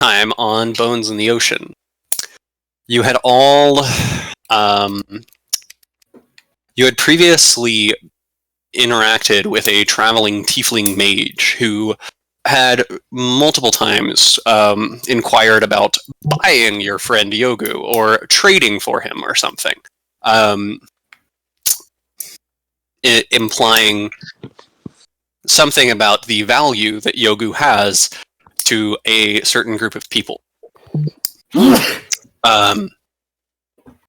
time on Bones in the Ocean. You had all, you had previously interacted with a traveling tiefling mage who had multiple times inquired about buying your friend Yogu or trading for him or something, implying something about the value that Yogu has to a certain group of people.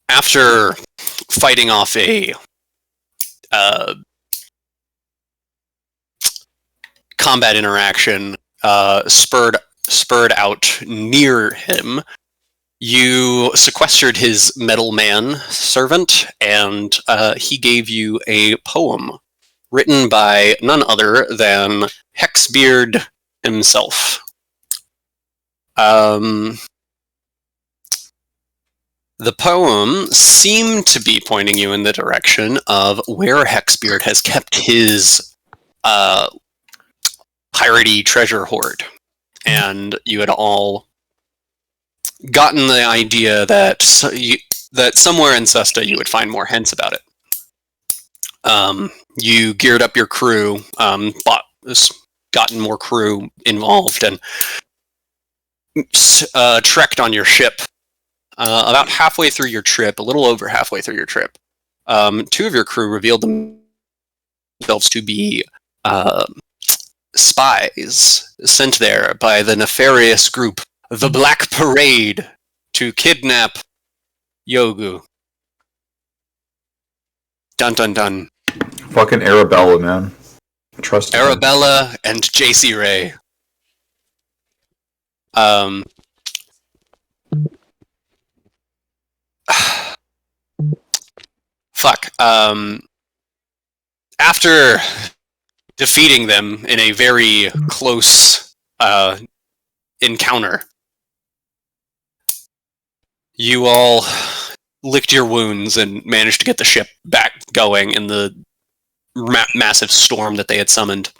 After fighting off a combat interaction spurred out near him, you sequestered his metal man servant, and he gave you a poem written by none other than Hexbeard himself. The poem seemed to be pointing you in the direction of where Hexbeard has kept his piratey treasure hoard. And you had all gotten the idea that that somewhere in Cesta you would find more hints about it. You geared up your crew, gotten more crew involved, and trekked on your ship. About halfway through your trip, a little over halfway through your trip, two of your crew revealed themselves to be spies sent there by the nefarious group, the Black Parade, to kidnap Yogu. Dun dun dun. Fucking Arabella, man. Trust Arabella and JC Ray. Fuck. After defeating them in a very close encounter, you all licked your wounds and managed to get the ship back going in the massive storm that they had summoned.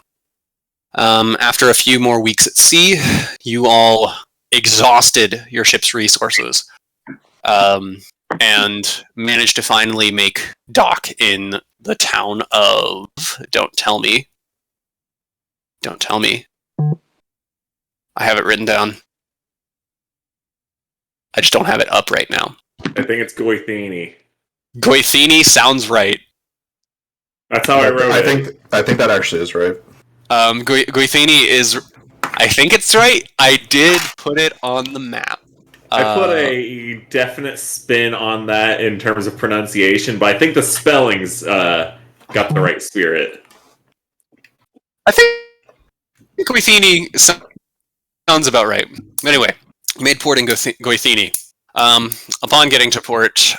After a few more weeks at sea, you all exhausted your ship's resources and managed to finally make dock in the town of... Don't tell me. I have it written down. I just don't have it up right now. I think it's Goithini. Goithini sounds right. That's how I wrote it. I think that actually is right. Goithini is... I think it's right. I did put it on the map. I put a definite spin on that in terms of pronunciation, but I think the spellings got the right spirit. I think Goithini sounds about right. Anyway, made port in Goithini. Upon getting to port,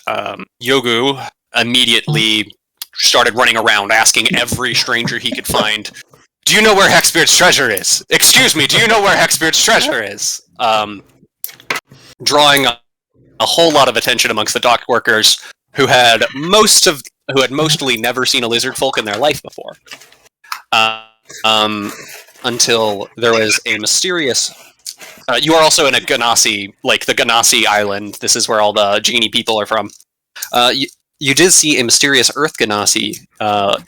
Yogu immediately started running around asking every stranger he could find, "Do you know where Hexbeard's treasure is? Excuse me, do you know where Hexbeard's treasure is?" Drawing a whole lot of attention amongst the dock workers who had mostly never seen a lizard folk in their life before. Until there was a mysterious... you are also in a Ganassi, like the Ganassi island. This is where all the genie people are from. You did see a mysterious Earth Ganassi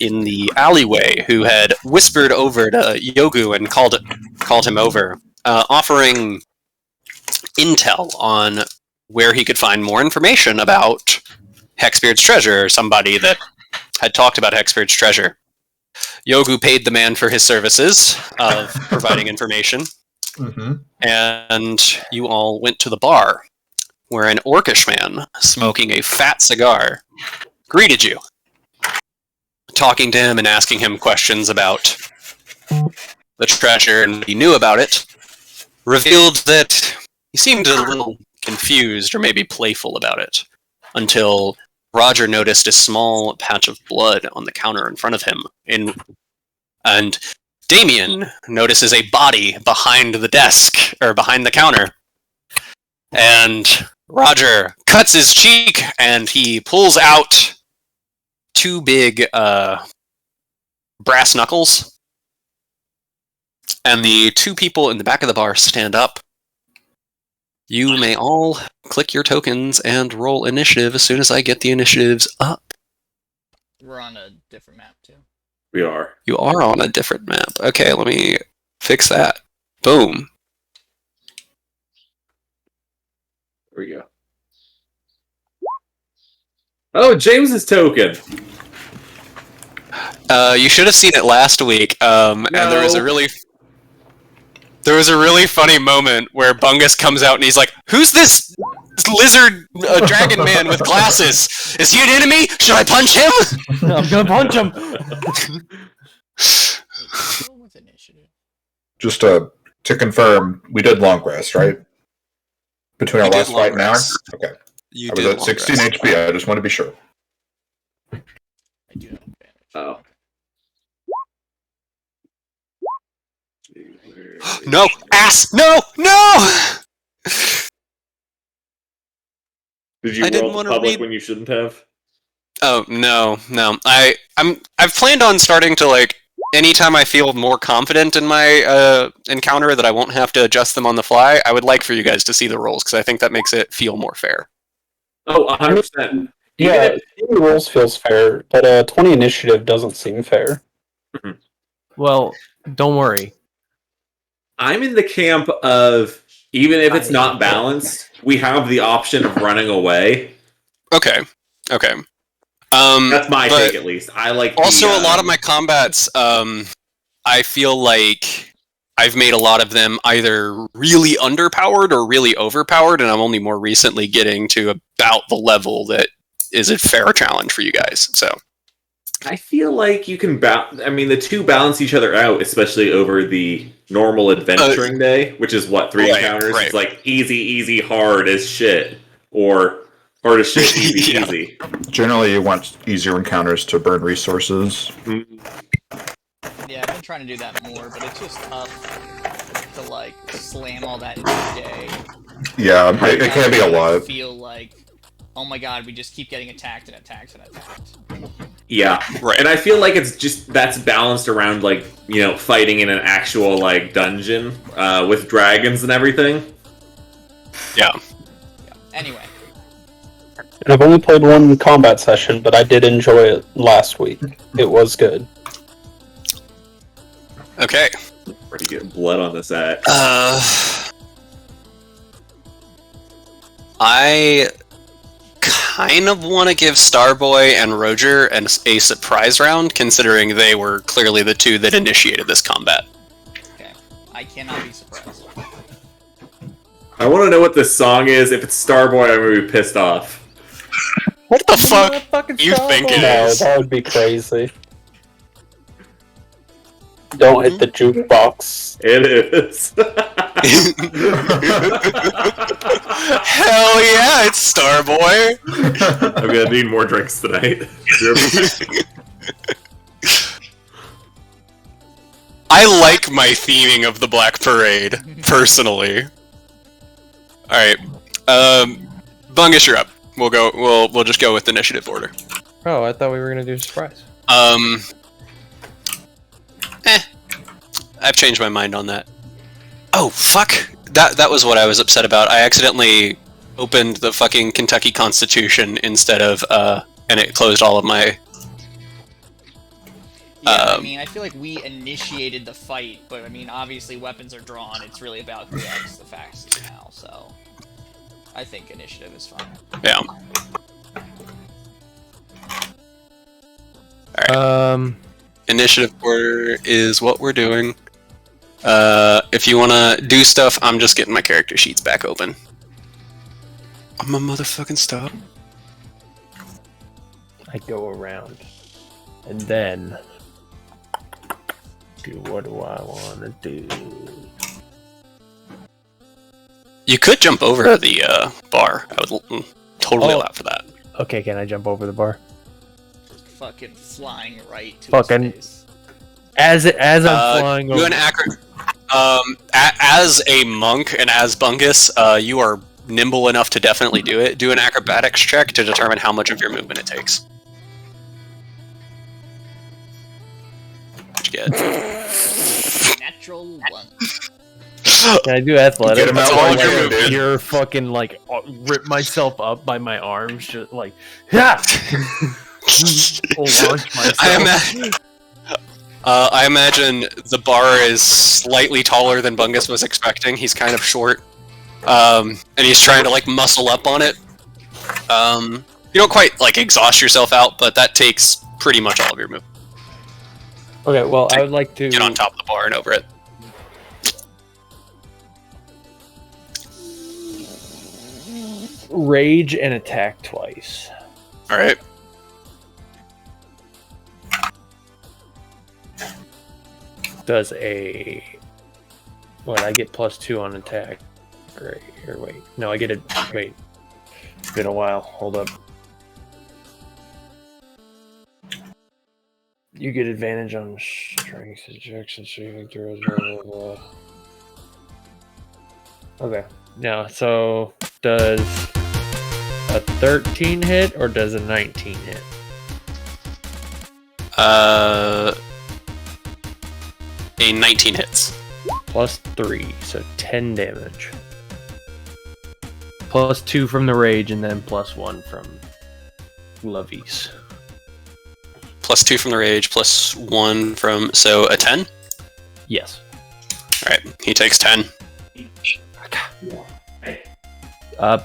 in the alleyway who had whispered over to Yogu and called him over, offering intel on where he could find more information about Hexbeard's treasure, or somebody that had talked about Hexbeard's treasure. Yogu paid the man for his services of providing information, and you all went to the bar, where an orcish man, smoking a fat cigar, greeted you, talking to him and asking him questions about the treasure and what he knew about it, revealed that he seemed a little confused or maybe playful about it, until Roger noticed a small patch of blood on the counter in front of him, and Damien notices a body behind the desk, or behind the counter, and Roger cuts his cheek, and he pulls out two big brass knuckles, and the two people in the back of the bar stand up, You may all click your tokens and roll initiative as soon as I get the initiatives up. We're on a different map too. We are. You are on a different map. Okay, let me fix that. Boom. There we go. Oh, James's token. You should have seen it last week. And there was a really funny moment where Bungus comes out and he's like, "Who's this lizard dragon man with glasses? Is he an enemy? Should I punch him?" I'm gonna punch him. Roll with initiative. Just to confirm, we did long rest, right? Between our You did last long fight and now? rest. Okay. You I was did at long 16 rest. HP, I just want to be sure. I do have advantage. Oh. No, ass! No! No! Did you I didn't roll wanna public read- when you shouldn't have? Oh no. I've planned on starting to like anytime I feel more confident in my encounter that I won't have to adjust them on the fly. I would like for you guys to see the rolls because I think that makes it feel more fair. Oh, 100%. Yeah, 80 rolls feels fair, but 20 initiative doesn't seem fair. Well, don't worry. I'm in the camp of even if it's not balanced, we have the option of running away. Okay. That's my but take, at least. I like. Also, a lot of my combats, I feel like I've made a lot of them either really underpowered or really overpowered, and I'm only more recently getting to about the level that is a fair challenge for you guys. So I feel like you can I mean, the two balance each other out, especially over the normal adventuring day, which is what, 3 Right, encounters? right. It's like easy, hard as shit, or hard as shit, easy, Yeah. easy. Generally, you want easier encounters to burn resources. Yeah, I've been trying to do that more, but it's just tough to like slam all that into a day. Yeah, it can be a lot. I feel like, oh my god, we just keep getting attacked and attacked and attacked. Yeah, Right. And I feel like it's just that's balanced around like fighting in an actual like dungeon with dragons and everything. yeah. Anyway, And I've only played one combat session, but I did enjoy it last week. It was good. Okay. Already getting blood on this axe. I kind of want to give Starboy and Roger a surprise round, considering they were clearly the two that initiated this combat. okay, I cannot be surprised. I want to know what this song is. If it's Starboy, I'm gonna be pissed off. What the fuck you think it No, is? that would be crazy. Don't hit the jukebox. It is. Hell yeah, it's Starboy! I'm gonna need more drinks tonight. I like my theming of the Black Parade, personally. Alright. Bungus, you're up. We'll just go with initiative order. Oh, I thought we were gonna do a surprise. I've changed my mind on that. Oh, fuck! That was what I was upset about. I accidentally opened the fucking Kentucky Constitution instead of, and it closed all of my... Yeah, I mean, I feel like we initiated the fight, but I mean, obviously weapons are drawn. It's really about who acts the fastest now, so I think initiative is fine. Yeah. Alright. Initiative order is what we're doing. If you want to do stuff, I'm just getting my character sheets back open. I'm a motherfucking stop. I go around, and then what do I want to do? You could jump over the bar. I would totally allow for that. Okay, can I jump over the bar? Just fucking flying right to Fucking- his face. As I'm flying Do over. an as a monk and as Bungus, you are nimble enough to definitely do it. Do an acrobatics check to determine how much of your movement it takes. What'd you get? Natural one. Can I do athletics? Get him out while Like, you're moving. You're fucking like rip myself up by my arms, just like yeah. Launch myself. I imagine the bar is slightly taller than Bungus was expecting. He's kind of short, and he's trying to like muscle up on it. You don't quite like exhaust yourself out, but that takes pretty much all of your movement. Okay, well, I would like to Get on top of the bar and over it. rage and attack twice. All right. Does a what? I get +2 on attack. Right here, wait. No, I get it. Wait. It's been a while. Hold up. You get advantage on strength checks and saving throws. Blah blah blah. Okay. Now, so does a 13 hit or does a 19 hit? A 19 hits. +3, so 10 damage. +2 from the rage, and then +1 from Lavis. +2 from the rage, +1 from so a 10. Yes. All right, he takes 10.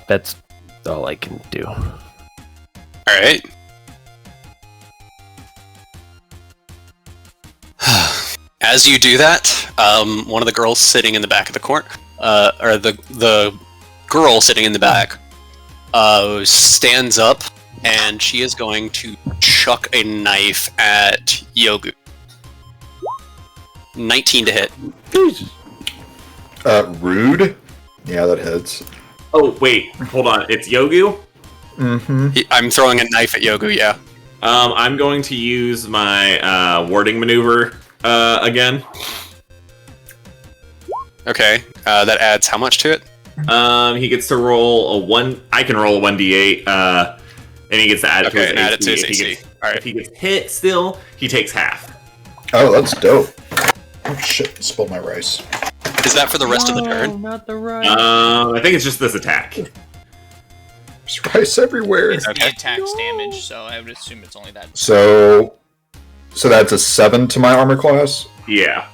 That's all I can do. All right. As you do that, one of the girls sitting in the back of the court, or the girl sitting in the back, stands up, and she is going to chuck a knife at Yogu. 19 to hit. Rude? Yeah, that hits. Oh, wait. Hold on. It's Yogu? Mm-hmm. I'm throwing a knife at Yogu, yeah. I'm going to use my warding maneuver again. Okay, that adds how much to it? He gets to roll a 1. I can roll a 1d8, and he gets to add it to his Okay, add it to his AC. If he AC. gets- All If right. he gets hit still, he takes half. Oh, that's dope. Oh shit, spilled my rice. Is that for the rest of the turn? Not the right. I think it's just this attack. There's rice everywhere. It's Okay. the attack's damage, so I would assume it's only that. So that's a 7 to my armor class? Yeah.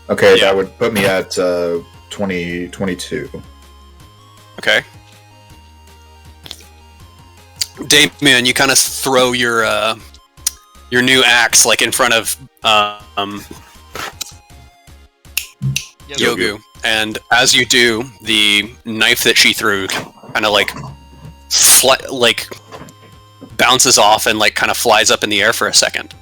Okay, Yeah. that would put me at 22. Okay. Damian, you kind of throw your new axe like in front of Yogu, and as you do, the knife that she threw kind of like bounces off and like kind of flies up in the air for a second.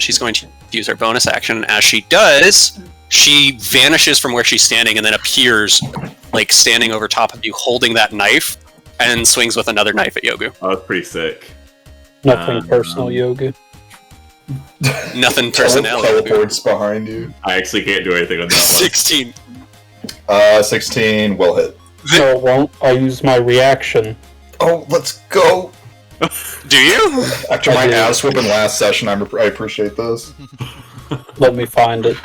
She's going to use her bonus action. As she does, she vanishes from where she's standing and then appears like standing over top of you, holding that knife, and swings with another knife at Yogu. Oh, that's pretty sick. Nothing personal, Yoga. Nothing personnel. Yogu. Teleports behind you. I actually can't do anything on that 16. 16 will hit. No, it won't. I use my reaction. Oh, let's go! Do you? After my I do. ass whooping last session, I appreciate this. Let me find it.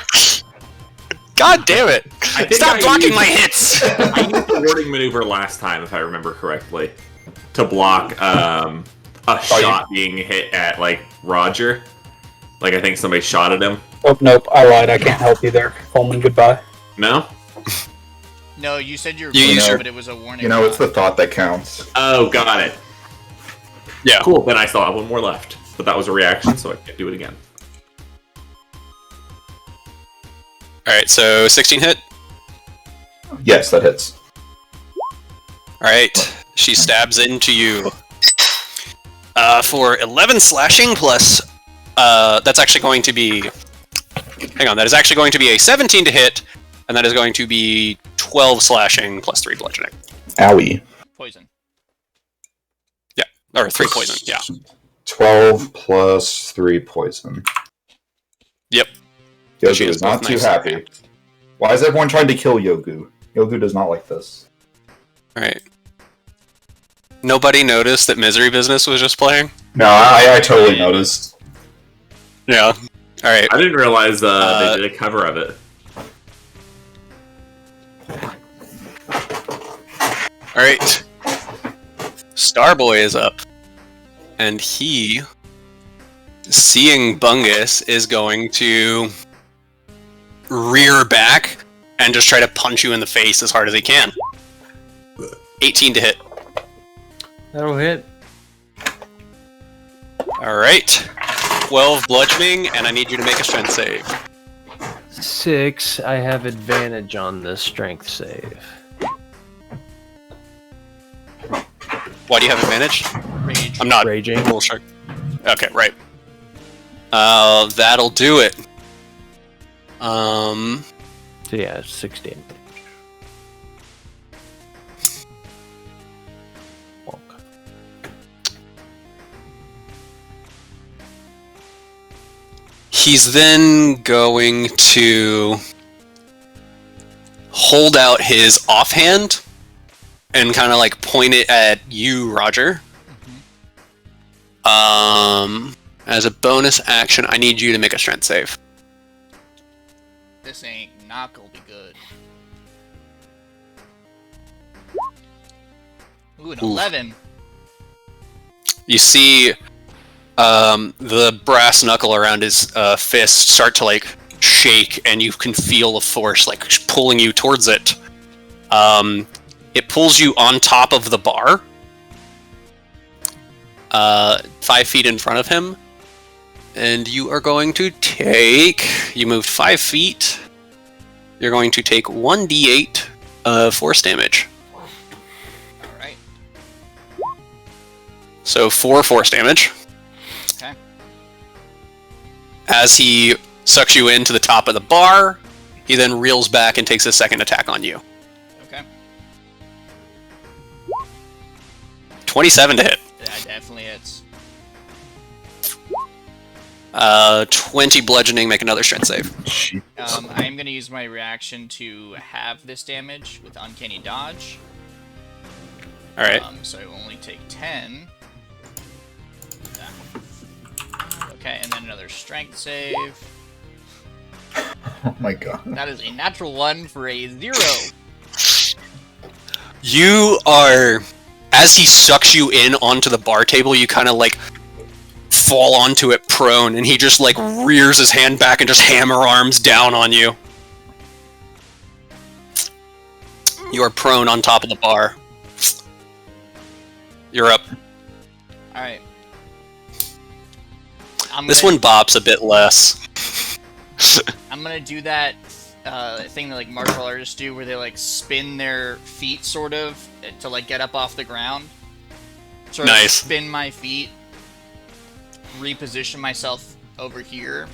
God damn it! I think Stop I blocking used- my hits! I used the warding maneuver last time, if I remember correctly, to block a shot being hit at, like, Roger. Like, I think somebody shot at him. Oh, nope. I lied. I can't help you there. Coleman, goodbye. No? No, you said you were You close, use your- but it was a warning. You know, it's the thought that counts. Oh, got it. Yeah. Cool, then I still have one more left. But that was a reaction, so I can't do it again. Alright, so 16 hit. Yes, that hits. Alright, she stabs into you. For 11 slashing plus... that's actually going to be... Hang on, that is actually going to be a 17 to hit, and that is going to be 12 slashing plus 3 bludgeoning. Owie. Poison. Or 3 poison, yeah. 12 plus 3 poison. Yep. Yogu She has is not both too knives. happy. Why is everyone trying to kill Yogu? Yogu does not like this. Alright. Nobody noticed that Misery Business was just playing? No, I totally noticed. Yeah. Alright. I didn't realize they did a cover of it. Alright. Starboy is up. And he, seeing Bungus, is going to rear back and just try to punch you in the face as hard as he can. 18 to hit. That'll hit. Alright. 12 bludgeoning, and I need you to make a strength save. 6. I have advantage on this strength save. Why do you have advantage? Rage. I'm not Raging. Bull shark. Okay, right. That'll do it. So yeah, 16. He's then going to hold out his offhand and kind of like point it at you, Roger. As a bonus action, I need you to make a strength save. This ain't not gonna be good. Ooh, an 11. You see the brass knuckle around his fist start to like shake, and you can feel the force like pulling you towards it. It pulls you on top of the bar, 5 feet in front of him, and you are going to take... You moved 5 feet. You're going to take 1d8 of force damage. Alright. So 4 force damage. Okay. As he sucks you into the top of the bar, he then reels back and takes a second attack on you. Okay. 27 to hit. That definitely hits. 20 bludgeoning, make another strength save. I am going to use my reaction to have this damage with Uncanny Dodge. Alright. So I will only take 10. Okay, and then another strength save. Oh my god. That is a natural 1 for a 0. You are... As he sucks you in onto the bar table, you kind of like fall onto it prone, and he just like rears his hand back and just hammer arms down on you. You are prone on top of the bar. You're up. Alright. This one bops a bit less. I'm gonna do that thing that like martial artists do, where they like spin their feet sort of to like get up off the ground. Sort of Nice. spin my feet, reposition myself over here,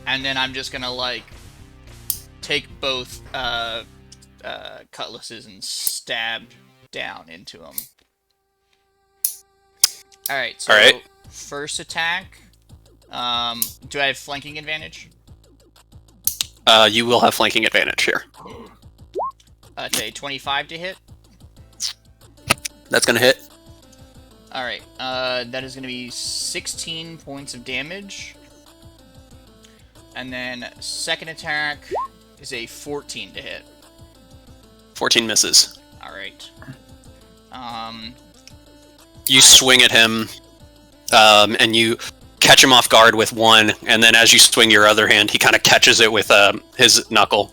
and then I'm just gonna like take both cutlasses and stab down into them. All right. So All right. first attack. Do I have flanking advantage? You will have flanking advantage here. Okay, 25 to hit. That's gonna hit. Alright, that is going to be 16 points of damage. And then second attack is a 14 to hit. 14 misses. Alright. You swing at him, and you catch him off guard with one, and then as you swing your other hand, he kind of catches it with his knuckle.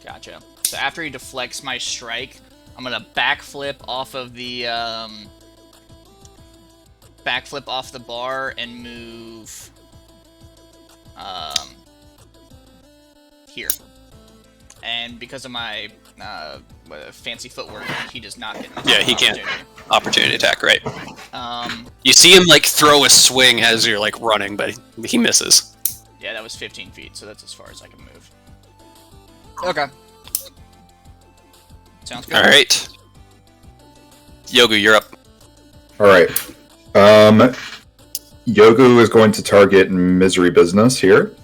Gotcha. So after he deflects my strike, I'm going to backflip off of the... backflip off the bar and move... here. And because of my fancy footwork, he does not get an Yeah, he can't. Opportunity attack, right. Um, You see him like throw a swing as you're like running, but he misses. yeah, that was 15 feet, so that's as far as I can move. Okay. Sounds good. Alright. Yogu, you're up. Alright. Yogu is going to target Misery Business here.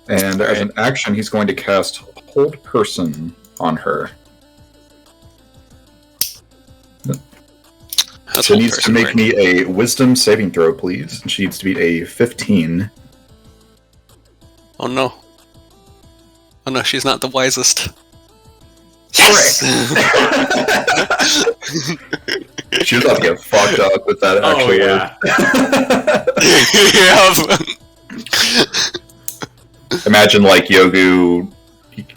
And as an action, he's going to cast Hold Person on her. That's She whole needs to person, make right? me a Wisdom saving throw, please. And she needs to beat a 15. Oh no. Oh no, she's not the wisest. Yes! She's about to get fucked up with that Oh actual yeah. Imagine like Yogu,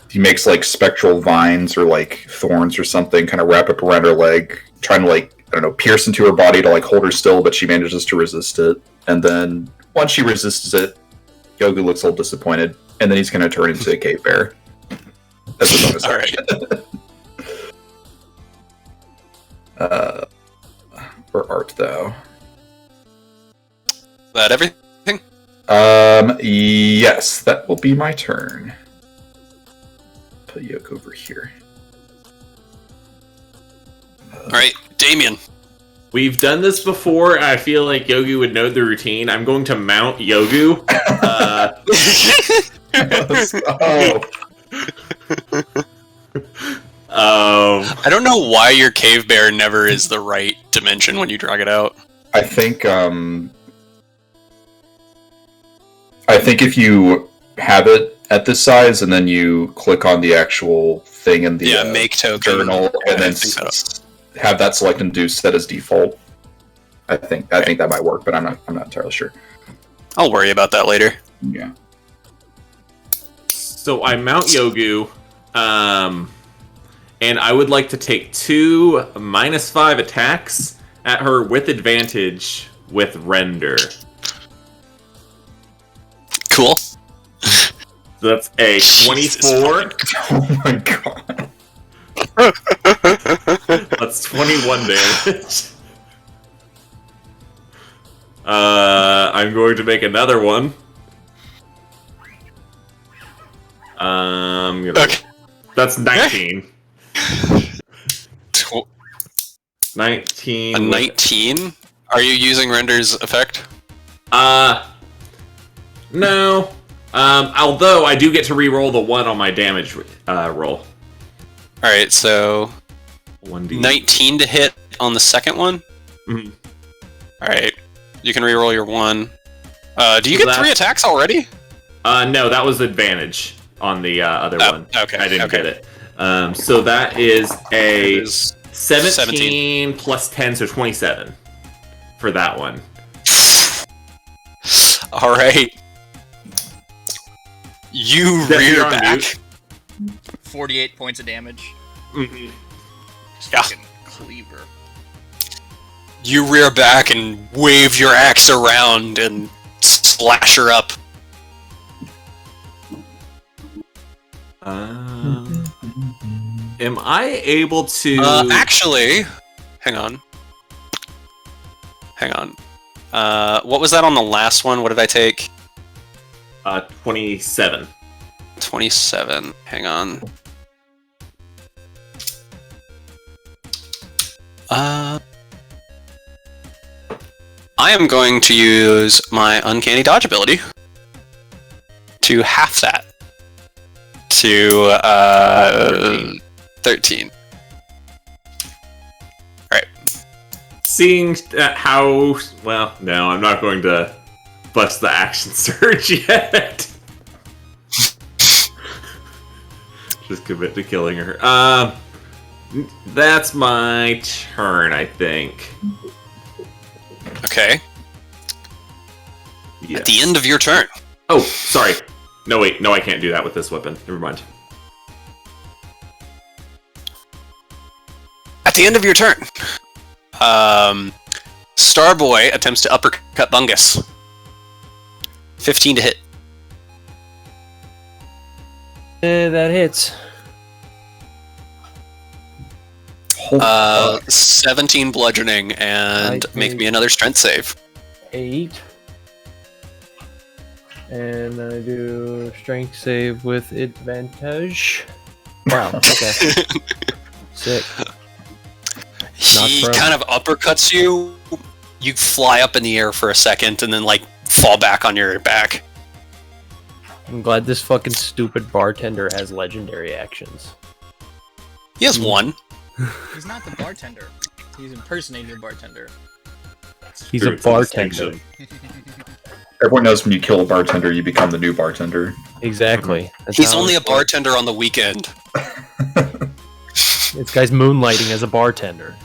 he makes like spectral vines or like thorns or something, kind of wrap up around her leg, trying to like, I don't know, pierce into her body to like hold her still, but she manages to resist it. And then once she resists it, Yogu looks a little disappointed, and then he's going to turn into a cave bear. That's a bonus action. For art, though. Is that everything? Yes, that will be my turn. Put Yoke over here. Alright, Damien. We've done this before. I feel like Yogu would know the routine. I'm going to mount Yogu. I don't know why your cave bear never is the right dimension when you drag it out. I think if you have it at this size and then you click on the actual thing in the make token journal and then have that select and do set as default. I think that might work, but I'm not entirely sure. I'll worry about that later. Yeah. So I mount Yogu, and I would like to take 2 -5 attacks at her with advantage with render. Cool. So that's a 24. Oh my god. That's 21 damage. I'm going to make another one. Okay. That's 19. 19. A 19? Are you using Render's effect? No. Although I do get to re-roll the 1 on my damage roll. Alright, so 1d. 19 to hit on the second one? Mhm. Alright. You can re-roll your 1. Do you So get 3 attacks already? No, that was advantage on the other one. Okay. I didn't get it. So that is a It is 17 plus 10, so 27 for that one. Alright. You That rear you're on back. mute. 48 points of damage. Mhm. Just Yeah. fucking cleaver. You rear back and wave your axe around and slash her up. Am I able to... Actually, hang on. What was that on the last one? What did I take? 27. 27. Hang on. I am going to use my Uncanny Dodge ability to half that to 13. Right. Seeing how... Well, no, I'm not going to bust the action surge yet. Just commit to killing her. That's my turn, I think. Okay. Yes. At the end of your turn. Oh, sorry. No, wait. No, I can't do that with this weapon. Never mind. At the end of your turn, Starboy attempts to uppercut Bungus. 15 to hit. That hits. 17 bludgeoning, and make me another strength save. 8. And I do strength save with advantage. Wow, okay. Sick. He Not kind of uppercuts you. You fly up in the air for a second, and then like fall back on your back. I'm glad this fucking stupid bartender has legendary actions. He has one. He's not the bartender. He's impersonating the bartender. He's a It's a bartender. distinction. Everyone knows when you kill a bartender, you become the new bartender. Exactly. That's He's how only a it works. bartender on the weekend. This guy's moonlighting as a bartender.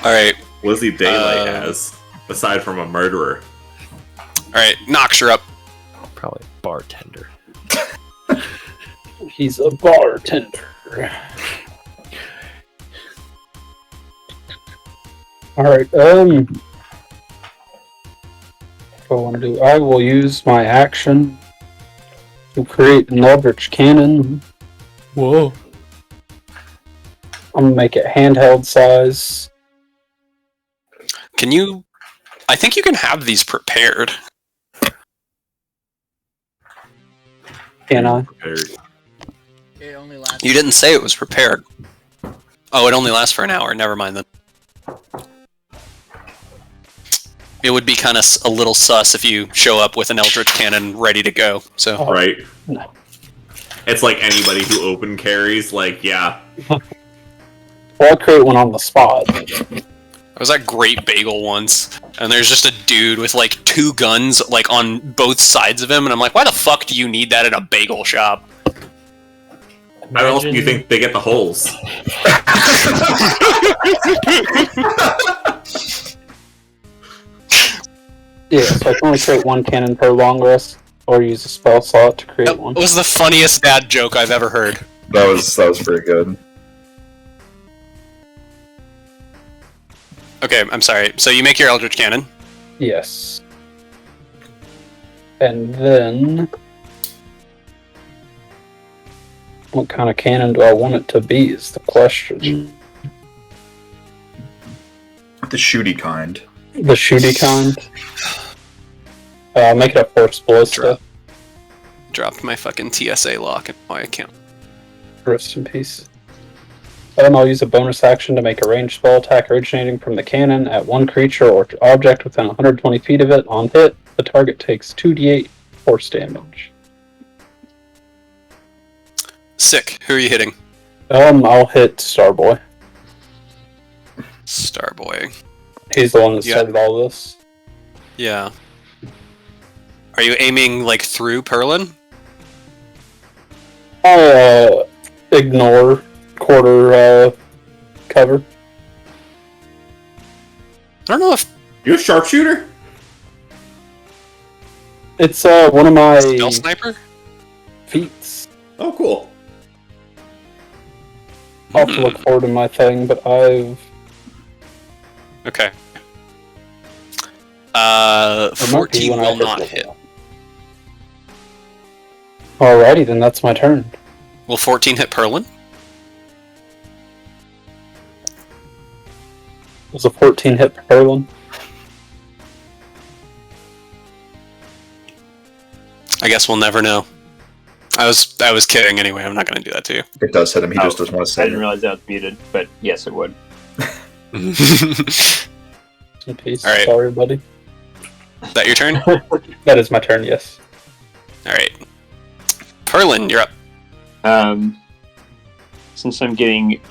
Alright, Lizzie Daylight as, aside from a murderer. alright, Nox, you're up. Probably a bartender. He's a bartender. Alright, what do I want to do? I will use my action to create an Eldritch Cannon. Whoa. I'm gonna make it handheld size. Can you... I think you can have these prepared. Can I? It only lasts. You didn't say it was prepared. Oh, it only lasts for an hour. Never mind then. It would be kind of a little sus if you show up with an Eldritch Cannon ready to go. So Right. No. It's like anybody who open carries, like, yeah. Well, I'll create one on the spot. I was at Great Bagel once, and there's just a dude with like 2 guns like on both sides of him, and I'm like, why the fuck do you need that in a bagel shop? How else do you think they get the holes? Yeah, so I can only create one cannon per long rest, or use a spell slot to create That one. was the funniest dad joke I've ever heard. That was very good. Okay, I'm sorry. So you make your Eldritch Cannon. Yes. And then... what kind of cannon do I want it to be is the question. The shooty kind. The shooty kind. Make it a force ballista. Dropped my fucking TSA lock in my account. Rest in peace. I'll use a bonus action to make a ranged spell attack originating from the cannon at one creature or object within 120 feet of it. On hit, the target takes 2d8 force damage. Sick. Who are you hitting? I'll hit Starboy. Starboy. He's the one that Yeah. started all this. Yeah. Are you aiming like through Perlin? I'll ignore quarter cover. I don't know if You a sharpshooter? It's one of my Stealth Sniper? feats. Oh, cool. I'll have to look forward to my thing, but I've... Okay. It might be 14 when I will hit not level hit. one. Alrighty, then that's my turn. Will 14 hit Perlin? Was a 14 hit Perlin? I guess we'll never know. I was kidding anyway. I'm not going to do that to you. It does hit him. He just doesn't want to I say didn't it. realize that was muted, but yes, it would. In peace. Alright. Sorry, buddy. Is that your turn? That is my turn, yes. Alright. Perlin, you're up. Since I'm getting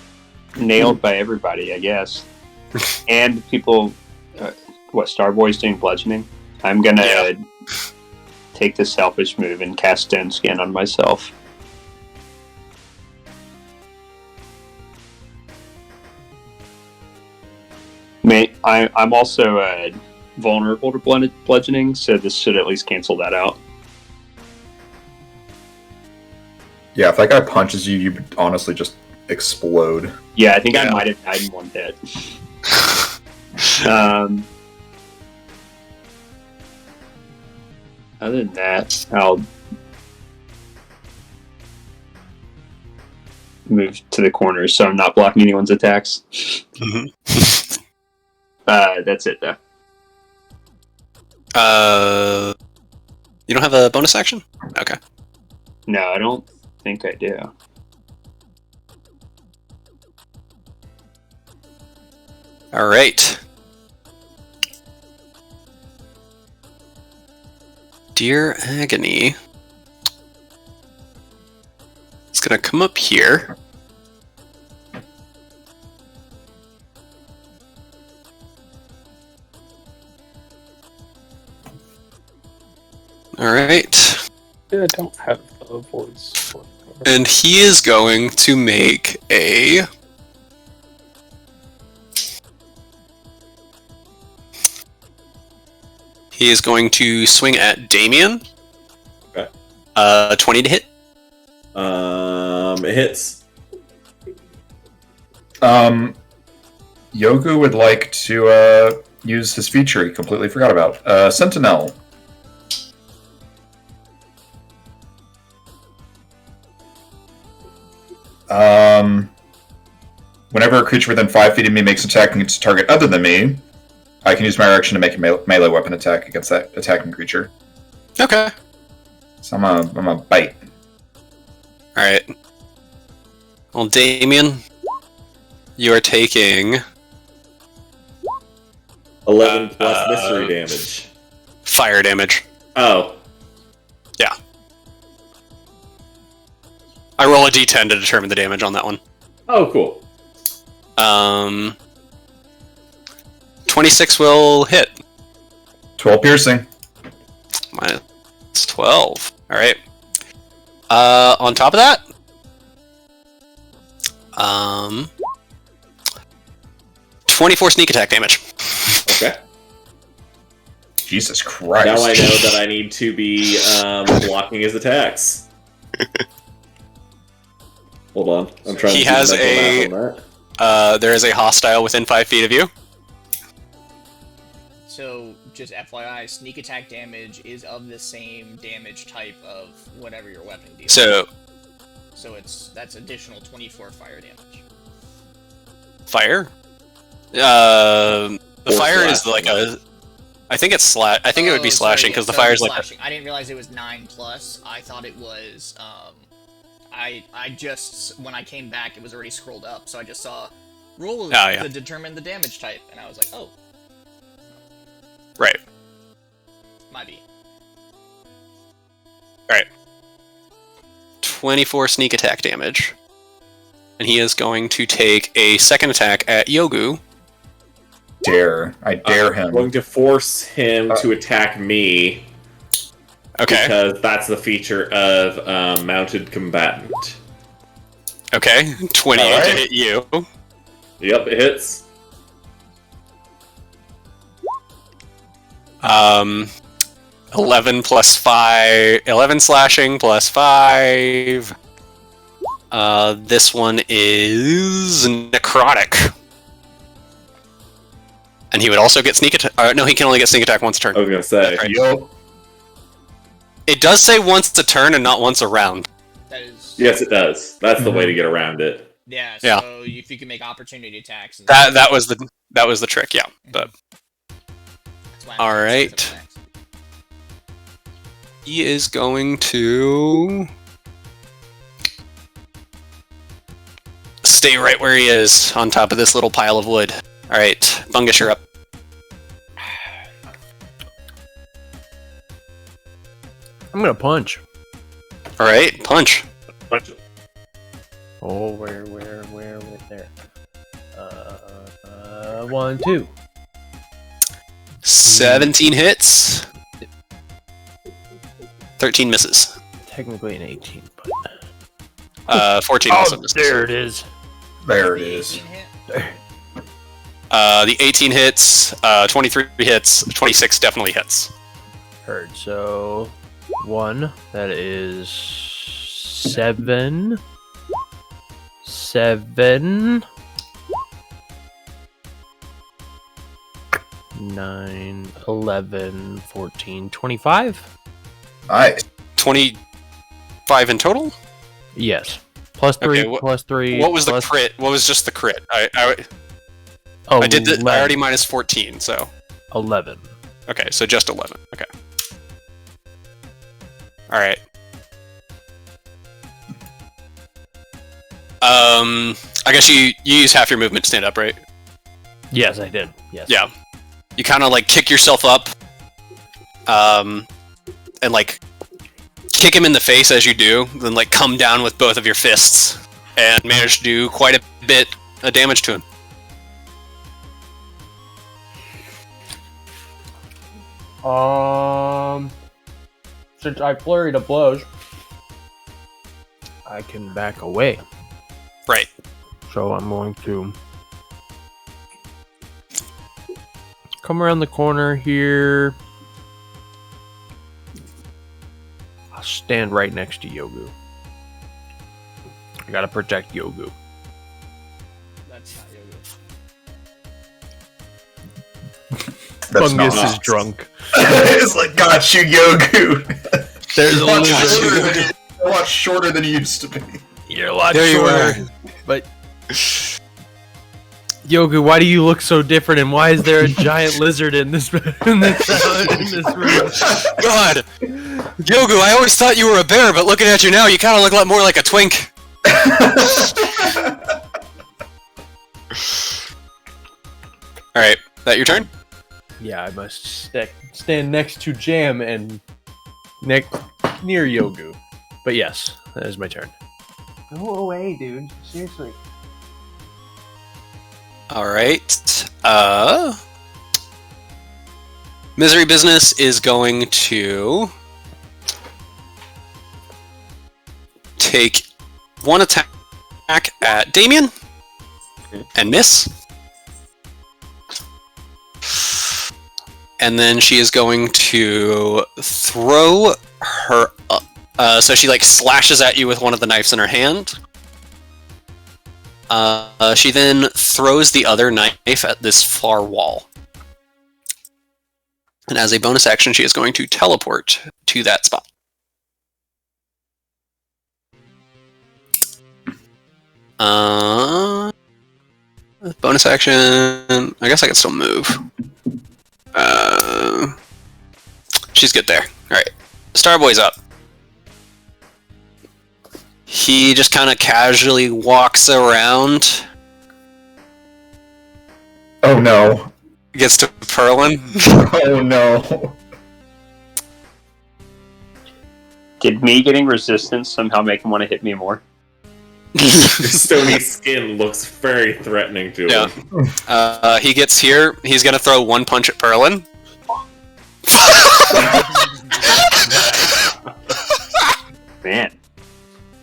nailed by everybody, I guess, and people, Starboy's doing bludgeoning, I'm gonna take the selfish move and cast Stone Skin on myself. I'm also vulnerable to bludgeoning, so this should at least cancel that out. Yeah, if that guy punches you, you would honestly just explode. Yeah, I think I Yeah. might have died in one hit. Other than that, I'll move to the corner so I'm not blocking anyone's attacks. That's it, though. You don't have a bonus action? Okay. No, I don't think I do. Alright. Dear Agony. It's gonna come up here. Alright. Yeah, I don't have a voice for And he is going to make a... He is going to swing at Damien. Okay. 20 to hit. It hits. Yogu would like to use his feature he completely forgot about. Sentinel. Whenever a creature within 5 feet of me makes an attack against a target other than me, I can use my action to make a melee weapon attack against that attacking creature. Okay. So I'm a bite. Alright. Well, Damien, you are taking 11 plus mystery damage. fire damage. Oh. Yeah. I roll a d10 to determine the damage on that one. Oh, cool. 26 will hit. 12 piercing. Minus 12. Alright. On top of that, 24 sneak attack damage. Okay. Jesus Christ. Now I know that I need to be blocking his attacks. Hold on. I'm trying He to do has mental a- math on that. There is a hostile within 5 feet of you. So, just FYI, sneak attack damage is of the same damage type of whatever your weapon deals. So, So that's additional 24 fire damage. fire? The Or fire is slashing. like a... I think it's slash. I think it would be slashing, because the fire's like... slashing. I didn't realize it was 9+. I thought it was, I just, when I came back, it was already scrolled up, so I just saw roll yeah. to determine the damage type, and I was like, oh, Right. might be. 24 sneak attack damage. And he is going to take a second attack at Yogu. I dare him. I'm going to force him to attack me Okay. because that's the feature of mounted combatant. Okay. 28 Alright. to hit you. Yep, it hits. 11 plus 5... 11 slashing plus 5... this one is necrotic. And he would also get sneak attack. No, he can only get sneak attack once a turn. I was gonna say. That's right. Yo. It does say once a turn and not once a round. That is... Yes, it does. That's the way to get around it. Yeah, so Yeah. if you can make opportunity attacks... And That was the trick. Yeah, but that's why I'm all doing right. specific attacks. he is going to stay right where he is, on top of this little pile of wood. All right, Bungus, you're up. I'm gonna punch. All right, punch. Oh, where there? 1, 2. 17 hits. 13 misses. Technically an 18, but 14 also misses. there it is. There it The is. 18 hit? The 18 hits, 23 hits, 26 definitely hits. Heard. So 1. That is 7. 7. 9, 11, 14, 25? Nice. 25 in total? Yes. Plus 3, Okay, plus 3. What was the plus- crit? What was just the crit? I Oh, did the, I 11. already minus 14, so 11. okay, so just 11. Okay. All right. I guess you use half your movement to stand up, right? Yes, I did. Yes. Yeah. You kind of like kick yourself up, and like kick him in the face as you do, then like come down with both of your fists and manage to do quite a bit of damage to him. Since I flurried of blows, I can back away. Right. So I'm going to come around the corner here. I'll stand right next to Yogu. I gotta protect Yogu. That's not That's Fungus not is drunk. It's like, got you, Yogu. There's a a lot shorter than you used to be. You're a lot There you shorter. But Yogu, why do you look so different? And why is there a giant lizard in this room? God, Yogu, I always thought you were a bear, but looking at you now, you kind of look a lot more like a twink. All right, that your turn? Yeah, I must stand next to Jam and near Yogu. But yes, that is my turn. Go away, dude. Seriously. All right. Misery Business is going to take one attack at Damien and miss. And then she is going to throw her up. So she like slashes at you with one of the knives in her hand. She then throws the other knife at this far wall. And as a bonus action, she is going to teleport to that spot. Bonus action. I guess I can still move. She's good there. Alright. Starboy's up. He just kind of casually walks around. Oh no. Gets to Perlin. Oh no. Did me getting resistance somehow make him want to hit me more? Your stony skin looks very threatening to him. Yeah. He gets here. He's gonna throw one punch at Perlin. Man,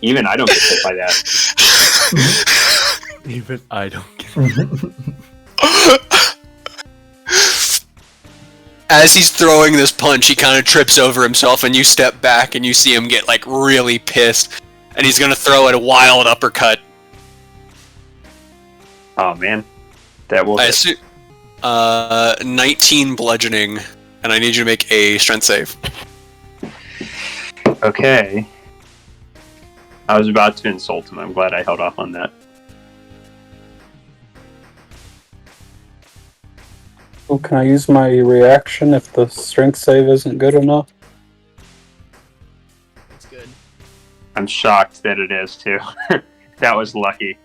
even I don't get hit by that. Even I don't get As he's throwing this punch, he kind of trips over himself, and you step back, and you see him get like really pissed, and he's gonna throw it a wild uppercut. Oh man, that will. I hit. assume 19 bludgeoning, and I need you to make a strength save. Okay. I was about to insult him. I'm glad I held off on that. Well, can I use my reaction if the strength save isn't good enough? That's good. I'm shocked that it is too. That was lucky.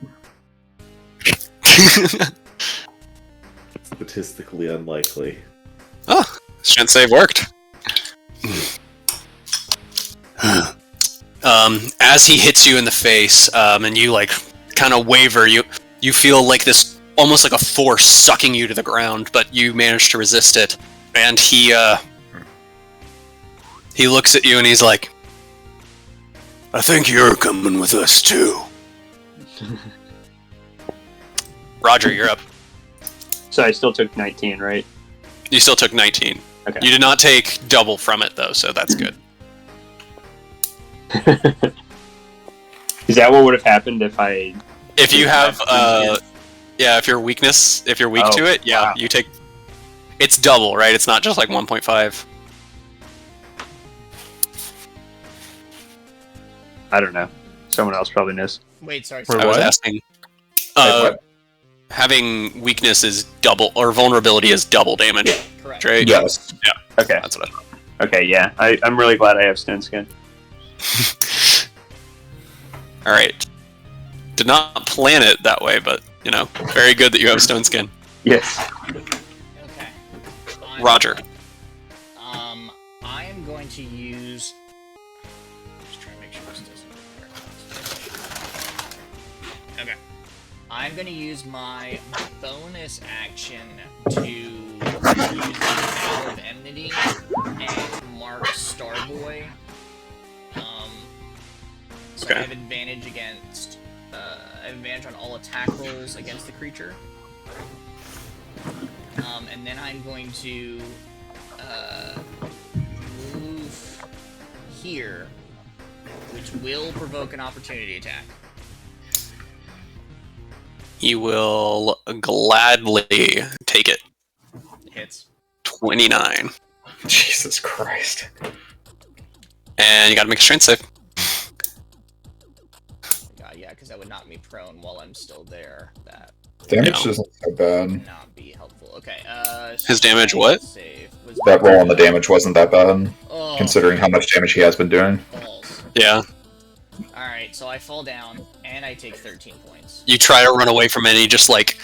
Statistically unlikely. Oh, strength save worked. As he hits you in the face, and you like kind of waver, you feel like this, almost like a force sucking you to the ground, but you manage to resist it. And he looks at you and he's like, "I think you're coming with us too." Roger, you're up. So I still took 19, right? You still took 19. Okay. You did not take double from it though, so that's good. Is that what would have happened if I? If you have, yeah, if you're weak to it, yeah, wow. you take. It's double, right? It's not just like 1.5. I don't know. Someone else probably knows. Wait, sorry. For I was what? asking. what? Having weakness is double, or vulnerability is double damage, Correct. right? Yes. Okay. That's what I thought. Okay. Yeah. I'm really glad I have stone skin. All right. Did not plan it that way, but you know, very good that you have stone skin. Yes. Okay. Roger. I am going to use. Just trying to make sure this doesn't. Okay. I'm going to use my bonus action to use the Vow of Enmity and mark Starboy. So So Okay. I have advantage against. I have advantage on all attack rolls against the creature. And then I'm going to move here, which will provoke an opportunity attack. He will gladly take it. Hits. 29. Jesus Christ. And you gotta make a strength save. God, yeah, because that would knock me prone while I'm still there. That Damage No. isn't so bad. would not be helpful. Okay, His damage strength what? Save was That roll on the damage wasn't that bad, Oh, considering how much damage he has been doing. balls. Yeah. Alright, so I fall down, and I take 13 points. You try to run away from it, and he just, like,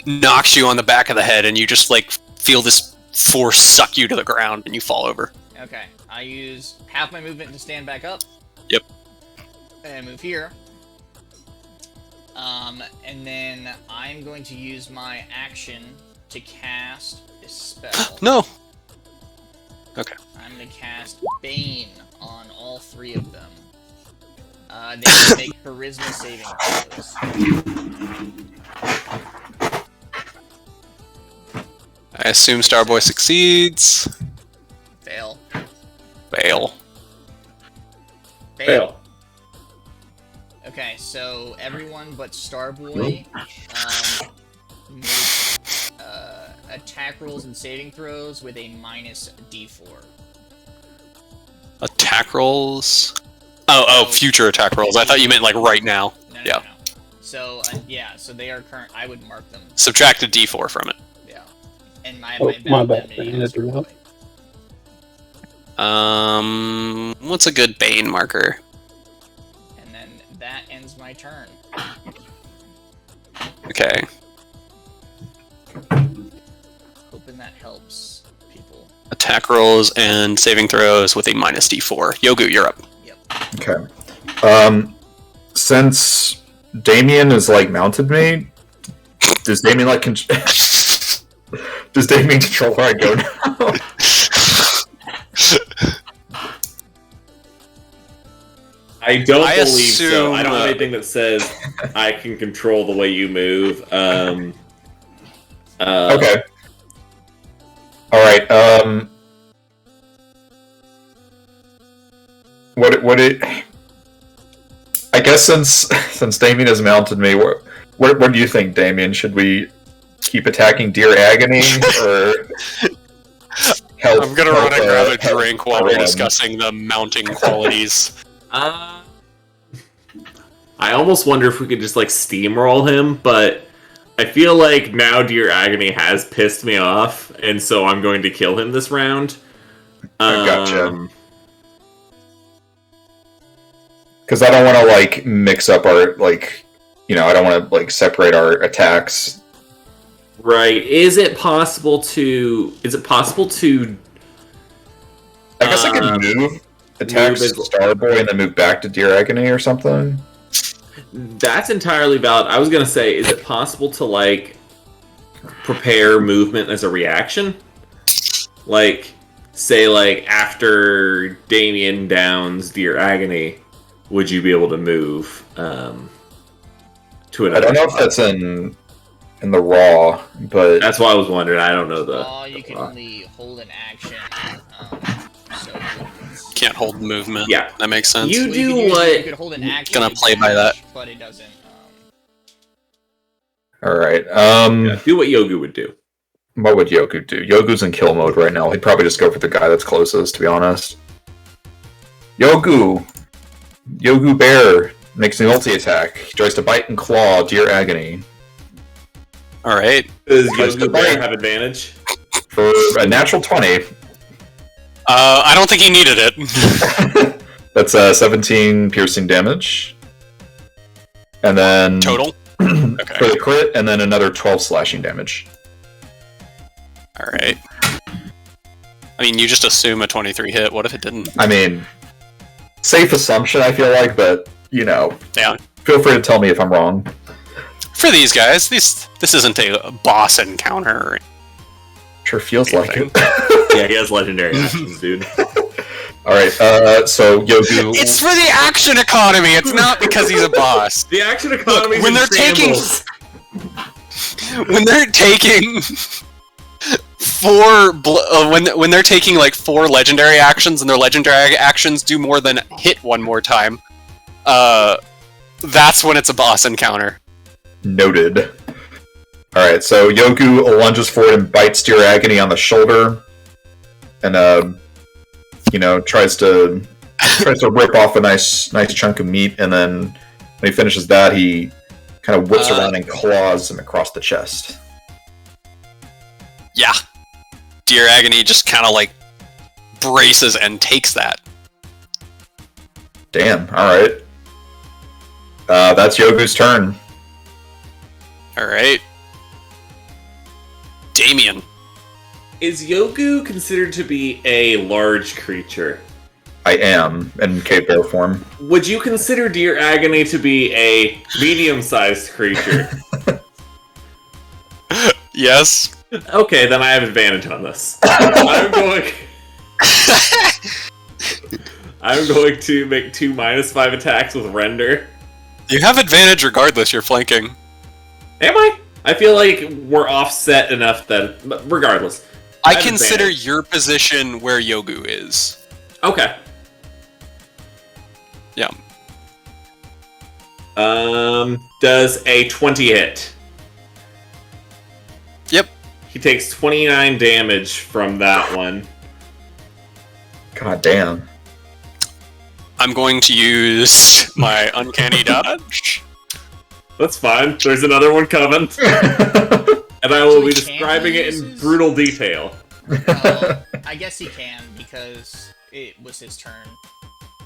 knocks you on the back of the head, and you just, like, feel this force suck you to the ground, and you fall over. Okay, I use half my movement to stand back up. Yep. And move here. And then I'm going to use my action to cast this spell. No! I'm going to cast Bane on all three of them. They can make charisma saving throws. I assume Starboy succeeds. Fail. Fail. Fail. Okay, so everyone but Starboy make attack rolls and saving throws with a minus D4. Attack rolls? Oh, future attack rolls. I thought you meant, like, right now. No, Yeah. no. So yeah, so they are current. I would mark them. Subtract a d4 from it. Yeah, and my Oh, my bad. indemnity I is didn't do that. What's a good Bane marker? and then that ends my turn. Okay. Hoping that helps people. Attack rolls and saving throws with a minus d4. Yogu, you're up. Okay. Since Damien is like mounted me, does Damien like does Damien control where I go now? I don't I believe so. assume, I don't have anything that says I can control the way you move. Okay. All right. What it? I guess since Damien has mounted me, what do you think, Damien? Should we keep attacking Dear Agony or help? I'm gonna run and grab a help drink while we're Ren? discussing the mounting qualities. I almost wonder if we could just like steamroll him, but I feel like now Dear Agony has pissed me off, and so I'm going to kill him this round. I gotcha. Because I don't want to like mix up our I don't want to like separate our attacks. Right. Is it possible to I guess I can move attacks move Starboy and then move back to Dear Agony or something. That's entirely valid. I was gonna say, is it possible to like prepare movement as a reaction? Like, say, like after Damien downs Dear Agony, would you be able to move to another? I don't know if spot? that's in the raw, but That's why I was wondering. I don't know the. You can only hold an action. So Can't hold movement. Yeah. That makes sense. You Well, do could use- what- You could hold an action. Gonna and play by that. dash, but it doesn't. all right. Yeah, do what Yogu would do. What would Yogu do? Yogu's in kill mode right now. He'd probably just go for the guy that's closest, to be honest. Yogu Bear makes an ulti attack. He tries to bite and claw Dear Agony Alright. Does Tries to Yogu Bear bite. have advantage? for a natural 20. I don't think he needed it. That's 17 piercing damage. And then Total? for Okay. the crit, and then another 12 slashing damage. Alright. I mean, you just assume a 23 hit. What if it didn't? I mean, safe assumption, I feel like, but, Yeah. feel free to tell me if I'm wrong. For these guys, this isn't a boss encounter. Sure feels like it. Yeah, he has legendary actions, dude. All right. So Yogu. It's for the action economy. It's not because he's a boss. The action economy. Look, when they're taking when they're taking like 4 legendary actions and their legendary actions do more than hit one more time, that's when it's a boss encounter. Noted. All right. So Yogu lunges forward and bites Dear Agony on the shoulder, and tries to rip off a nice chunk of meat, and then when he finishes that, he kind of whips around and claws him across the chest. Yeah. Dear Agony just kind of like braces and takes that. Damn. All right. That's Yogu's turn. All right. Damien. Is Yogu considered to be a large creature? I am in cave bear form. Would you consider Dear Agony to be a medium-sized creature? Yes. Okay, then I have advantage on this. I'm going to make 2 -5 attacks with Render. You have advantage regardless, you're flanking. Am I? I feel like we're offset enough that... But regardless. I have consider advantage. your position where Yogu is. Okay. Yeah. Does a 20 hit? Yep. He takes 29 damage from that one. God damn. I'm going to use my Uncanny Dodge. That's fine. There's another one coming. And I will be Actually, describing it in brutal detail. I guess he can, because it was his turn.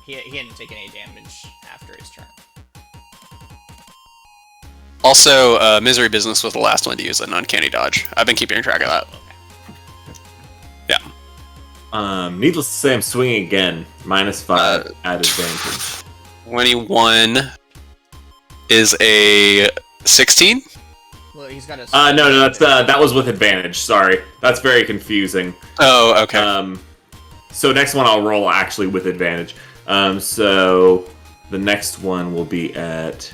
He hadn't taken any damage after his turn. Also, Misery Business was the last one to use an Uncanny Dodge. I've been keeping track of that. Yeah. Needless to say, I'm swinging again. -5 at advantage. 21 is a 16? Well, he's got a... No, that was with advantage. Sorry. That's very confusing. Oh, okay. So next one I'll roll actually with advantage. So the next one will be at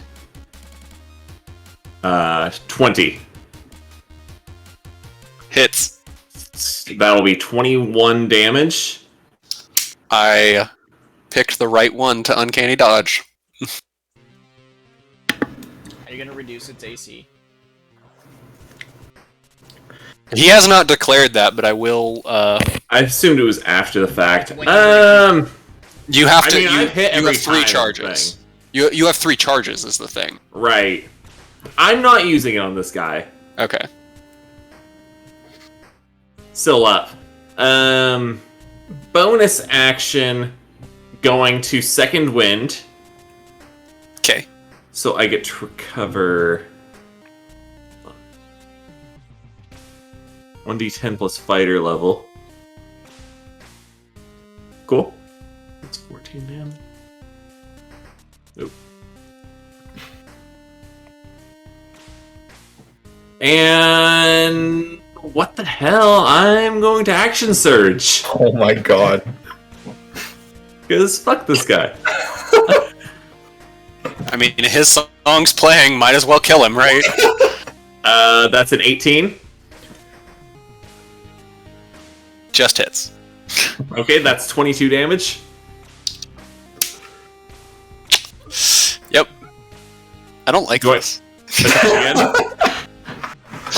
20. Hits. That'll be 21 damage. I picked the right one to Uncanny Dodge. Are you gonna reduce its AC? He has not declared that, but I will. I assumed it was after the fact. When you You have to. I've hit you every have 3 time charges. thing. You have 3 charges is the thing. Right. I'm not using it on this guy. Okay. Still up. Bonus action going to second wind. Okay. So I get to recover 1d10 plus fighter level. Cool. That's 14 damage. Nope. And what the hell? I'm going to action surge. Oh my god. Because fuck this guy. I mean, his song's playing. Might as well kill him, right? That's an 18. Just hits. Okay, that's 22 damage. Yep. I don't like Do I- this. Attack again?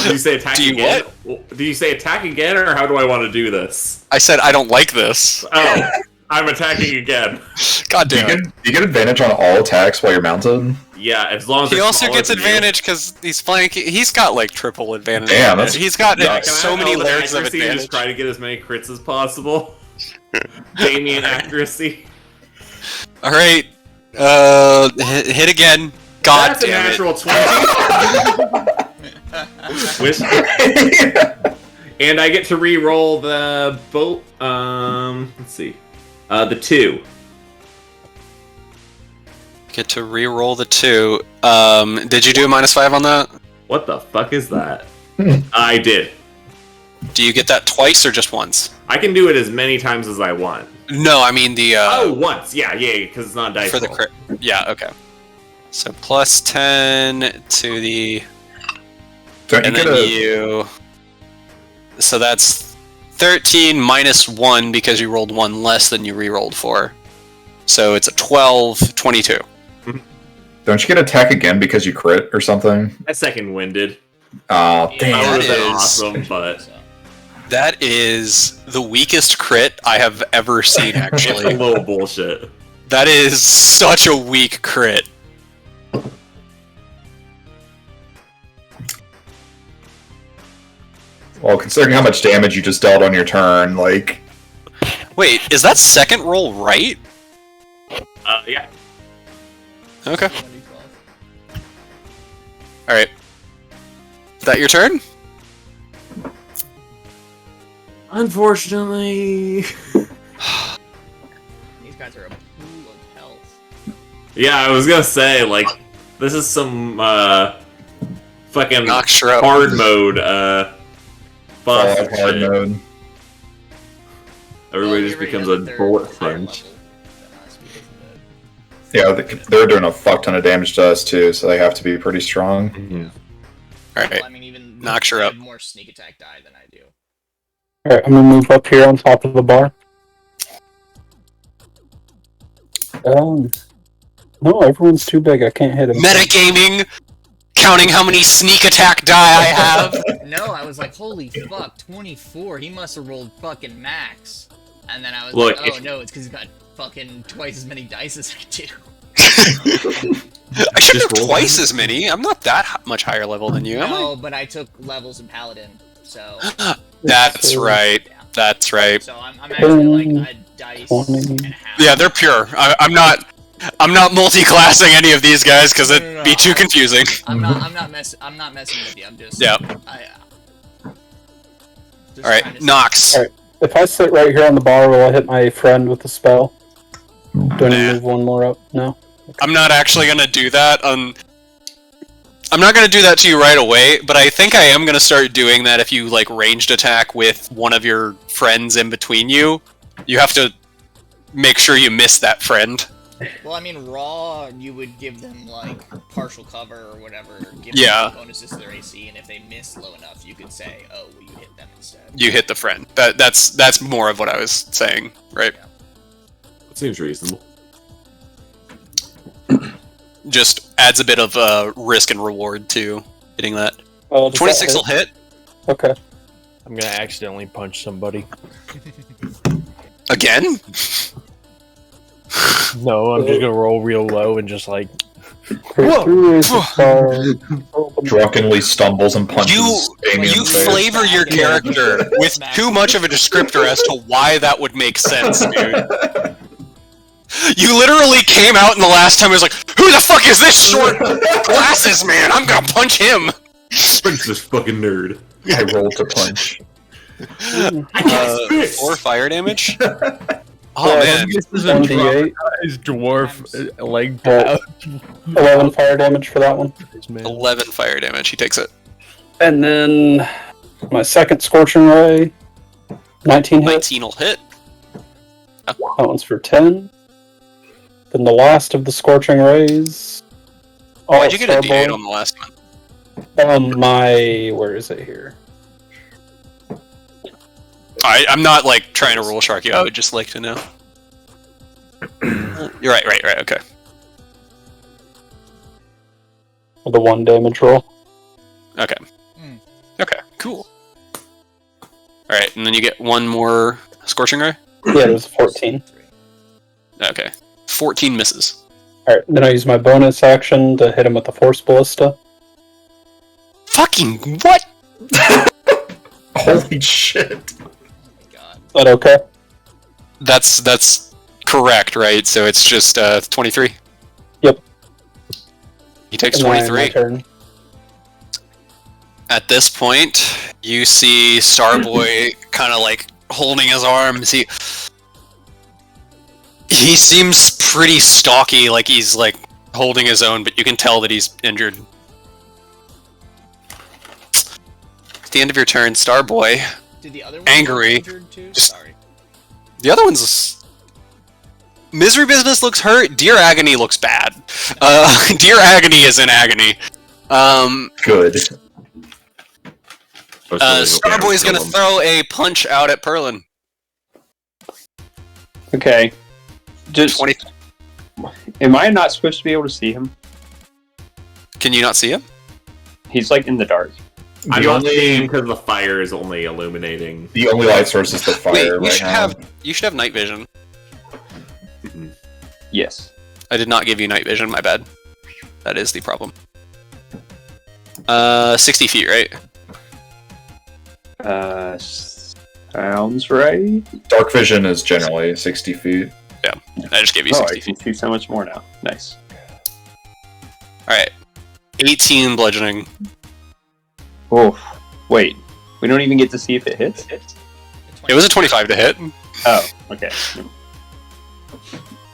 Do you say attack Do you again? Do you say attack again, or how do I want to do this? I said I don't like this. Oh, I'm attacking again. God Do damn it. you get advantage on all attacks while you're mounted? Yeah, as long as He they're also smaller gets than you. advantage because he's flanking. He's got like triple advantage. Damn, that's- He's got Nice. Can I so have many all the layers of accuracy and advantage. just try to get as many crits as possible. Damien accuracy. All right, hit again. God That's a damn it! natural 20. Wish. And I get to re-roll the boat. Let's see. The 2. Get to re-roll the 2. Did you do a -5 on that? What the fuck is that? I did. Do you get that twice or just once? I can do it as many times as I want. No, I mean the Once. Yeah, because it's not a dice for the roll. crit. Yeah, okay. So plus 10 to the Don't you and get then a you. So that's 13 minus 1 because you rolled 1 less than you re-rolled for. So it's a 12, 22. don't you get attack again because you crit or something? That's second-winded. Oh, Yeah. That damn. would have been is- awesome, but So, That is the weakest crit I have ever seen, it's a actually. little bullshit. That is such a weak crit. Well, considering how much damage you just dealt on your turn, like, Wait, is that second roll right? Yeah. Okay. 1d12. Alright. Is that your turn? Unfortunately. These guys are a pool of health. Yeah, I was gonna say, like, this is some, fucking Knock Shrub. hard mode, boss Fallout hard shit. mode. Everybody Well, just we becomes already a got bullet third higher sponge. level than us because of Yeah, they're doing a fuck ton of damage to us too, so they have to be pretty strong. Mhm. Alright. well, I mean, even Knocks her I up. have more sneak attack die than I do. Alright, I'm gonna move up here on top of the bar. No, everyone's too big. I can't hit him. Metagaming! Counting how many sneak attack die I have! No, I was like, holy fuck, 24. He must have rolled fucking max. And then I was Look, like, oh if- no, it's because he's got fucking twice as many dice as I do. I should have Just roll twice them. as many. I'm not that much higher level than you, am No, but I took levels in Paladin, so I? That's right. yeah. That's right. So I'm actually like a dice 20. and a half. Yeah, they're pure. I'm not multi-classing any of these guys because No, it'd be too confusing. I'm not messing with you. I'm just Yeah. Just All right, trying to- Nox. Alright. If I sit right here on the bar, will I hit my friend with the spell? Do I need Nah. to move one more up? No? I'm not actually gonna do that. I'm not gonna do that to you right away, but I think I am gonna start doing that if you like ranged attack with one of your friends in between you. You have to make sure you miss that friend. Well, I mean, raw, you would give them like partial cover or whatever. Give Yeah. them bonuses to their AC, and if they miss low enough, you could say, "Oh, well, you hit them instead." You hit the friend. That's more of what I was saying, right? It seems reasonable. Just adds a bit of risk and reward to hitting that. Oh, does that 26 will hit Okay. I'm gonna accidentally punch somebody. again. No, I'm just gonna roll real low and just like Create 3 ways of fire. Drunkenly stumbles and punches You Amy in you the face. flavor your character with too much of a descriptor as to why that would make sense, dude. You literally came out in the last time and was like, "Who the fuck is this short glasses man? I'm gonna punch him." Punch this fucking nerd. I rolled to punch. I can't spit. 4 fire damage. Oh Yeah, man, this is 1d8, his dwarf leg Oh. 11 fire damage for that one. man. 11 fire damage. He takes it. And then my second Scorching Ray, 19 hit. 19 will hit. That one's for 10. Then the last of the Scorching Rays. Why'd you get a D8 Starboy. on the last one? My where is it here? I'm not like trying to roll shark you. I would just like to know. You're right. Okay. The 1 damage roll. Okay. Hmm. Okay. Cool. All right, and then you get one more scorching ray. Yeah, it was 14. Okay. 14 misses. Alright, then I use my bonus action to hit him with the Force Ballista. Fucking what? Holy shit. Oh my god. Is that okay? That's correct, right? So it's just 23. Yep. He takes And then my 23. turn. At this point, you see Starboy kind of like holding his arms. He seems pretty stocky, like he's like holding his own, but you can tell that he's injured. It's the end of your turn, Starboy. Did the other one angry. injured too? Sorry. The other one's Misery Business looks hurt. Dear Agony looks bad. Dear Agony is in agony. Good. Starboy's gonna throw a punch out at Perlin. Okay. Just 20. Am I not supposed to be able to see him? Can you not see him? He's like in the dark. I'm The not seeing only because the fire is only illuminating. light source is the fire Wait, right now. you should have night vision. Yes. I did not give you night vision. My bad. That is the problem. 60 feet, right? Sounds right. Dark vision is generally 60 feet. I just gave you Oh, 60 I feet. can see so much more now. Nice. All right, 18 bludgeoning. Oh, wait. We don't even get to see if it hits? It was a 25 to hit. Oh, okay.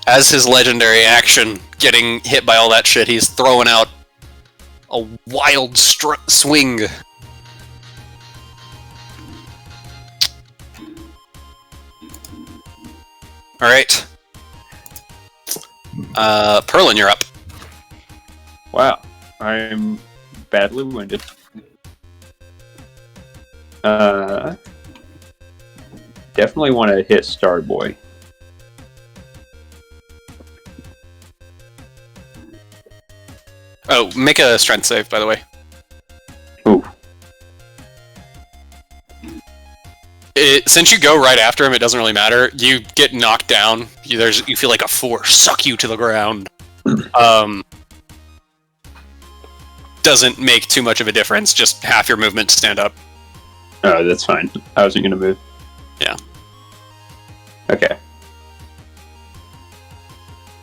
As his legendary action, getting hit by all that shit, he's throwing out a wild swing. All right. Perlin, you're up. Wow. I'm badly wounded. Definitely want to hit Starboy. Oh, make a strength save, by the way. Ooh. Since you go right after him, it doesn't really matter. You get knocked down. You feel like a force suck you to the ground. Doesn't make too much of a difference. Just half your movement to stand up. Oh, that's fine. I wasn't going to move. Yeah. Okay.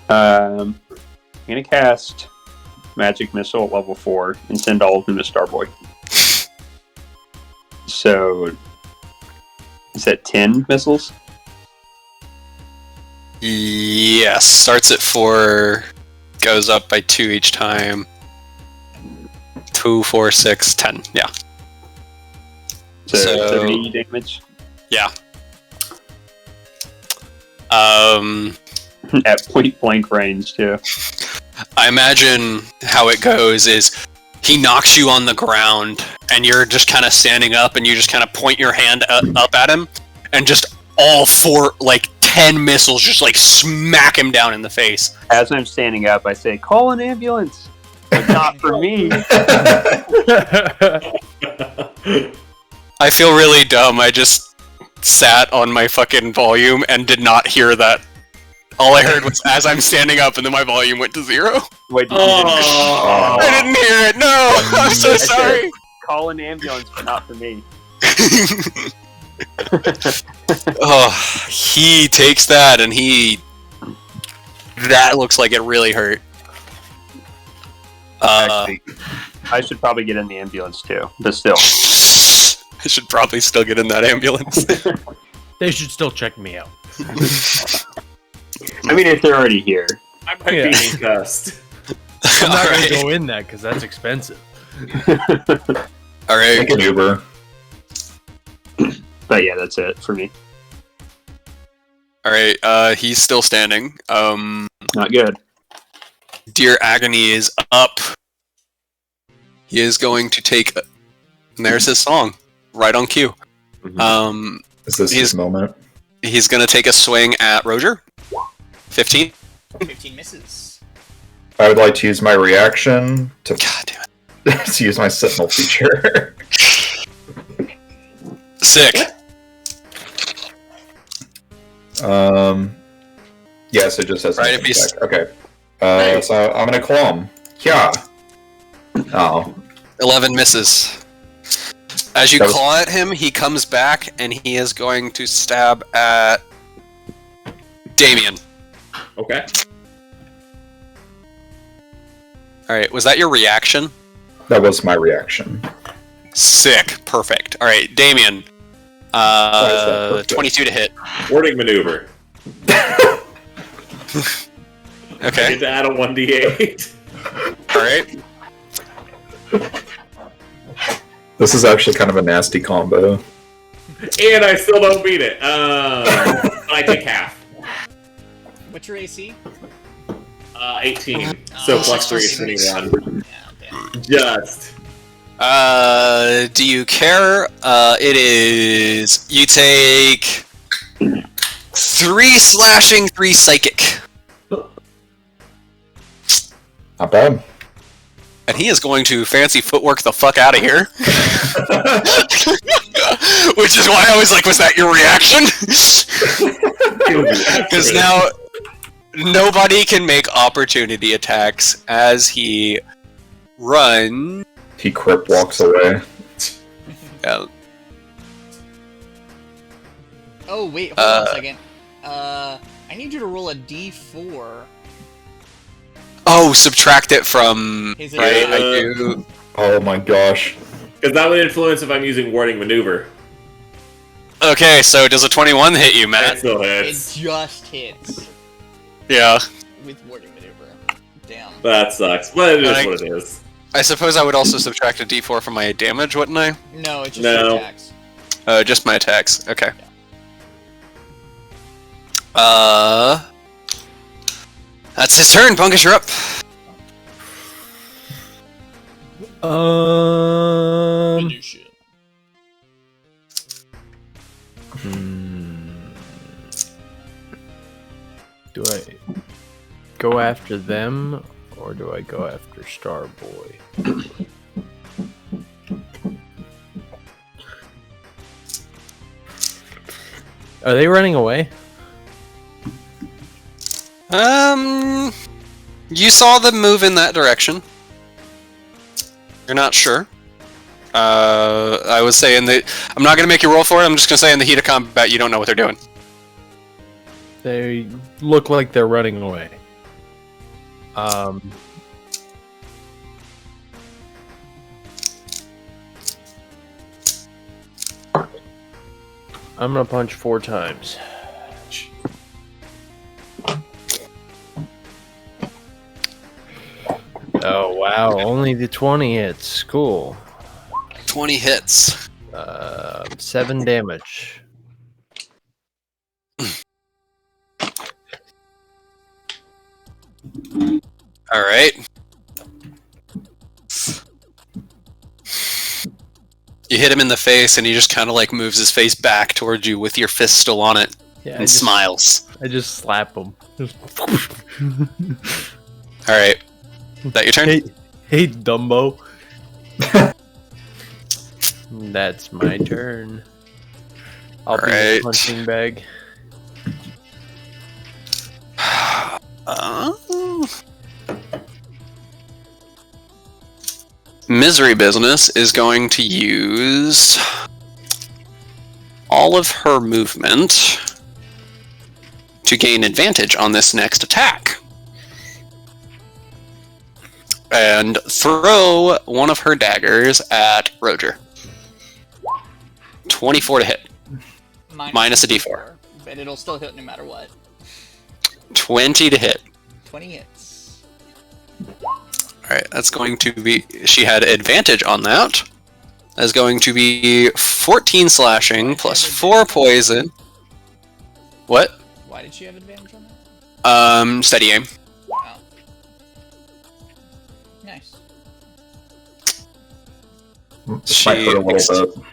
I'm going to cast Magic Missile at level 4 and send all of them to Starboy. So, is that 10 missiles? Yes. Starts at 4, goes up by 2 each time. 2, 4, 6, 10. Yeah. So, So- 30 damage Yeah. at point blank range, too. I imagine how it goes is he knocks you on the ground and you're just kind of standing up and you just kind of point your hand up at him and just all 10 missiles just like smack him down in the face. As I'm standing up, I say, call an ambulance! But not for me! I feel really dumb. I just sat on my fucking volume and did not hear that. All I heard was as I'm standing up and then my volume went to 0. Wait, did you Oh, I didn't hear it. No, I'm so I said, sorry. call an ambulance, but not for me. Oh, he takes that and that looks like it really hurt. Actually, I should probably get in the ambulance too, but still. I should probably still get in that ambulance. They should still check me out. I mean, if they're already here. I might Yeah. be concussed. I'm not Alright. gonna go in that because that's expensive. All right. Take an Uber. But yeah, that's it for me. All right. He's still standing. Not good. Dear Agony is up. He is going to take. And there's his song, right on cue. Is this He's- his moment? He's gonna take a swing at Roger. 15. 15 misses. I would like to use my reaction to, God damn to use my Sentinel feature. it. Sick. Yes, it just says Right, an if he's- attack. Okay. So I'm gonna claw him. Yeah. Oh. 11 misses. As you That was- claw at him, he comes back and he is going to stab at Damien. Okay. Alright, was that your reaction? That was my reaction. Sick. Perfect. Alright, Damien. Why is that perfect? 22 to hit. Wording maneuver. I Okay. need to add a 1d8. Alright. This is actually kind of a nasty combo. And I still don't beat it. But I take half. What's your AC? 18. So plus 3 is 21. Yeah, damn. Just. Do you care? It is. You take 3 slashing, 3 psychic. Not bad. And he is going to fancy footwork the fuck out of here. Which is why I was like, was that your reaction? Because now nobody can make opportunity attacks as he runs. He crip walks away. Yeah. Oh, wait, hold on a second. I need you to roll a d4. Oh, subtract it from. His Right, attack. I do. Oh my gosh. Because that would influence if I'm using warding maneuver. Okay, so does a 21 hit you, That Matt? still It hits. just hits Yeah. with warding maneuver. Damn. That sucks. But it is Like- what it is. I suppose I would also subtract a d4 from my damage, wouldn't I? No, it's just No. your attacks. Just my attacks. Okay. That's his turn. Bunkus, you're up. Finish it. Do I go after them or do I go after Starboy? Are they running away? You saw them move in that direction. You're not sure. I would say I'm not gonna make you roll for it. I'm just gonna say in the heat of combat, you don't know what they're doing. They look like they're running away. I'm gonna punch 4 times. Oh wow, only the 20 hits. Cool. 20 hits. 7 damage. All right. You hit him in the face, and he just kind of like moves his face back towards you with your fist still on it, Yeah, and smiles. I just slap him. All right. That your turn? Hey, Dumbo. That's my turn. I'll be Alright. the punching bag. Misery Business is going to use all of her movement to gain advantage on this next attack. And throw one of her daggers at Roger. 24 to hit. Minus a D4. But it'll still hit no matter what. 20 to hit. 20 hits. Alright, that's going to be... She had advantage on that. That's going to be 14 slashing plus 4 poison. What? Why did she have advantage on that? Steady aim. Oh. Nice. This might hurt a little bit.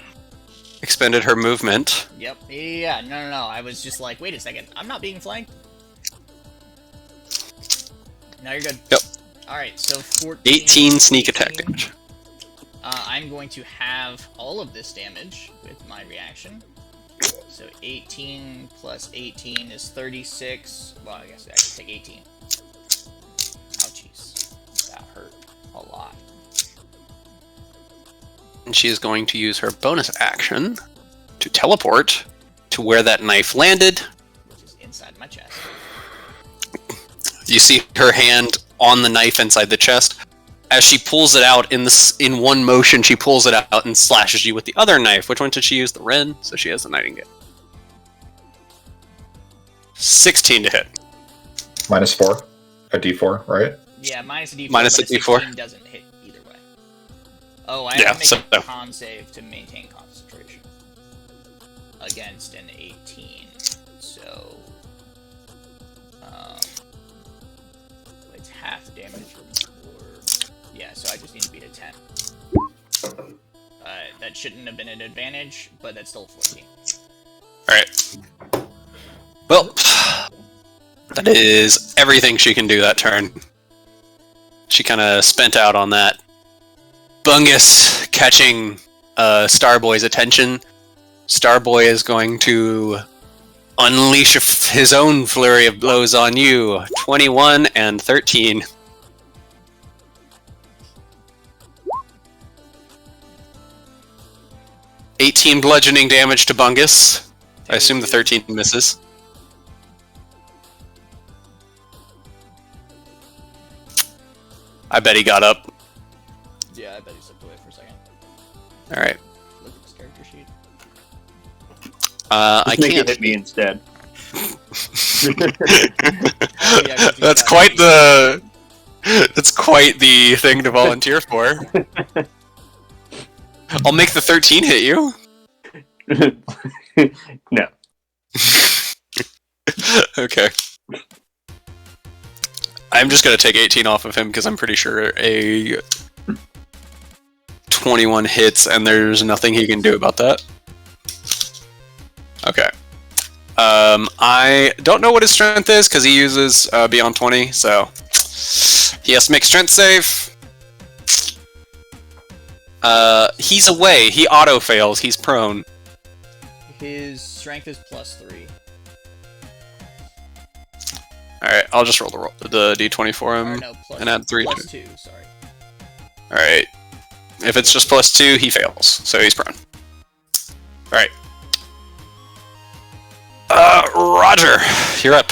Expended her movement. Yep. Yeah, no. I was just like, wait a second. I'm not being flanked. No, you're good. Yep. Alright, so 14... 18 sneak attack damage. I'm going to have all of this damage with my reaction. So 18 plus 18 is 36. Well, I guess I can take 18. Ouchies. That hurt a lot. And she is going to use her bonus action to teleport to where that knife landed. Which is inside my chest. You see her hand on the knife inside the chest. As she pulls it out in one motion, she pulls it out and slashes you with the other knife. Which one did she use? The wren. So she has the nightingale. 16 to hit. Minus 4. A D4, right? Yeah, minus a d4. Minus but a D4. 16 doesn't hit either way. Oh, I have Yeah, to make so- a con save to maintain concentration. against an 18. So, it's half damage or yeah. So I just need to beat a 10. That shouldn't have been an advantage, but that's still 14. Alright. Well, that is everything she can do that turn. She kind of spent out on that. Bungus catching Starboy's attention. Starboy is going to unleash his own flurry of blows on you. 21 and 13. $18 bludgeoning damage to Bungus. I assume the 13 misses. I bet he got up. Yeah, I bet he slipped away for a second. Alright. Look at his character sheet. I Make it can't. hit me instead. That's quite the. That's quite the thing to volunteer for. I'll make the 13 hit you. No. Okay. I'm just gonna take 18 off of him because I'm pretty sure a 21 hits and there's nothing he can do about that. Okay. I don't know what his strength is because he uses beyond 20, so he has to make a strength save. He's away. He auto fails. He's prone. His strength is +3. Alright, I'll just roll the d20 for him Or no, plus, and add 3 to plus 2, sorry. Alright. If it's just +2, he fails, so he's prone. Alright. Roger, you're up.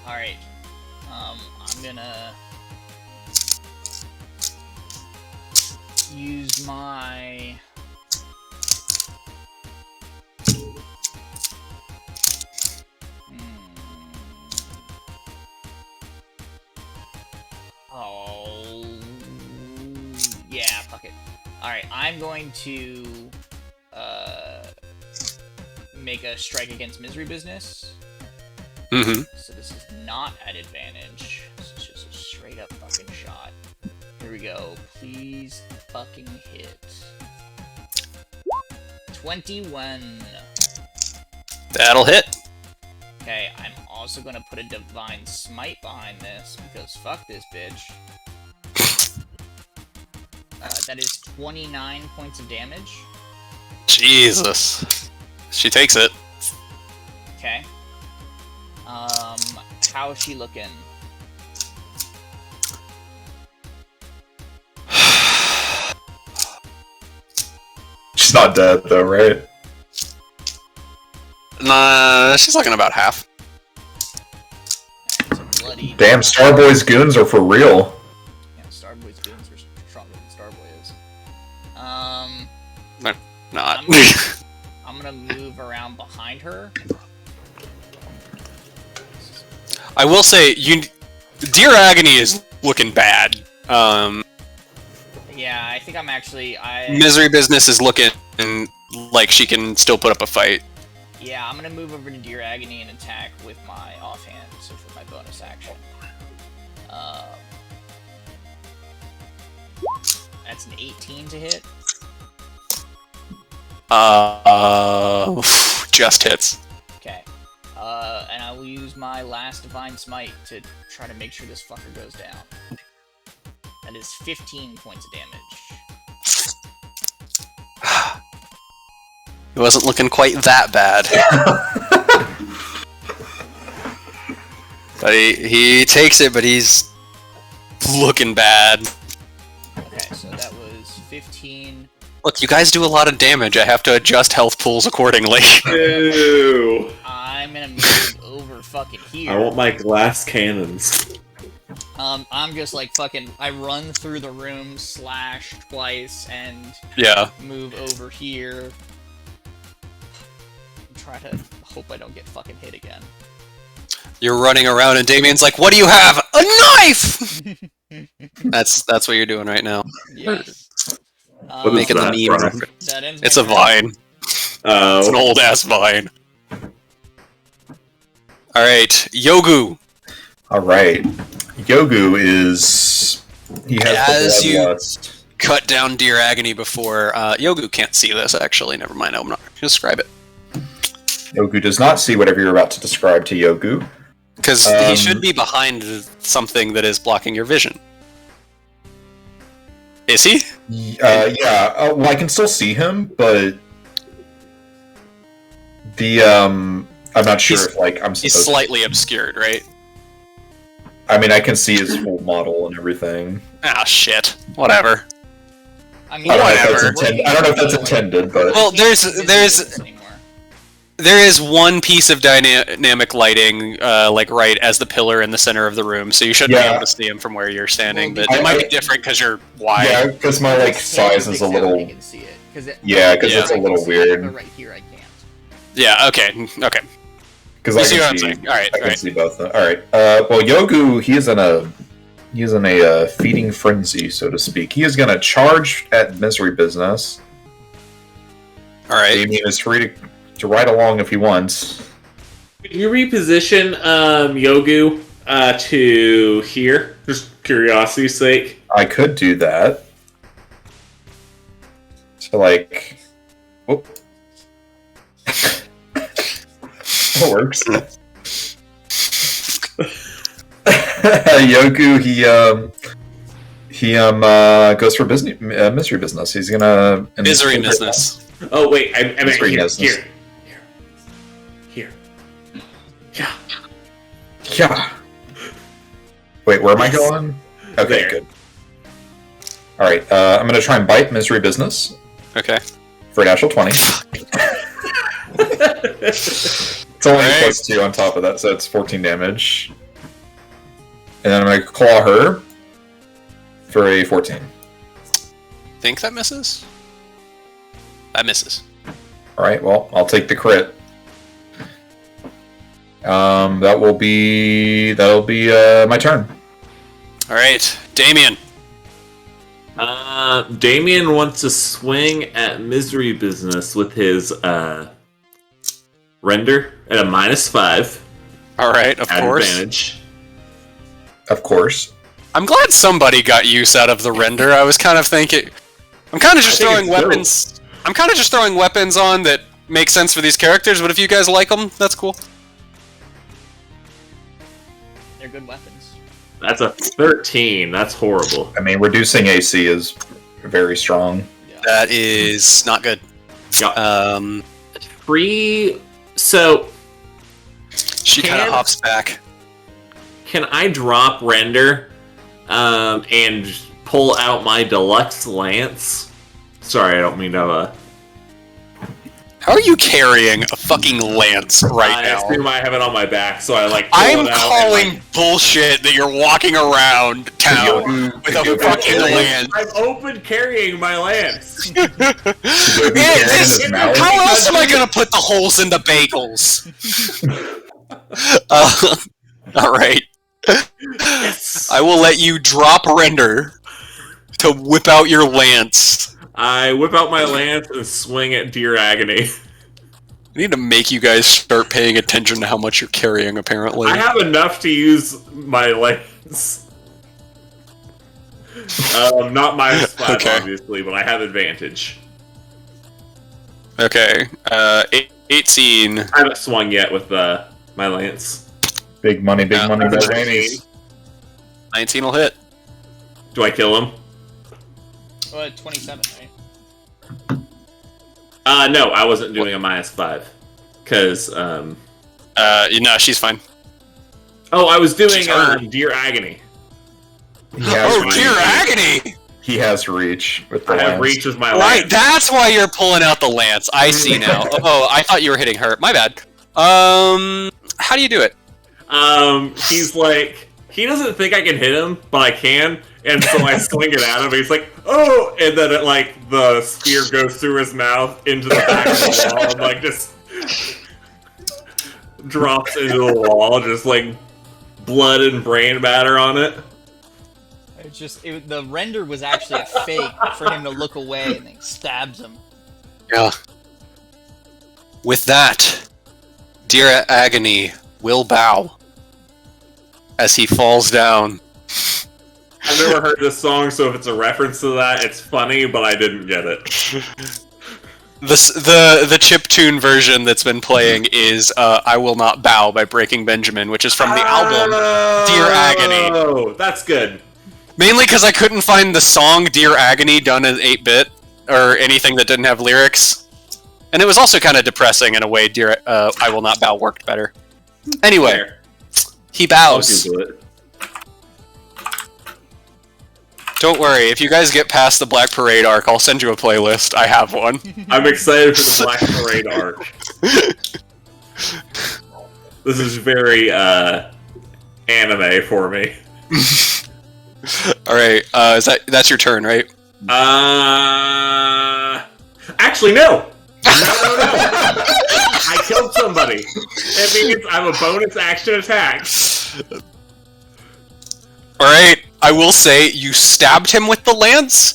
Alright. I'm gonna use my Oh yeah, fuck it. Alright, I'm going to make a strike against Misery Business. Mm-hmm. So this is not at advantage. This is just a straight up fucking shot. Here we go. Please fucking hit. 21. That'll hit. Okay, I'm also gonna put a Divine Smite behind this, because fuck this bitch. That is 29 points of damage. Jesus. She takes it. Okay. How is she looking? She's not dead though, right? Nah, she's looking about half. It's a bloody... Damn, Starboy's goons are for real. Yeah, Starboy's goons are stronger than Starboy is. Not. I'm gonna move around behind her. I will say, Dear Agony is looking bad. Yeah, I think I'm actually... Misery Business is looking like she can still put up a fight. Yeah, I'm gonna move over to Dear Agony and attack with my offhand, so for my bonus action. That's an 18 to hit. Just hits. Okay. And I will use my last Divine Smite to try to make sure this fucker goes down. That is 15 points of damage. It wasn't looking quite that bad. But he takes it, but he's looking bad. Okay, so that was 15. Look, you guys do a lot of damage. I have to adjust health pools accordingly. Ew. I'm gonna move over fucking here. I want my glass cannons. I'm just like fucking... I run through the room, slash twice, and Yeah. move over here. Try to hope I don't get fucking hit again. You're running around and Damien's like, "What do you have? A knife!" That's what you're doing right now. Yeah. What is Making the that, meme. Brian? That ends It's my a turn. vine. It's an old ass vine. All right, Yogu. All right, Yogu is he has As the you- bloodlust. Cut down Deer Agony before. Yogu can't see this, actually. Never mind. I'm not going to describe it. Yogu does not see whatever you're about to describe to Yogu. Because he should be behind something that is blocking your vision. Is he? Yeah. Well, I can still see him, but the I'm not sure if like I'm He's supposed. slightly obscured, right? I mean, I can see his full model and everything. Ah, shit. Whatever. I mean, I don't know if Whatever. that's intended. I don't know if that's intended, but Well, there is one piece of dynamic lighting, like right as the pillar in the center of the room, so you should be Yeah. able to see him from where you're standing. Well, But it might be I- different because you're wide. yeah, because my like size is a little. I can see it. Yeah, 'cause it's a little weird. But right here, I can't. Yeah. Okay. Okay. Because You I see what I'm can see. saying? All right. I All can right. see both. All right. Well, Yogu, he's in a feeding frenzy, so to speak. He is going to charge at Misery Business. All right. Damien is free to ride along if he wants. Could you reposition Yogu to here? Just curiosity's sake. I could do that. So, like, whoop. That works. Yogu, he goes for misery business. He's gonna Misery business. Oh wait, I meant Misery here, business. here. Yeah. Yeah. Wait, where am I going? Okay, There. good. All right, I'm gonna try and bite misery business Okay. for a natural 20. It's only Alright. plus 2 on top of that, so it's 14 damage. And then I'm gonna claw her for a 14. Think that misses. That misses. All right, well, I'll take the crit. That'll be my turn. All right, Damien. Damien wants to swing at Misery Business with his render at a -5 All right, of at course. advantage. Of course. I'm glad somebody got use out of the render. I was kind of thinking. I'm kind of just I think throwing it's dope. weapons. I'm kind of just throwing weapons on that make sense for these characters. But if you guys like them, that's cool. They're good weapons. That's a 13. That's horrible. I mean, reducing AC is very strong. That is not good. Yeah. 3. So She kind of Can- hops back. can I drop render and pull out my deluxe lance? Sorry, I don't mean to. How are you carrying a fucking lance right I now? assume I have it on my back, so I like. Pull I'm it out calling bullshit that you're walking around town with a fucking lance. I'm open carrying my lance. Yeah, this- in his mouth? how else am I gonna put the holes in the bagels? All right. Yes. I will let you drop render to whip out your lance. I whip out my lance and swing at Deer Agony. I need to make you guys start paying attention to how much you're carrying, apparently. I have enough to use my lance. Not -5, Okay. obviously, but I have advantage. Okay. 18. I haven't swung yet with my lance. Big money, Yeah. no 19. whammies. 19 will hit. Do I kill him? 27, right? No, I wasn't doing a -5. Because, No, she's fine. oh, I was doing She's hurt. Deer Agony. He has Oh, reach. dear agony! He has reach with the I have lance. reach with my Right, lance. that's why you're pulling out the lance. I see now. Oh, I thought you were hitting her. My bad. How do you do it? He's like, he doesn't think I can hit him, but I can, and so I swing it at him. He's like, oh, and then it like the spear goes through his mouth into the back of the wall, and like just drops into the wall, just like blood and brain batter on it. It's just the render was actually a fake for him to look away and then stabs him. Yeah. With that, Dear Agony will bow as he falls down. I've never heard this song, so if it's a reference to that, it's funny, but I didn't get it. The chiptune version that's been playing is I Will Not Bow by Breaking Benjamin, which is from the album Dear Agony. Oh, that's good. Mainly because I couldn't find the song Dear Agony done in 8-bit, or anything that didn't have lyrics. And it was also kind of depressing in a way. Dear I Will Not Bow worked better. Anyway, There. he I'll bows. Google it. Don't worry, if you guys get past the Black Parade arc, I'll send you a playlist. I have one. I'm excited for the Black Parade arc. This is very anime for me. Alright, that's your turn, right? Actually, no. No. I killed somebody. It means I have a bonus action attack. Alright, I will say you stabbed him with the lance.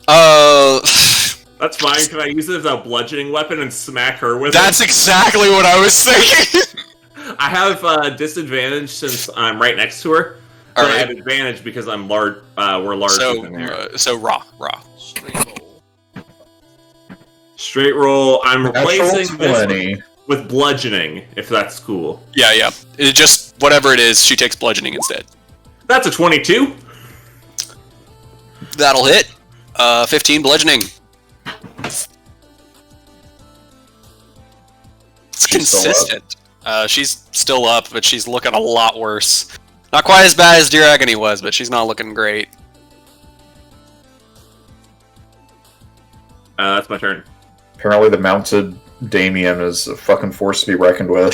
That's fine. Can I use it as a bludgeoning weapon and smack her with That's it? exactly what I was thinking. I have disadvantage since I'm right next to her. But I have advantage because I'm large. We're large in there. So raw. Straight roll. Straight roll. I'm replacing this 20. with bludgeoning, if that's cool. Yeah. It just whatever it is, she takes bludgeoning instead. That's a 22. That'll hit. 15 bludgeoning. It's She's still consistent. She's still up, but she's looking a lot worse. Not quite as bad as Dear Agony was, but she's not looking great. That's my turn. Apparently, the mounted Damien is a fucking force to be reckoned with.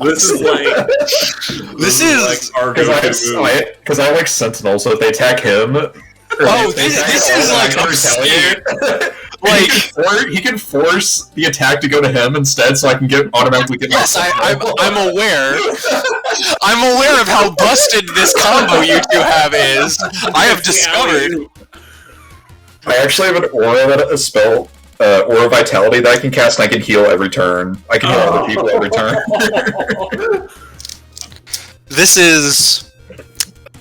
This is like our go-to move. Because I like Sentinel, so if they attack him. Oh, this is like obscene. Like he can force the attack to go to him instead, so I can automatically get. Yes, I'm aware. I'm aware of how busted this combo you two have is. I have discovered. I actually have an aura that a spell, aura vitality that I can cast, and I can heal every turn. I can heal other people every turn. This is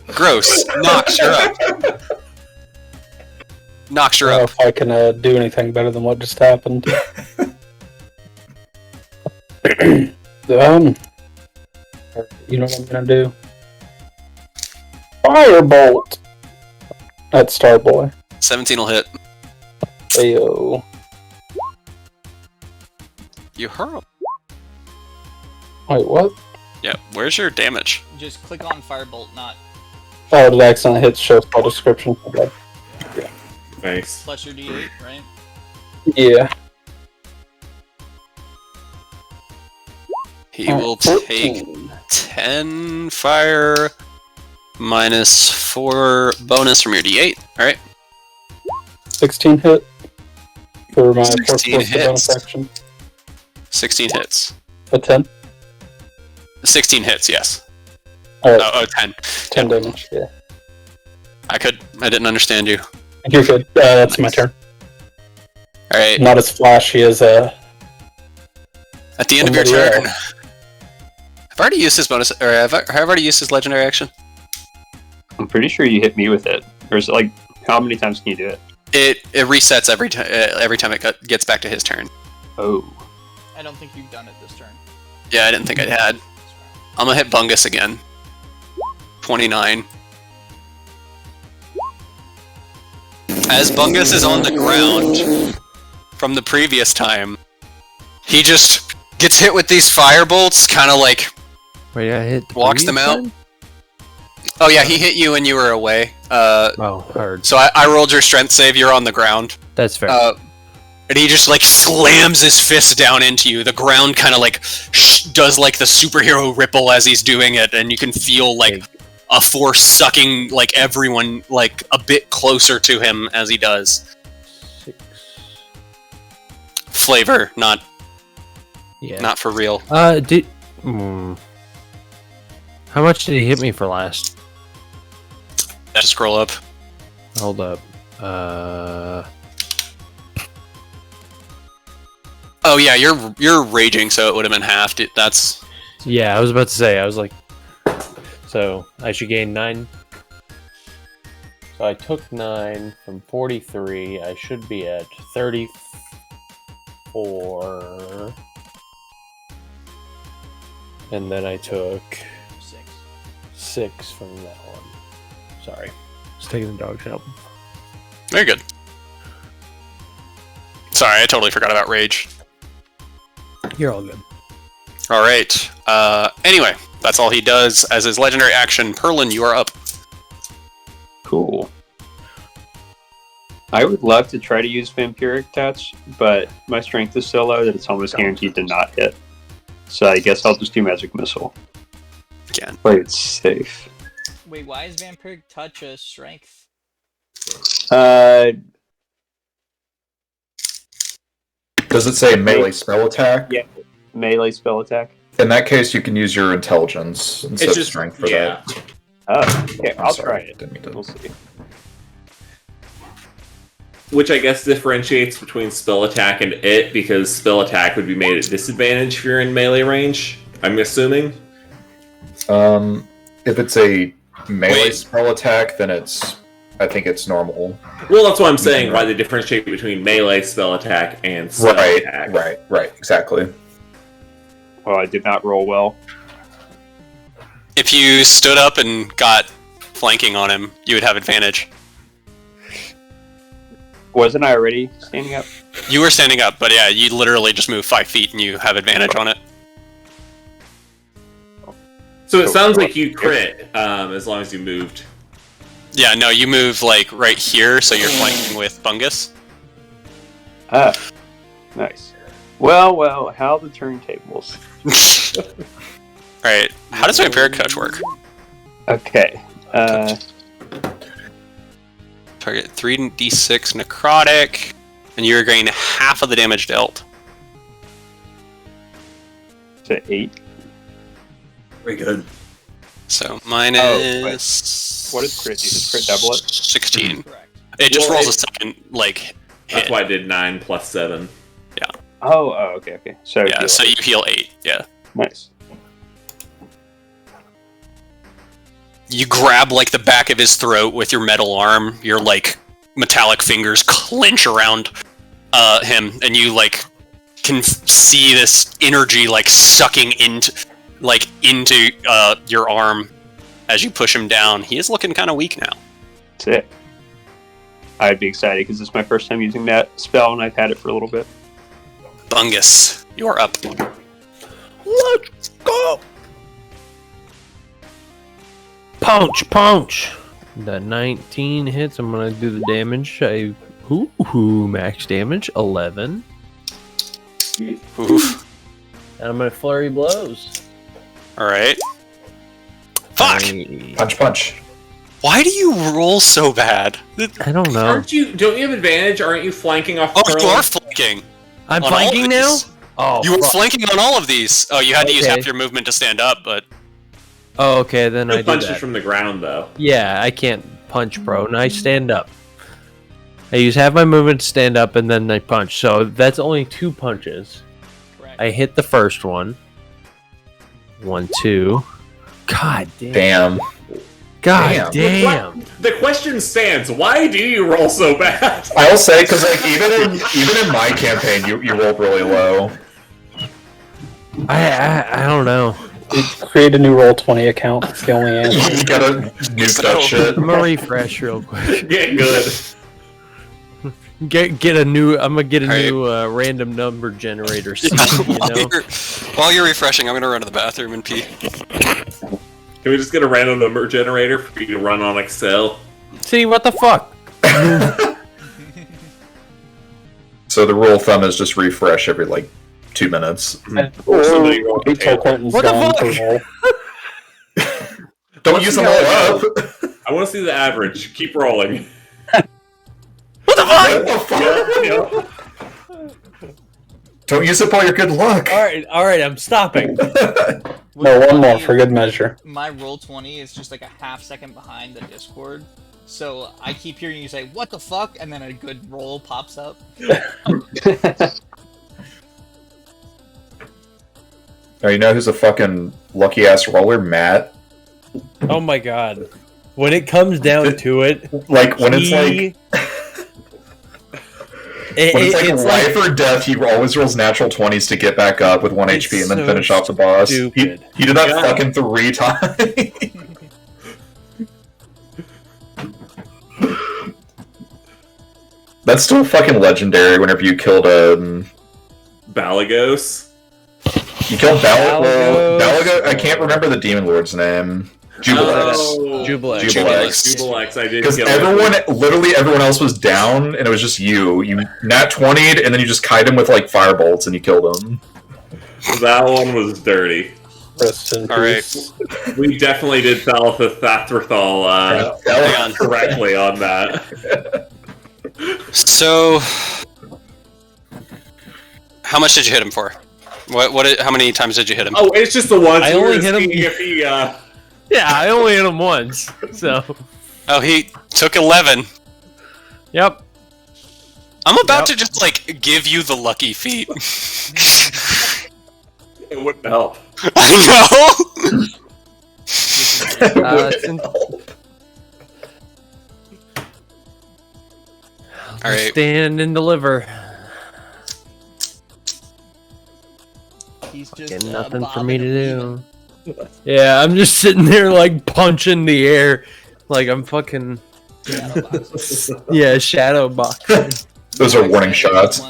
gross. Nox, you're up. Nox, you're I don't know up. if I can do anything better than what just happened. You know what I'm gonna do? Firebolt! That's Starboy. 17 will hit. Ayo. You hurl. Wait, what? Yeah, where's your damage? Just click on Firebolt, not Oh, did I accidentally hit show spell description? Okay. Nice. plus your D8, right? Yeah. He will take 10 fire minus 4 bonus from your D8. Alright. 16 hit for my 16 4th hits. bonus action. 16 hits. A 10? 16 hits, yes. Alright, Oh, 10. 10 damage, yeah. I didn't understand you. You're good. That's my turn. Alright. Not as flashy as At the end of your somebody turn. I've already used his bonus, or have I already used his legendary action? I'm pretty sure you hit me with it. Or is it like, how many times can you do it? It resets every time it gets back to his turn. Oh. I don't think you've done it this turn. Yeah, I didn't think I'd had. I'm gonna hit Bungus again. 29. As Bungus is on the ground from the previous time, he just gets hit with these fire bolts, kind of like Wait, I hit. walks them out. Oh yeah, he hit you when you were away. Oh, hard. So I rolled your strength save. You're on the ground. That's fair. And he just like slams his fist down into you. The ground kind of like does like the superhero ripple as he's doing it, and you can feel like a force sucking like everyone like a bit closer to him as he does. 6. Flavor, not Yeah. for real. How much did he hit me for last? Just scroll up. Hold up. Oh yeah, you're raging, so it would have been half. That's Yeah, I was about to say. I was like, so I should gain 9. So I took 9 from 43. I should be at 34. And then I took 6 from that one. Sorry. Just taking the dog's help. very good. Sorry, I totally forgot about rage. You're all good. All right. Anyway, that's all he does as his legendary action. Perlin, you are up. Cool. I would love to try to use Vampiric Touch, but my strength is so low that it's almost guaranteed to not hit. So I guess I'll just do Magic Missile. Again. Play it safe. Wait, why is Vampiric Touch a strength? Does it say melee spell attack? Yeah. Melee spell attack. In that case, you can use your intelligence instead of strength for that. Oh, okay, I'm I'll sorry, try it. didn't mean to. We'll see. Which I guess differentiates between spell attack and it, because spell attack would be made at disadvantage if you're in melee range, I'm assuming. If it's a melee Wait. spell attack, then I think it's normal. Well, that's what I'm saying, why they differentiate between melee spell attack and spell attack. Right, exactly. Well, I did not roll well. If you stood up and got flanking on him, you would have advantage. Wasn't I already standing up? You were standing up, but yeah, you literally just move 5 feet and you have advantage on it. So it sounds like you crit, as long as you moved. Yeah, no, you move like right here, so you're flanking with Bungus. Ah, nice. Well, how the turntables. Alright, how does Vampiric Touch work? Okay. Target 3d6 necrotic, and you're getting half of the damage dealt. To 8. Very good. So minus. What is crit? Does crit double it? 16. Correct. It just Well, rolls it- a second, like, That's hit. why I did 9 plus 7. Oh, okay. So Yeah, so you heal 8, yeah. nice. You grab, like, the back of his throat with your metal arm, your, like, metallic fingers clench around him, and you, like, can see this energy, like, sucking into your arm as you push him down. He is looking kind of weak now. That's it. I'd be excited because it's my first time using that spell, and I've had it for a little bit. Bungus, you're up. Let's go! Punch! The 19 hits. I'm gonna do the damage. Max damage 11. Oof. And I'm gonna flurry blows. Alright. Fuck! Punch. Why do you roll so bad? I don't know. Don't you have advantage? Aren't you flanking off Oh, Pearl? you are flanking. I'm on all flanking of now? these. Oh, You were fuck. flanking on all of these. Oh, you had to use Okay. half your movement to stand up, but Oh, okay, then I Good do punches that. from the ground, though. Yeah, I can't punch, bro. And I stand up. I use half my movement to stand up, and then I punch. So that's only 2 punches. Correct. I hit the first one. 1, 2. God damn. Damn. God Damn. damn. The question stands, why do you roll so bad? I'll say, because like even in my campaign, you rolled really low. I don't know. Create a new Roll20 account. That's the only answer. You gotta nuke that shit. I'm gonna refresh real quick. Get good. Get a new. I'm gonna get a Alright. new random number generator. Seed, while you're refreshing, I'm gonna run to the bathroom and pee. Can we just get a random number generator for you to run on Excel? See what the fuck? So the rule of thumb is just refresh every like 2 minutes. Or somebody roll the wait till table. Clinton's What the gone fuck? to roll. Don't use them all up. I want to see the average. Keep rolling. What the fuck? What the fuck? Don't use up all your good luck. All right. I'm stopping. No, one more for good measure. My Roll20 is just like a half second behind the Discord. So I keep hearing you say, "What the fuck?" and then a good roll pops up. Oh, you know who's a fucking lucky ass roller? Matt. Oh my god. When it comes down to it, Like when it's like when it's like life or death, he always rolls natural 20s to get back up with 1 HP and then so finish off the boss. He stupid. did that fucking 3 times. That's still fucking legendary whenever you killed Balagos. You killed Balagos. Balago. I can't remember the demon lord's name. Jubilex. Oh, Jubilex. Jubilex, I did Because kill literally everyone else was down, and it was just you. You nat 20'd, and then you just kite him with like firebolts, and you killed him. That one was dirty. Rest in All right. peace. We definitely did Thalathathrathal correctly on that. So, how much did you hit him for? How many times did you hit him? Oh, it's just the ones. I we were only hit him- seeing if he, Yeah, I only hit him once. So, Oh, he took 11. yep. I'm about to just, like, give you the lucky feat. it wouldn't help. I know! Alright. Stand and deliver. He's just Fucking nothing for bobbing me to and do. Yeah, I'm just sitting there like punching the air, like I'm fucking shadow boxing. Those are warning shots.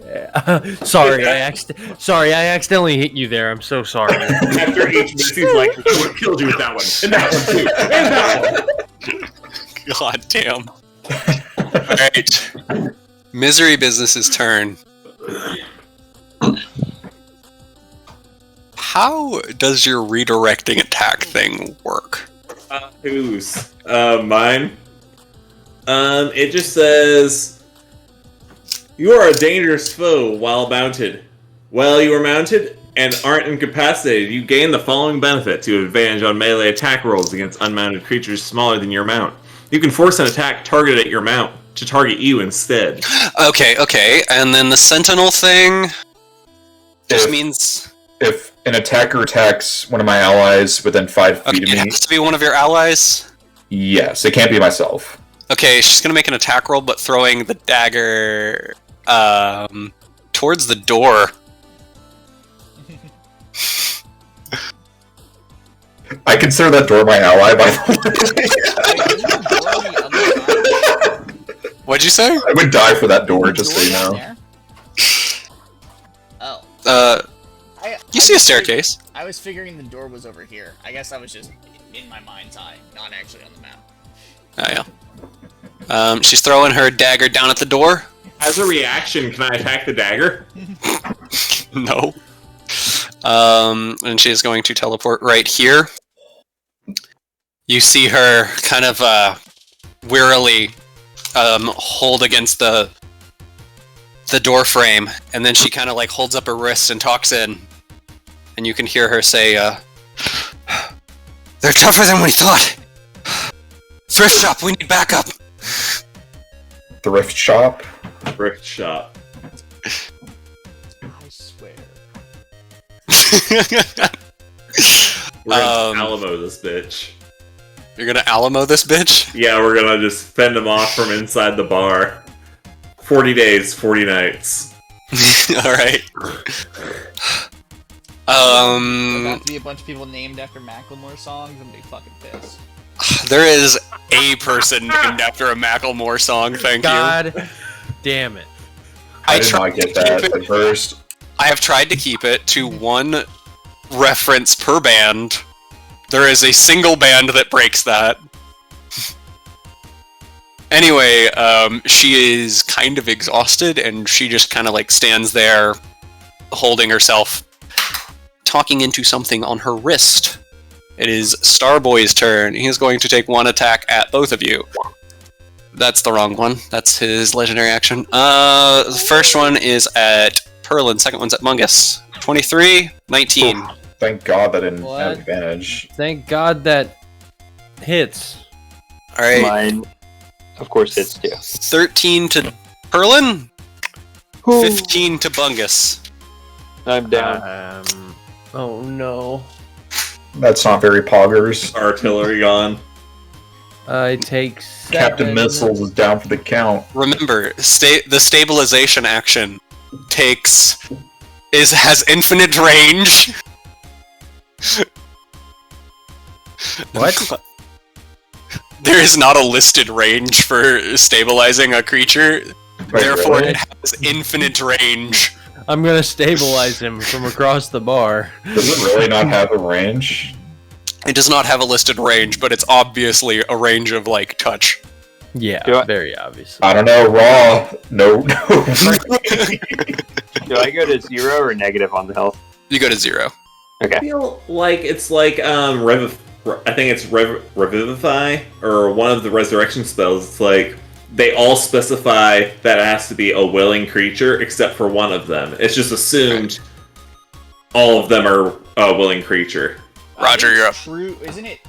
Yeah. Sorry, I accidentally hit you there. I'm so sorry. After each miss, he's like, I would have killed you with that one. And that one, too. And that one. God damn. Alright. Misery Business's turn. How does your redirecting attack thing work? Whose? Mine? It just says, you are a dangerous foe while mounted. While you are mounted and aren't incapacitated, you gain the following benefits. You have advantage on melee attack rolls against unmounted creatures smaller than your mount. You can force an attack targeted at your mount to target you instead. Okay. And then the Sentinel thing just If- means... If an attacker attacks one of my allies within 5 feet Okay, of it me, has to be one of your allies? yes, it can't be myself. Okay, she's gonna make an attack roll, but throwing the dagger towards the door. I consider that door my ally, by the way. What'd you say? I would die for that door, just so you know. Oh. You see a staircase. I was figuring the door was over here. I guess I was just in my mind's eye, not actually on the map. Oh yeah. She's throwing her dagger down at the door. As a reaction, can I attack the dagger? No. And she's going to teleport right here. You see her kind of wearily hold against the door frame, and then she kind of like holds up her wrist and talks in, and you can hear her say, "They're tougher than we thought. Thrift shop, we need backup." Thrift shop? Thrift shop. I swear. We're gonna Alamo this bitch. You're gonna Alamo this bitch? Yeah, we're gonna just fend them off from inside the bar. 40 days, 40 nights. Alright. About to be a bunch of people named after Macklemore songs. I'm gonna be fucking pissed. There is a person named after a Macklemore song, thank you. God damn it. I did not get that at first. I have tried to keep it to one reference per band. There is a single band that breaks that. Anyway, she is kind of exhausted, and she just kind of like stands there, holding herself, talking into something on her wrist. It is Starboy's turn. He is going to take one attack at both of you. That's the wrong one. That's his legendary action. The first one is at Perlin, second one's at Mungus. 23, 19. Thank God that didn't What? have advantage. Thank God that hits. Alright, Mine, of course, hits too. 13 to Perlin, 15 to Bungus. I'm down. Oh no. That's not very poggers. Artillery gone. I take 7. Captain Missiles is down for the count. Remember, the stabilization action has infinite range. What? There is not a listed range for stabilizing a creature. Wait, Therefore, really? it has infinite range. I'm gonna stabilize him from across the bar. Does it really not have a range? It does not have a listed range, but it's obviously a range of, like, touch. Yeah, Do I- very obviously. I don't know, raw. No. Do I go to 0 or negative on the health? You go to 0. I feel like it's like I think it's Revivify or one of the resurrection spells. It's like they all specify that it has to be a willing creature except for one of them. It's just assumed all of them are a willing creature. Roger, you're up. True, isn't it?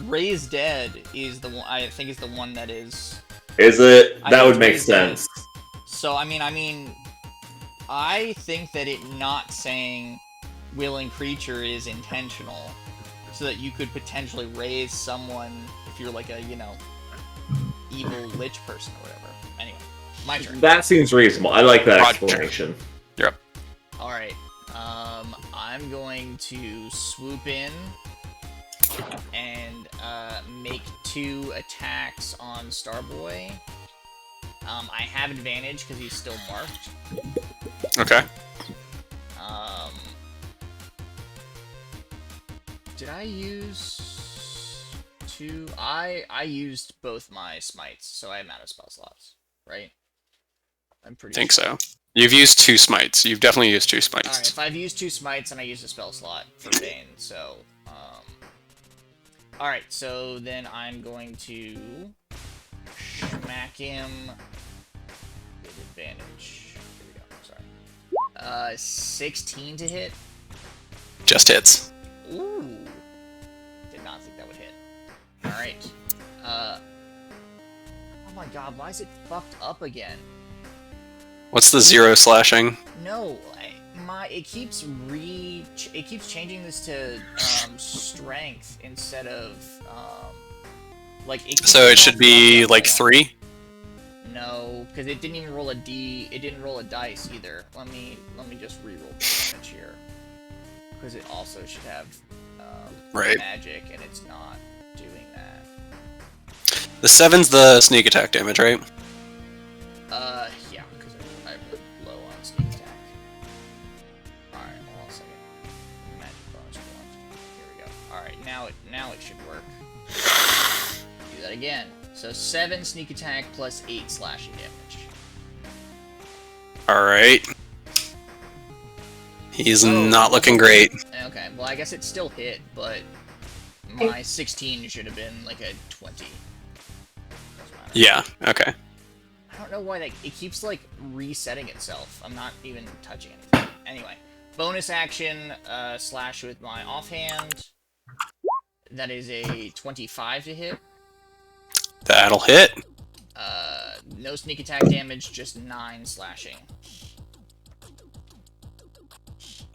Raise Dead is the one. I think is the one that is. Is it? I That think would it's make Raise Dead. sense. So I think that it not saying willing creature is intentional, so that you could potentially raise someone if you're like a evil lich person or whatever. Anyway, my turn. That seems reasonable. I like that Roger. explanation. All right. I'm going to swoop in and make 2 attacks on Starboy. I have advantage because he's still marked. Okay. Did I use 2? I used both my smites, so I am out of spell slots, right? I'm pretty Think sure. so. You've used 2 smites. You've definitely used 2 Alright, smites. if I've used 2 smites and I used a spell slot for Bane, so, Alright, so then I'm going to smack him with advantage. Here we go, sorry. 16 to hit. Just hits. Ooh. Did not think that would hit. Alright. Oh my god, why is it fucked up again? What's the 0 slashing? No, it keeps changing this to strength instead of like it keeps So it going should off be one like level. 3? No, because it didn't even roll a D. It didn't roll a dice either. Let me just re-roll damage here, because it also should have Right. magic, and it's not doing that. The 7's the sneak attack damage, right? Yeah, because I'm low on sneak attack. Alright, hold on a second. Magic bonus one. Here we go. Alright, now it should work. Do that again. So 7 sneak attack plus 8 slashing damage. Alright. He's Oh. not looking great. Okay, well I guess it still hit, but my 16 should have been like a 20. Doesn't matter. Yeah, okay. I don't know why it keeps like resetting itself. I'm not even touching anything. Anyway, bonus action slash with my offhand. That is a 25 to hit. That'll hit. No sneak attack damage, just 9 slashing.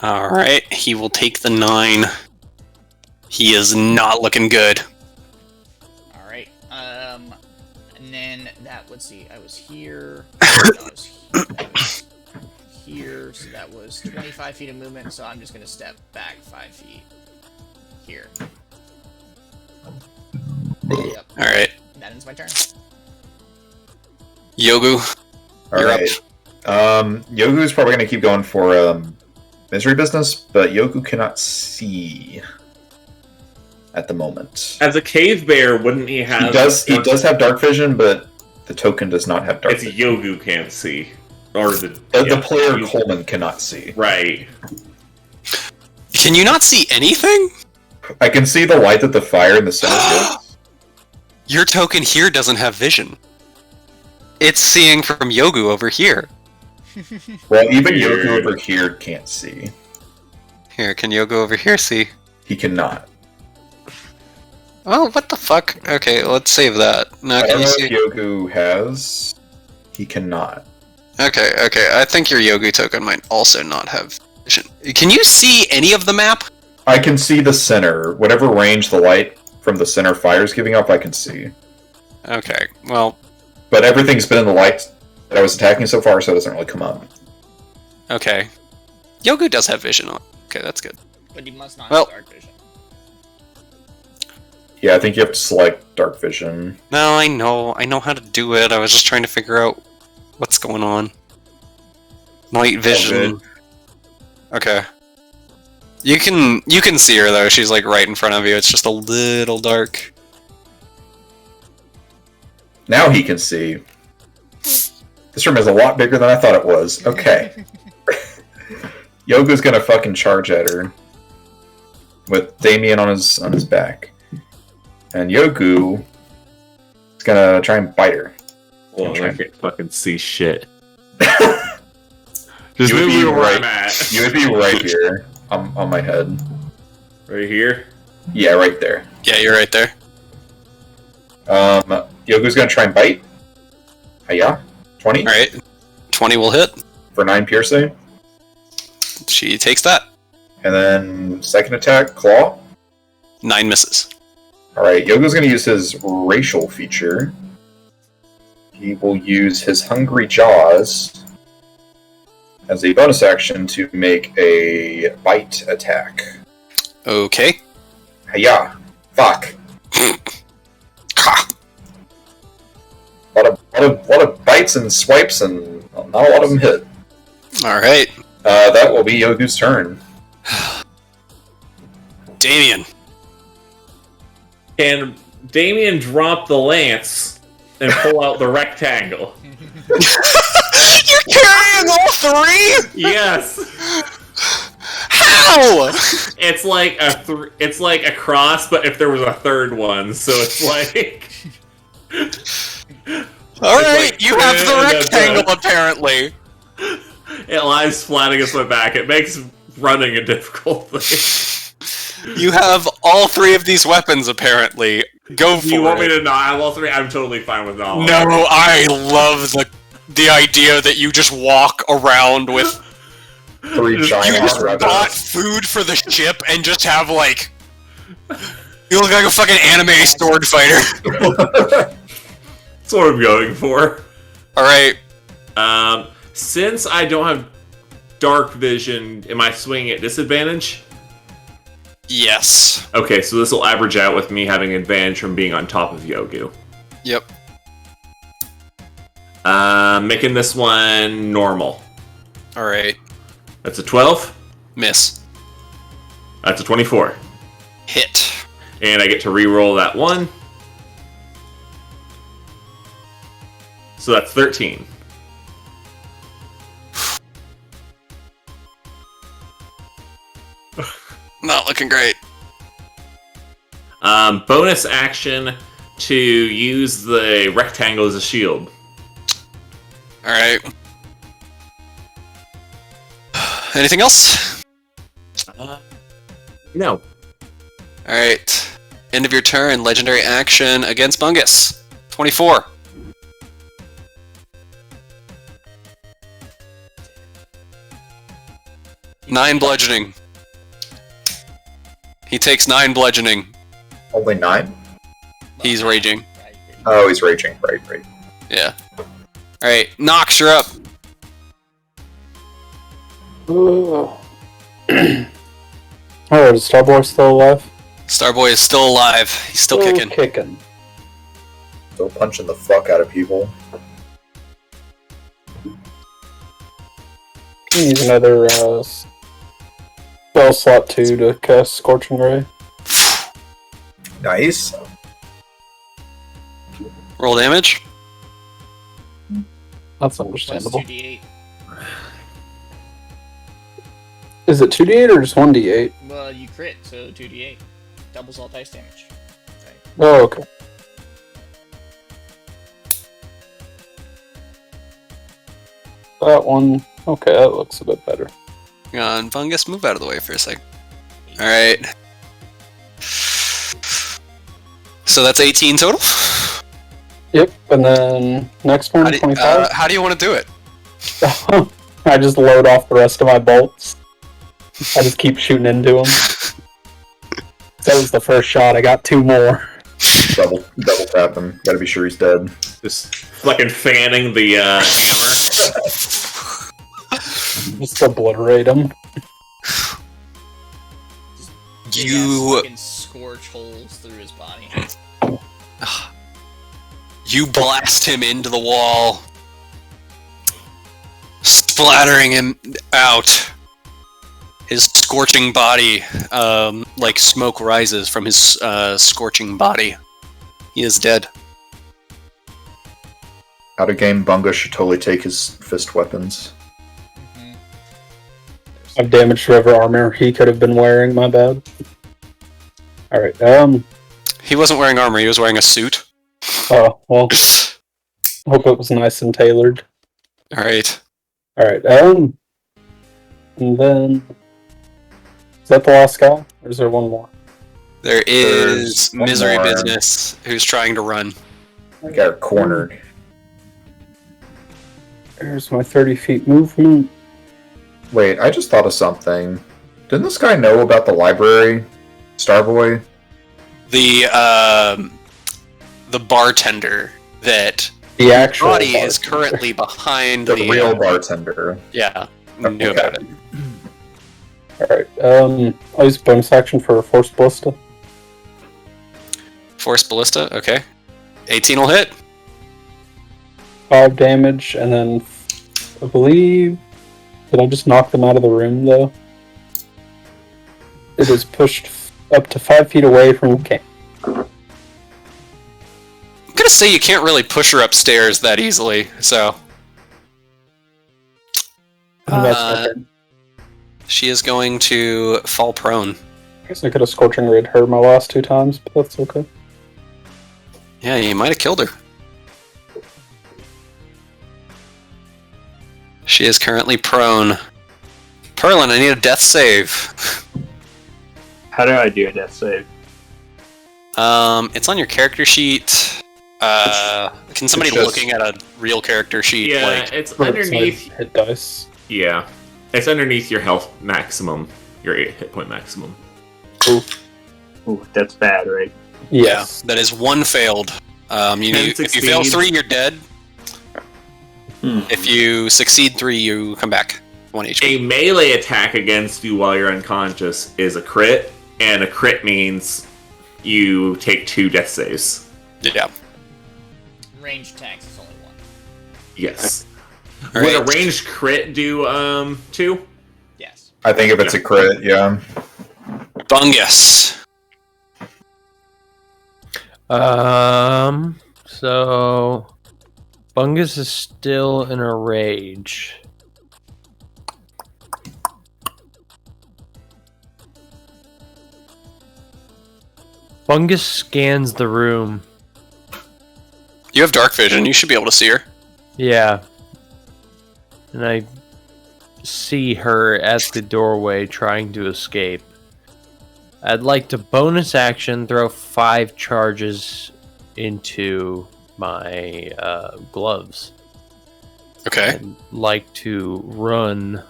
Alright, he will take the 9. He is not looking good. Alright, and then let's see, I was here. I was here, so that was 25 feet of movement, so I'm just gonna step back 5 feet. Here. Yep, Alright. that ends my turn. Yogu, All You're up. right. Yogu's probably going to keep going for misery business, but Yogu cannot see at the moment. As a cave bear, wouldn't he have? He does have dark vision, but the token does not have dark It's vision. Yogu can't see, or the The player Yogu- Coleman cannot see. Right. can you not see anything? I can see the light that the fire in the center gives. Your token here doesn't have vision. It's seeing from Yogu over here. Well, even Weird. Yogu over here can't see. Here, can Yogu over here see? He cannot. Oh, what the fuck? Okay, let's save that. Now I can don't you know see? if Yogu has. He cannot. Okay. I think your Yogu token might also not have vision. Can you see any of the map? I can see the center. Whatever range the light from the center fire is giving up, I can see. Okay, well, But everything's been in the light that I was attacking so far, so it doesn't really come up. okay. Yogu does have vision on. Okay, that's good. But he must not Well- have dark vision. Yeah, I think you have to select dark vision. No, I know how to do it. I was just trying to figure out what's going on. Night vision. Okay. You can see her though. She's like right in front of you. It's just a little dark. Now he can see. This room is a lot bigger than I thought it was. Okay. Yogu's gonna fucking charge at her with Damien on his back, and Yogu is gonna try and bite her. Well, I can't fucking see shit. You would move be me where right- I'm at. You would be right here on my head. Right here? Yeah, right there. Yeah, you're right there. Yogu's gonna try and bite. Hiya. 20 All right. 20 will hit. for 9 piercing. She takes that. And then second attack, claw. 9 misses. Alright, Yogu's gonna use his racial feature. He will use his hungry jaws as a bonus action to make a bite attack. Okay. Hiya. Fuck. Ha! Lot of bites and swipes, and not a lot of them hit. All right. That will be Yogu's turn. Damien. Can Damien drop the lance and pull out the rectangle? You're carrying all 3? Yes! How? It's like it's like a cross, but if there was a third one, so it's like... All right, like you have the and a rectangle bit. apparently. It lies flat against my back. It makes running a difficult thing. You have all 3 of these weapons apparently. Go for You want me it. to not have all 3? I'm totally fine with all. No, I love the idea that you just walk around with 3 You giant you just weapons. bought food for the ship and just have like you look like a fucking anime sword fighter. That's what I'm going for. All right. Since I don't have dark vision, am I swinging at disadvantage? Yes. Okay, so this will average out with me having advantage from being on top of Yogu. Yep. Making this one normal. All right. That's a 12. Miss. That's a 24. Hit. And I get to re-roll that one. So that's 13. Not looking great. Bonus action to use the rectangle as a shield. All right. Anything else? No. All right. End of your turn. Legendary action against Bungus. 24. Nine bludgeoning. He takes 9 bludgeoning. Only 9? He's raging. Oh, he's raging. Right. Yeah. Alright, Nox, you're up. Oh, is Starboy still alive? Starboy is still alive. He's still kicking. Kicking. Still punching the fuck out of people. Use another spell slot 2 to cast Scorching Ray. Nice. Roll damage. That's Plus understandable. 2d8. Is it 2d8 or just 1d8? Well, you crit, so 2d8. Doubles all dice damage. Oh, okay. That one. Okay, that looks a bit better. Hang on, Bungus, move out of the way for a sec. Alright. So that's 18 total? Yep, and then next turn, 25. How do you want to do it? I just load off the rest of my bolts. I just keep shooting into him. That was the first shot. I got 2 more. Double tap him. Gotta be sure he's dead. Just fucking fanning the hammer. Just obliterate him. You fucking scorch holes through his body. you blast him into the wall, splattering him out. His scorching body, like smoke rises from his scorching body. He is dead. Out of game, Bunga should totally take his fist weapons. I've damaged whatever armor he could have been wearing, my bad. Alright, He wasn't wearing armor, he was wearing a suit. oh, well, hope it was nice and tailored. Alright. Alright, and then... Is that the last guy? Or is there one more? There is There's one Misery more. Business, who's trying to run. I got cornered. There's my 30 feet movement. Wait, I just thought of something. Didn't this guy know about the library? Starboy? The bartender that The actual body is bartender. currently behind The the real bartender. Yeah, Okay. knew about it. Alright, I'll use bonus action for Force Ballista. Force Ballista, okay. 18 will hit. 5 damage, and then I believe... Did I just knock them out of the room, though? It is pushed up to 5 feet away from camp. I'm gonna say you can't really push her upstairs that easily, so... And that's my turn. She is going to fall prone. I guess I could have Scorching Rid her my last 2 times, but that's okay. Yeah, you might have killed her. She is currently prone. Perlin, I need a death save. How do I do a death save? It's on your character sheet. Can somebody It's just- looking at a real character sheet, Yeah, like... it's Or it's underneath. like hit dice. Yeah, it's underneath your health maximum, your 8 hit point maximum. Ooh, that's bad, right? Yes. Yeah, that is 1 failed. If you fail succeed. 3, you're dead. Hmm. If you succeed 3, you come back. 1 HP. A melee attack against you while you're unconscious is a crit, and a crit means you take 2 death saves. Yeah. Range attacks is only 1. Yes. All Would a right. ranged crit do 2? Yes. I think if it's a crit, yeah. Bungus. So Bungus is still in a rage. Bungus scans the room. You have dark vision. You should be able to see her. Yeah. And I see her at the doorway trying to escape. I'd like to bonus action throw 5 charges into my gloves. Okay. I'd like to run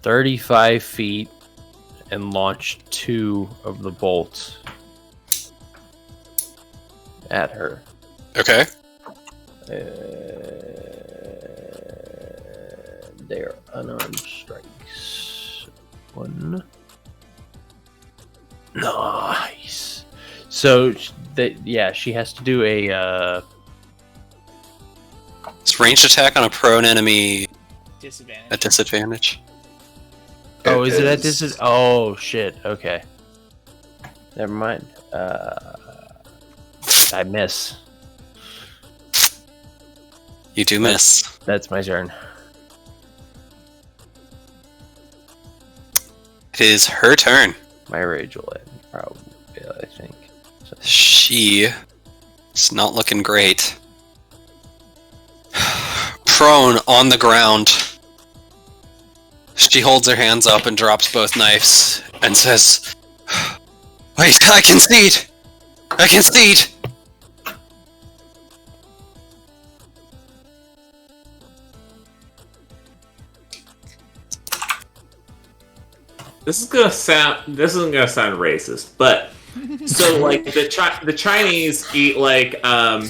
35 feet and launch 2 of the bolts at her. Okay. They're unarmed strikes. 1. Nice. So, she has to do a. It's ranged attack on a prone enemy Disadvantage. at disadvantage. Oh, is it at this? Oh, shit. Okay. Never mind. I miss. You do miss. That's my turn. It is her turn. My rage will end, probably, I think. So, She is not looking great. Prone on the ground. She holds her hands up and drops both knives and says, "Wait, I concede! I concede!" this isn't gonna sound racist, but so like the Chinese eat like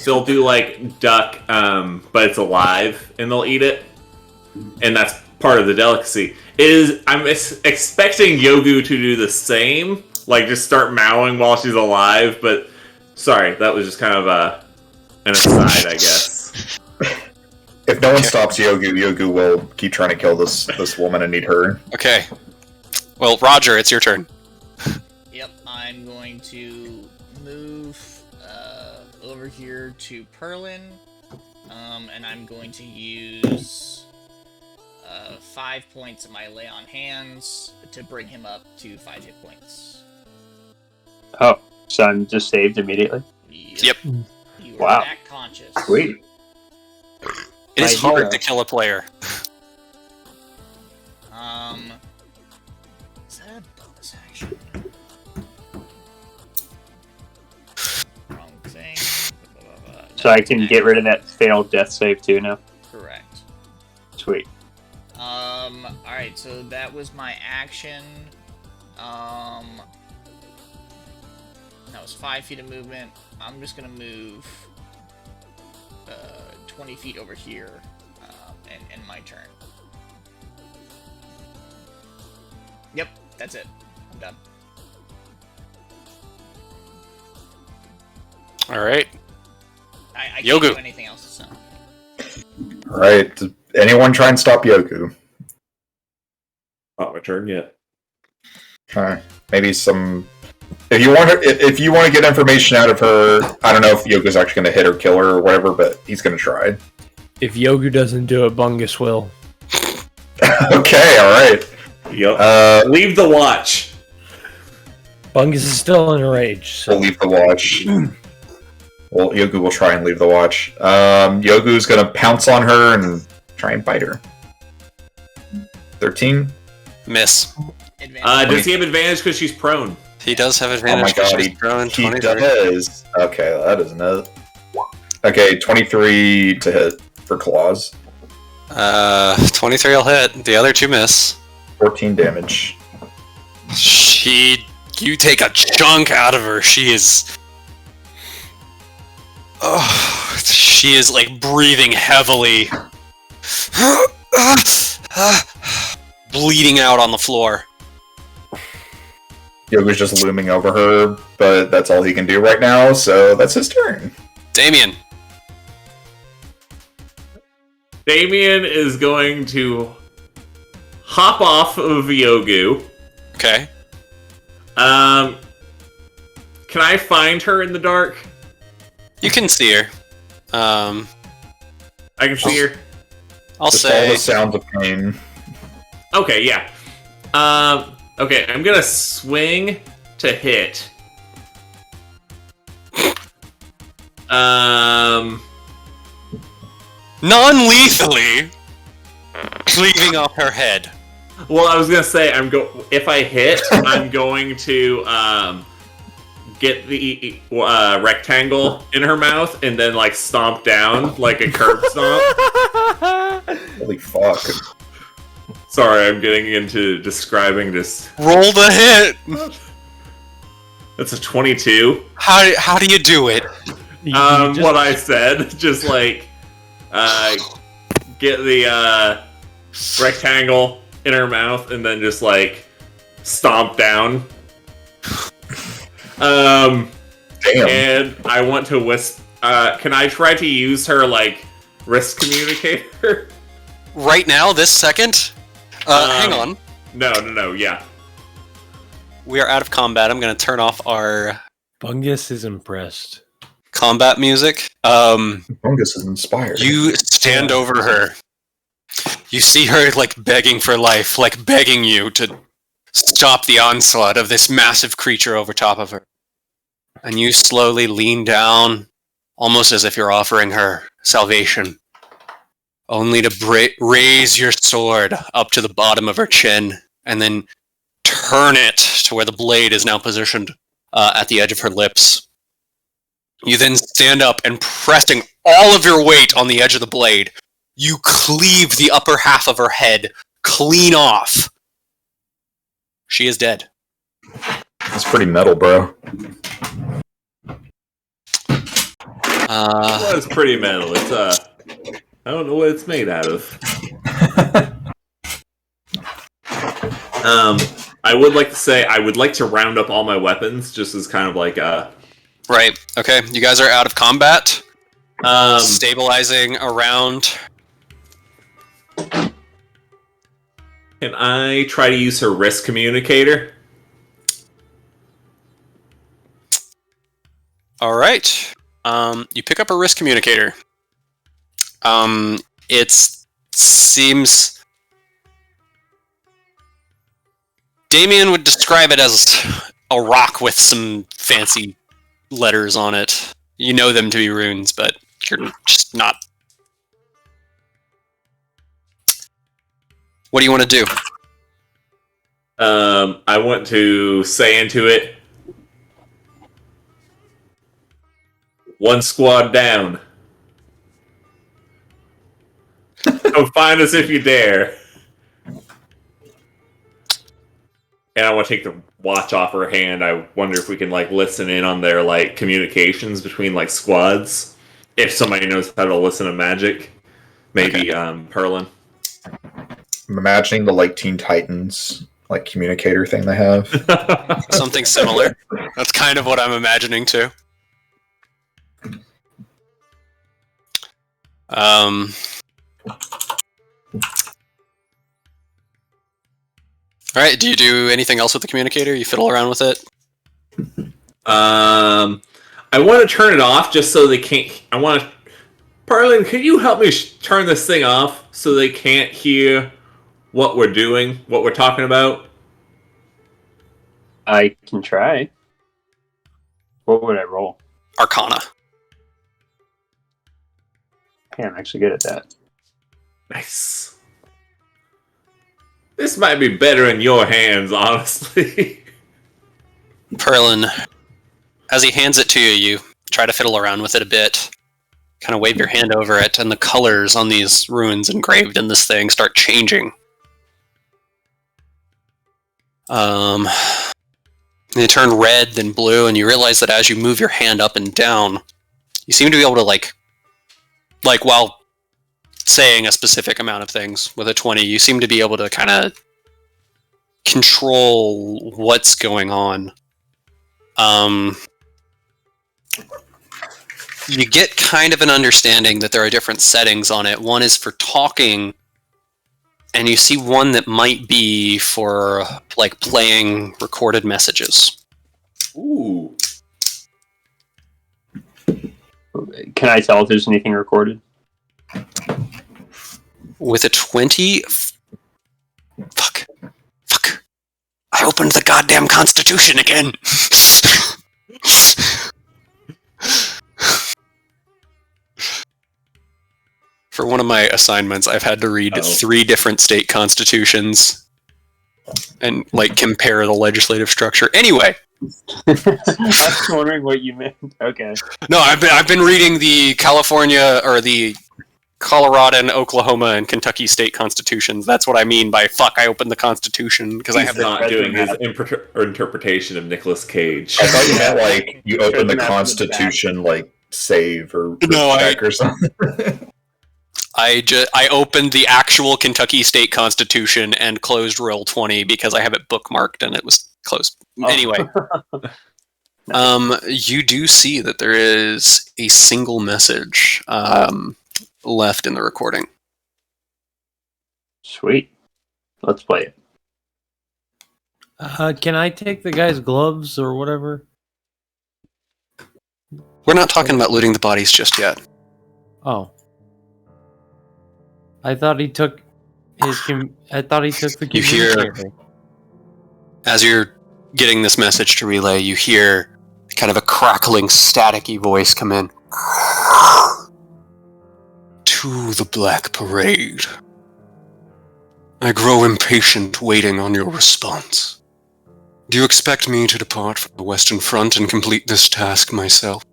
they'll do like duck, but it's alive and they'll eat it, and that's part of the delicacy. I'm expecting Yogu to do the same, like just start mowing while she's alive. But sorry, that was just kind of an aside, I guess. If no one stops Yogu will keep trying to kill this woman and eat her. Okay. Well, Roger, it's your turn. Yep, I'm going to move over here to Perlin, and I'm going to use 5 points of my Lay on Hands to bring him up to 5 hit points. Oh, so I'm just saved immediately? Yep. You are Wow. back conscious. Sweet. It is My hard hero. to kill a player. Is that a bonus action? Wrong thing. So I can get rid of that failed death save too now? Correct. Sweet. Alright, so that was my action. That was 5 feet of movement. I'm just gonna move 20 feet over here, and my turn. Yep, that's it. I'm done. All right. I can't Yogu. do anything else, so. Alright, does anyone try and stop Yogu? Not my turn yet. Maybe some... If you want to get information out of her, I don't know if Yogu's actually going to hit or kill her or whatever, but he's going to try. If Yogu doesn't do it, Bungus will. Okay, alright. Yep. Leave the watch. Bungus is still in a rage. So. We'll leave the watch. Well, Yogu will try and leave the watch. Yogu's going to pounce on her and try and bite her. 13? Miss. Advantage. Does he have advantage because she's prone? He does have Oh my advantage. 'cause god, she's prone. he 23. does. Okay, that is enough. Okay, 23 to hit for claws. 23 will hit. The other 2 miss. 14 damage. You take a chunk out of her. She is like breathing heavily, bleeding out on the floor. Yogu's just looming over her, but that's all he can do right now, so that's his turn. Damien. Damien is going to hop off of Yogu. Okay. Can I find her in the dark? You can see her. I can see her. I'll Just all say. the sounds of pain. Okay, yeah. Okay, I'm gonna swing to hit. Non-lethally, cleaving off her head. Well, I was gonna say if I hit, I'm going to get the rectangle in her mouth and then like stomp down like a curb stomp. Holy fuck. Sorry, I'm getting into describing this. Roll the hit. That's a 22. How do you do it? What I said, just like get the rectangle in her mouth and then just like stomp down. Damn. And I want to whisper. Can I try to use her like wrist communicator? Right now, this second? Hang on. No, yeah. We are out of combat. I'm going to turn off our Bungus is impressed. combat music. Fungus is inspired. You stand over her. You see her like begging for life, like begging you to stop the onslaught of this massive creature over top of her. And you slowly lean down, almost as if you're offering her salvation, only to raise your sword up to the bottom of her chin, and then turn it to where the blade is now positioned at the edge of her lips. You then stand up and, pressing all of your weight on the edge of the blade, you cleave the upper half of her head clean off. She is dead. That's pretty metal, bro. Well, it's pretty metal. It's I don't know what it's made out of. I would like to say I would like to round up all my weapons, just as kind of like a. Right. Okay. You guys are out of combat. Stabilizing around. Can I try to use her risk communicator? All right. You pick up a risk communicator. It seems Damien would describe it as a rock with some fancy letters on it. You know them to be runes, but you're just not. What do you want to do? I want to say into it, one squad down. Come find us if you dare. And I want to take the watch off her hand. I wonder if we can like listen in on their like communications between like squads. If somebody knows how to listen to magic, maybe Perlin. I'm imagining the like Teen Titans like communicator thing they have. Something similar. That's kind of what I'm imagining too. All right. Do you do anything else with the communicator? You fiddle around with it? I want to turn it off just so they can't. I want to. Perlin, can you help me turn this thing off so they can't hear what we're doing, what we're talking about? I can try. What would I roll? Arcana. Okay, I'm actually good at that. Nice. This might be better in your hands, honestly. Perlin, as he hands it to you, you try to fiddle around with it a bit. Kind of wave your hand over it, and the colors on these runes engraved in this thing start changing. They turn red, then blue, and you realize that as you move your hand up and down, you seem to be able to, like while saying a specific amount of things with a 20, you seem to be able to kind of control what's going on. You get kind of an understanding that there are different settings on it. One is for talking, and you see one that might be for like playing recorded messages. Ooh. Can I tell if there's anything recorded? With a 20... Fuck. I opened the goddamn Constitution again! For one of my assignments, I've had to read 3 different state constitutions and, like, compare the legislative structure. Anyway! I was wondering what you meant. Okay. No, I've been reading the California, or the Colorado and Oklahoma and Kentucky state constitutions. That's what I mean by fuck, I opened the Constitution, because I have not doing his interpretation of Nicolas Cage. I thought you meant like you open the Constitution like save or check or something. I opened the actual Kentucky state constitution and closed Roll20 because I have it bookmarked and it was closed. Oh. Anyway. You do see that there is a single message left in the recording. Sweet. Let's play it. Can I take the guy's gloves or whatever? We're not talking about looting the bodies just yet. Oh. I thought he took his. I thought he took the. You hear, as you're getting this message to relay, you hear kind of a crackling, staticky voice come in. To the Black Parade. I grow impatient waiting on your response. Do you expect me to depart from the Western Front and complete this task myself?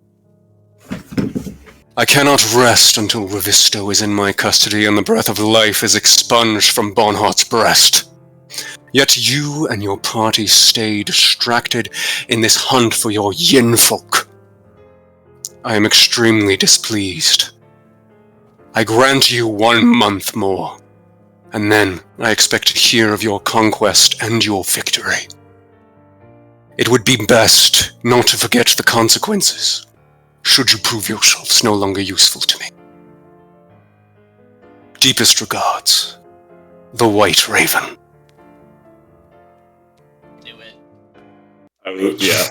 I cannot rest until Revisto is in my custody and the breath of life is expunged from Bonhart's breast. Yet you and your party stay distracted in this hunt for your yin folk. I am extremely displeased. I grant you 1 month more, and then I expect to hear of your conquest and your victory. It would be best not to forget the consequences, should you prove yourselves no longer useful to me. Deepest regards, the White Raven. Knew it. Yeah.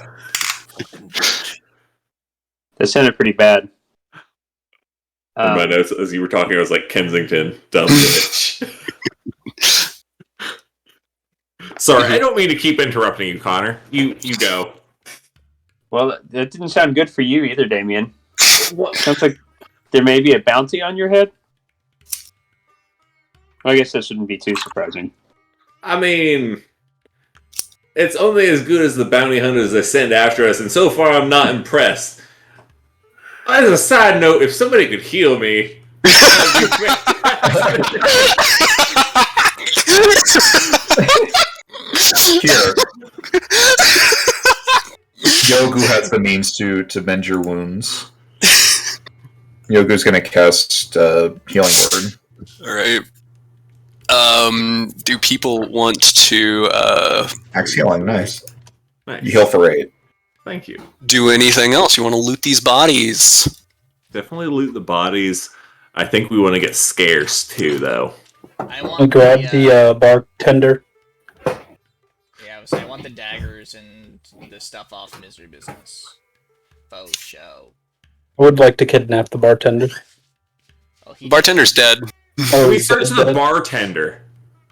That sounded pretty bad. In my notes, as you were talking, I was like, Kensington, dumb bitch. Sorry, I don't mean to keep interrupting you, Connor. You go. Well, that didn't sound good for you either, Damien. What? Sounds like there may be a bounty on your head. I guess that shouldn't be too surprising. I mean, it's only as good as the bounty hunters they send after us, and so far I'm not impressed. As a side note, if somebody could heal me, Here. Yogu has the means to mend your wounds. Yogu's gonna cast Healing Word. Alright. Do people want to Max healing, nice. Nice. You heal for 8. Thank you. do anything else? You want to loot these bodies? Definitely loot the bodies. I think we want to get scarce too, though. I I want grab the bartender. Yeah, I was saying I want the daggers and the stuff off Misery Business. Faux show. I would like to kidnap the bartender. Oh, he Bartender's dead. Oh, We he's search dead. the bartender.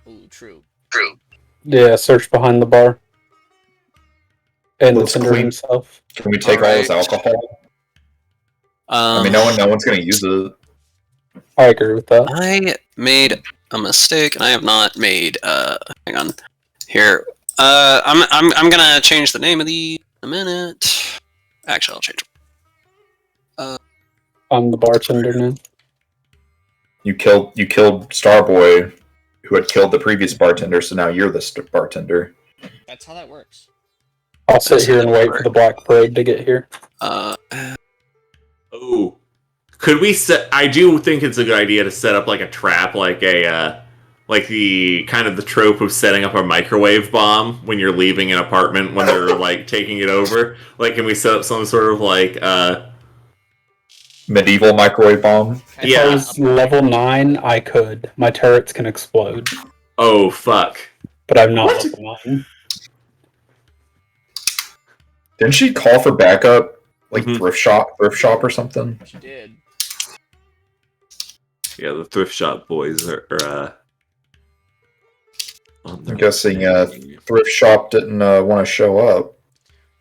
Ooh, true. Yeah, search behind the bar. And Let's the tender clean- himself. Can we take all his Alright. alcohol? I mean, no one's gonna use it. I agree with that. I made a mistake. I have not made. Hang on. Here. I'm gonna change the name of the in a minute. Actually, I'll change it. I'm the bartender now. You killed Starboy, who had killed the previous bartender, so now you're the bartender. That's how that works. I'll sit here and wait for the Black Parade to get here. Oh, could we set? I do think it's a good idea to set up like a trap, like the kind of the trope of setting up a microwave bomb when you're leaving an apartment when they're like taking it over. Like, can we set up some sort of like Medieval microwave bomb. If Yeah. I was level 9, I could. My turrets can explode. Oh fuck! But I'm not What? level 9. Didn't she call for backup? Like Mhm. thrift shop or something? She did. Yeah, the thrift shop boys are. On I'm guessing thrift shop didn't want to show up,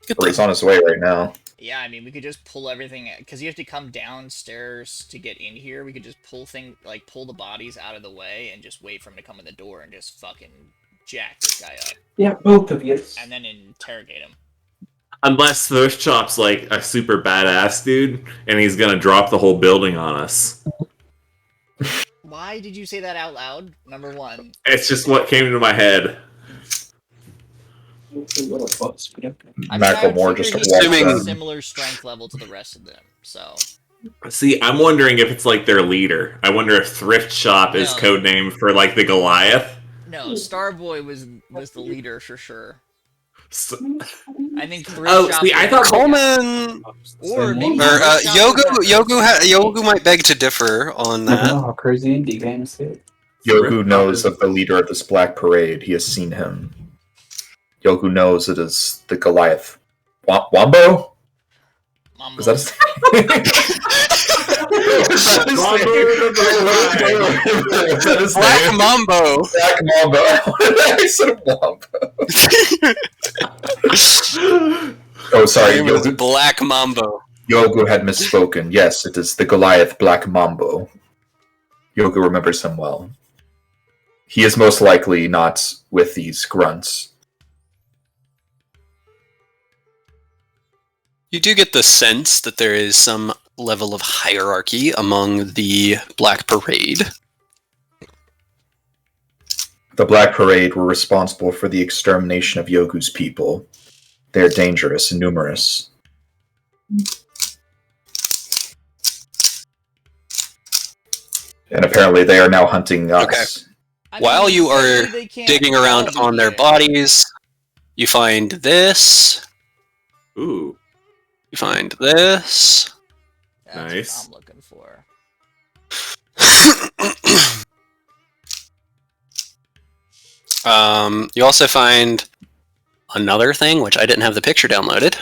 Good or thing. he's on his way right now. Yeah, I mean, we could just pull everything because you have to come downstairs to get in here. We could just pull the bodies out of the way and just wait for him to come in the door and just fucking jack this guy up Yeah, both of you. and then interrogate him. Unless thrift shop's like a super badass dude, and he's gonna drop the whole building on us. Why did you say that out loud? Number one. It's just what came into my head. I mean, Macklemore I just figured walks he's Assuming- a in. similar strength level to the rest of them. So See, I'm wondering if it's like their leader. I wonder if thrift shop is No. codename for like the Goliath. no, Starboy was the leader for sure. So, I think. Oh, see, I thought- Coleman Or maybe or Thrift Shop was that- Yogu might beg to differ on I don't that. know how crazy indie games get. Yogu knows of the leader of this black parade. He has seen him. Yogu knows it is the Goliath. Wombo? Mambo. Is that his name? Black Mambo. Black Mambo. I said Wombo. Oh, sorry. Name is Yogu, Black Mambo. Yogu had misspoken. Yes, it is the Goliath Black Mambo. Yogu remembers him well. He is most likely not with these grunts. You do get the sense that there is some level of hierarchy among the Black Parade. The Black Parade were responsible for the extermination of Yogu's people. They are dangerous and numerous. And apparently they are now hunting us. Okay. I While mean, you are technically they can't digging all around be on their here. bodies, you find this. Ooh. You find this. That's Nice. what I'm looking for. You also find another thing, which I didn't have the picture downloaded.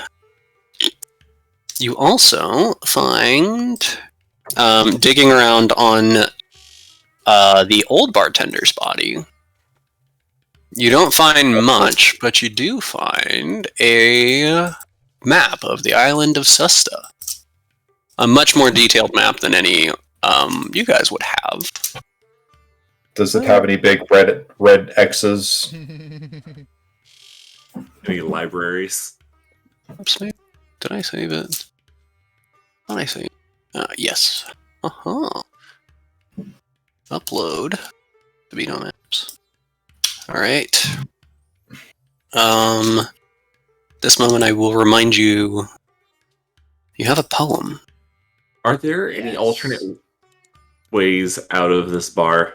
You also find, digging around on the old bartender's body. You don't find much, but you do find a map of the island of Susta. A much more detailed map than any you guys would have. Does it have any big red X's? Any libraries? Oops, maybe. Did I save it? Did I save? Yes. Upload to BITO maps. All right. This moment I will remind you. You have a poem. Are there any Yes. alternate ways out of this bar?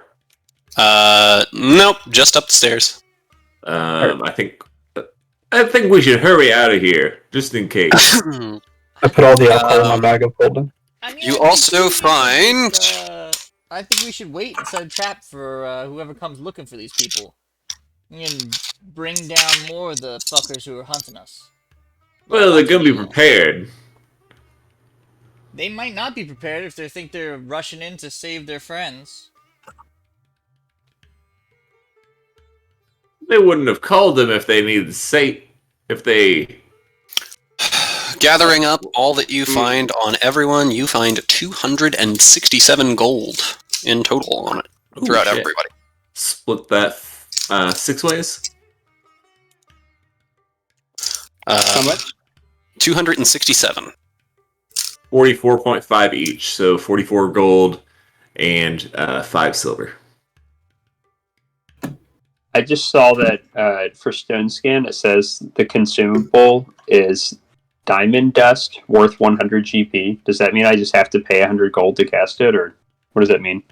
Nope. Just up the stairs. I think we should hurry out of here, just in case. I put all the alcohol in my bag of holding. I mean, You I think also we should find- I think we should wait and set a trap for whoever comes looking for these people. We can bring down more of the fuckers who are hunting us. Well, they're gonna be Actually, prepared. They might not be prepared if they think they're rushing in to save their friends. They wouldn't have called them if they needed if they. Gathering up all that you find on everyone, you find 267 gold in total on it throughout shit. everybody. Split that 6 ways. How much? 267. 44.5 each, so 44 gold and 5 silver. I just saw that for Stone Skin, it says the consumable is diamond dust worth 100 GP. Does that mean I just have to pay 100 gold to cast it, or what does that mean?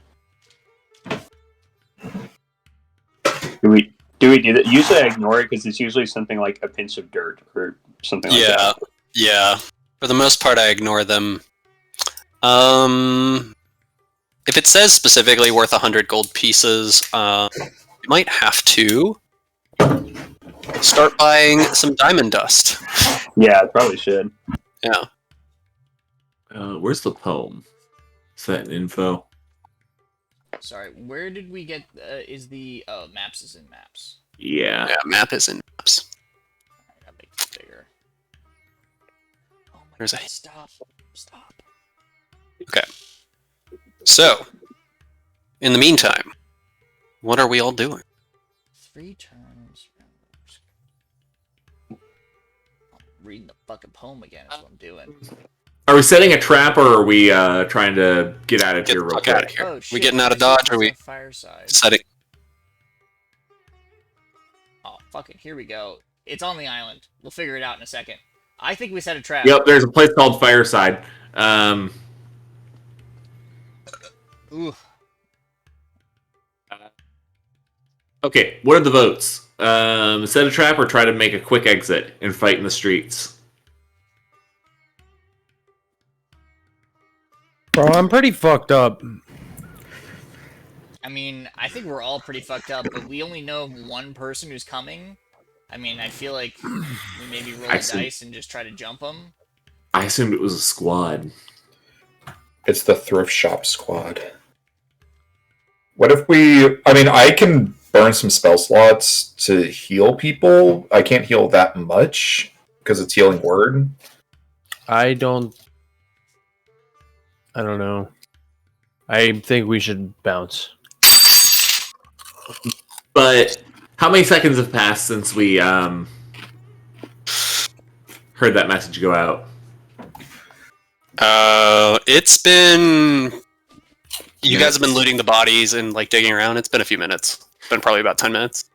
Do we do that? Usually I ignore it because it's usually something like a pinch of dirt or something like that. Yeah. For the most part, I ignore them. If it says specifically worth 100 gold pieces, you might have to start buying some diamond dust. Yeah, I probably should. Yeah. Where's the poem? Is that info? Sorry, where did we get? Is the maps is in maps? Yeah. Yeah, map is in maps. I gotta make it bigger. Oh my There's a- god! Stop! So, in the meantime, what are we all doing? 3 turns. I'm reading the fucking poem again. Is what I'm doing. Are we setting a trap, or are we trying to get out of Get here the real fuck quick? out of here. Oh shit! We getting out of I see Dodge, or it's we on Fireside. setting? Oh fuck it! Here we go. It's on the island. We'll figure it out in a second. I think we set a trap. Yep, there's a place called Fireside. Ooh. Okay, what are the votes? Set a trap or try to make a quick exit and fight in the streets? Bro, I'm pretty fucked up. I mean, I think we're all pretty fucked up, but we only know of one person who's coming. I mean, I feel like we maybe roll I a see. dice and just try to jump them. I assumed it was a squad. It's the thrift shop squad. What if we... I mean, I can burn some spell slots to heal people. I can't heal that much because it's healing word. I don't know. I think we should bounce. But how many seconds have passed since we heard that message go out? It's been... You Minutes. guys have been looting the bodies and like digging around. It's been a few minutes. been probably about 10 minutes.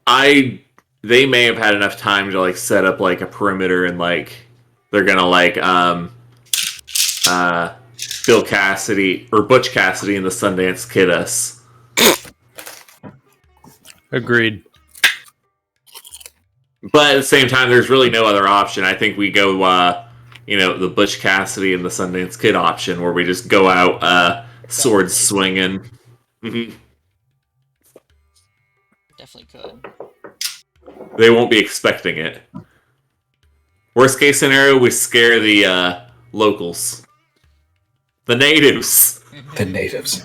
They may have had enough time to like set up like a perimeter and like they're gonna like Bill Cassidy or Butch Cassidy and the Sundance Kid us. Agreed. But at the same time, there's really no other option. I think we go, the Butch Cassidy and the Sundance Kid option, where we just go out swords swinging. Mm-hmm. Definitely could. They won't be expecting it. Worst case scenario, we scare the locals. The natives. The natives.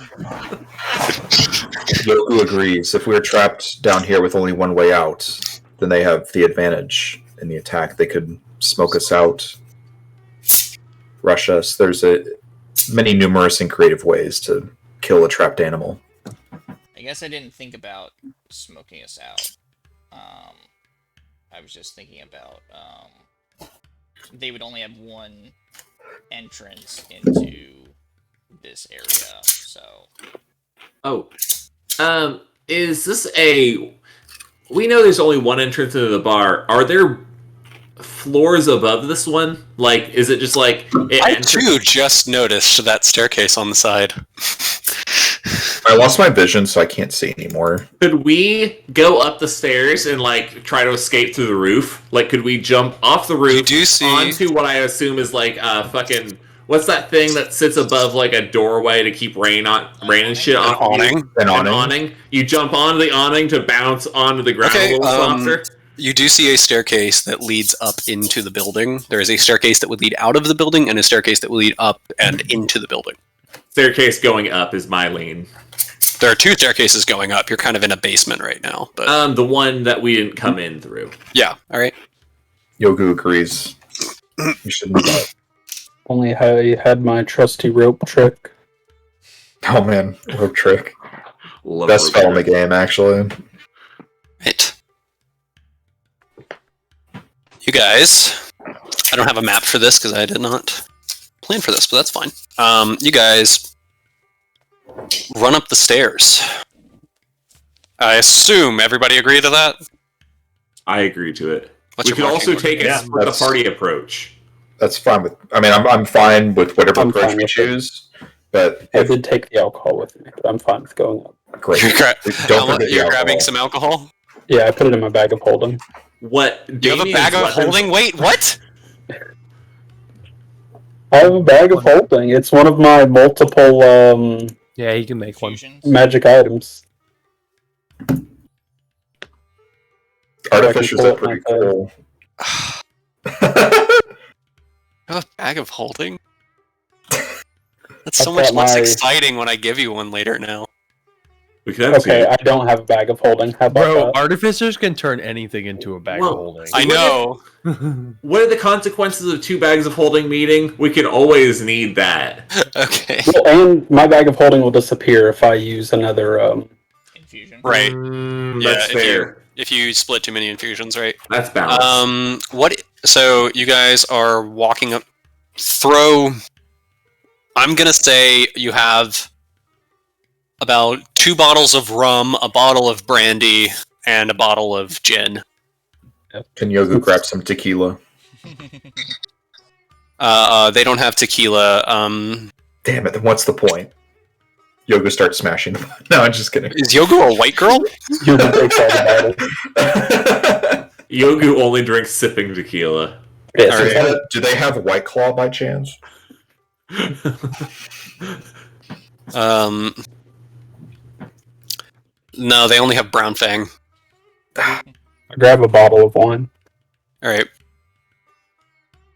Yoku agrees. If we're trapped down here with only one way out, then they have the advantage in the attack. They could smoke us out, rush us. There's many numerous and creative ways to kill a trapped animal. I guess I didn't think about smoking us out. I was just thinking about they would only have one entrance into this area, so. Oh, is this a? We know there's only one entrance into the bar. Are there floors above this one? Like, is it just like I too just noticed that staircase on the side. I lost my vision, so I can't see anymore. Could we go up the stairs and like try to escape through the roof? Like, could we jump off the roof onto what I assume is like fucking what's that thing that sits above like a doorway to keep rain and shit on? An awning. You jump onto the awning to bounce onto the ground a little softer. You do see a staircase that leads up into the building. There is a staircase that would lead out of the building and a staircase that would lead up and into the building. Staircase going up is my lane. There are two staircases going up. You're kind of in a basement right now. But the one that we didn't come in through. Yeah, alright. Yogu agrees. You should move up. Only I had my trusty rope trick. Oh man, rope trick. Best spell in the game, actually. Right. You guys, I don't have a map for this because I did not plan for this, but that's fine. You guys run up the stairs. I assume everybody agree to that? I agree to it. What's we could also take a split the party approach. That's fine with. I mean, I'm fine with whatever approach we choose. But I did take the alcohol with me, but I'm fine with going up. Great. You're grabbing some alcohol? Yeah, I put it in my bag of holding. What? You have a bag of holding? Wait, what? I have a bag of holding. It's one of my multiple Yeah, he can make one. magic items. Artificers are pretty cool. You have a bag of holding? That's so much less exciting when I give you one later now. We could have okay, I don't have a bag of holding. How about Bro, that? Artificers can turn anything into a bag of holding. I know. What are the consequences of 2 bags of holding meeting? We can always need that. Okay. Well, and my bag of holding will disappear if I use another infusion. Right. That's fair. If you split too many infusions, right? That's balanced. So you guys are walking up. I'm gonna say you have about 2 bottles of rum, a bottle of brandy, and a bottle of gin. Can Yogu grab some tequila? They don't have tequila. Damn it! Then what's the point? Yogu starts smashing them. No, I'm just kidding. Is Yogu a white girl? Yogu takes all the bottles. Yogu only drinks sipping tequila. Yes, Do they have White Claw by chance? No, they only have Brown Fang. I grab a bottle of wine. Alright.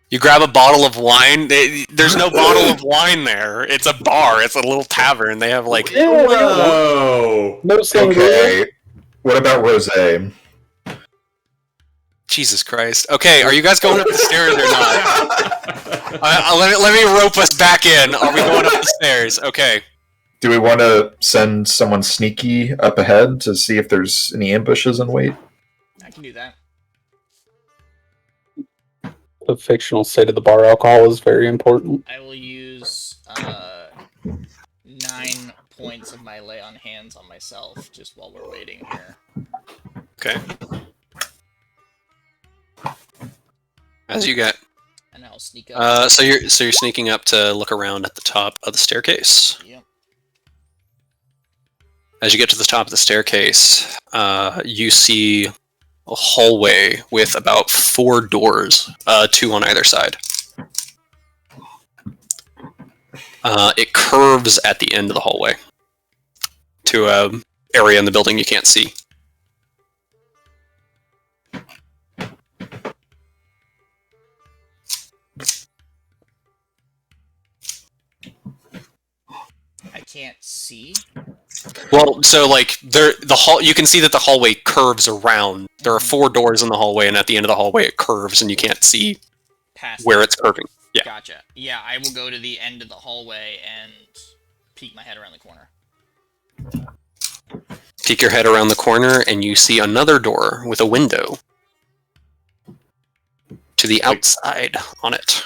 You grab a bottle of wine. There's no bottle of wine there. It's a bar. It's a little tavern. They have like... Whoa! No sangria. Okay. What about rosé? Jesus Christ. Okay, are you guys going up the stairs or not? Let me rope us back in. Are we going up the stairs? Okay. Do we want to send someone sneaky up ahead to see if there's any ambushes in wait? I can do that. The fictional state of the bar alcohol is very important. I will use 9 9 points of my lay on hands on myself just while we're waiting here. Okay. As you get. And I'll sneak up. So you're sneaking up to look around at the top of the staircase. Yep. As you get to the top of the staircase, you see a hallway with about 4 doors, 2 on either side. It curves at the end of the hallway to an area in the building you can't see. I can't see. Well, so like you can see that the hallway curves around. There are 4 doors in the hallway, and at the end of the hallway, it curves, and you can't see Past where it. it's curving. Yeah. Gotcha. Yeah, I will go to the end of the hallway and peek my head around the corner. Peek your head around the corner, and you see another door with a window to the outside on it.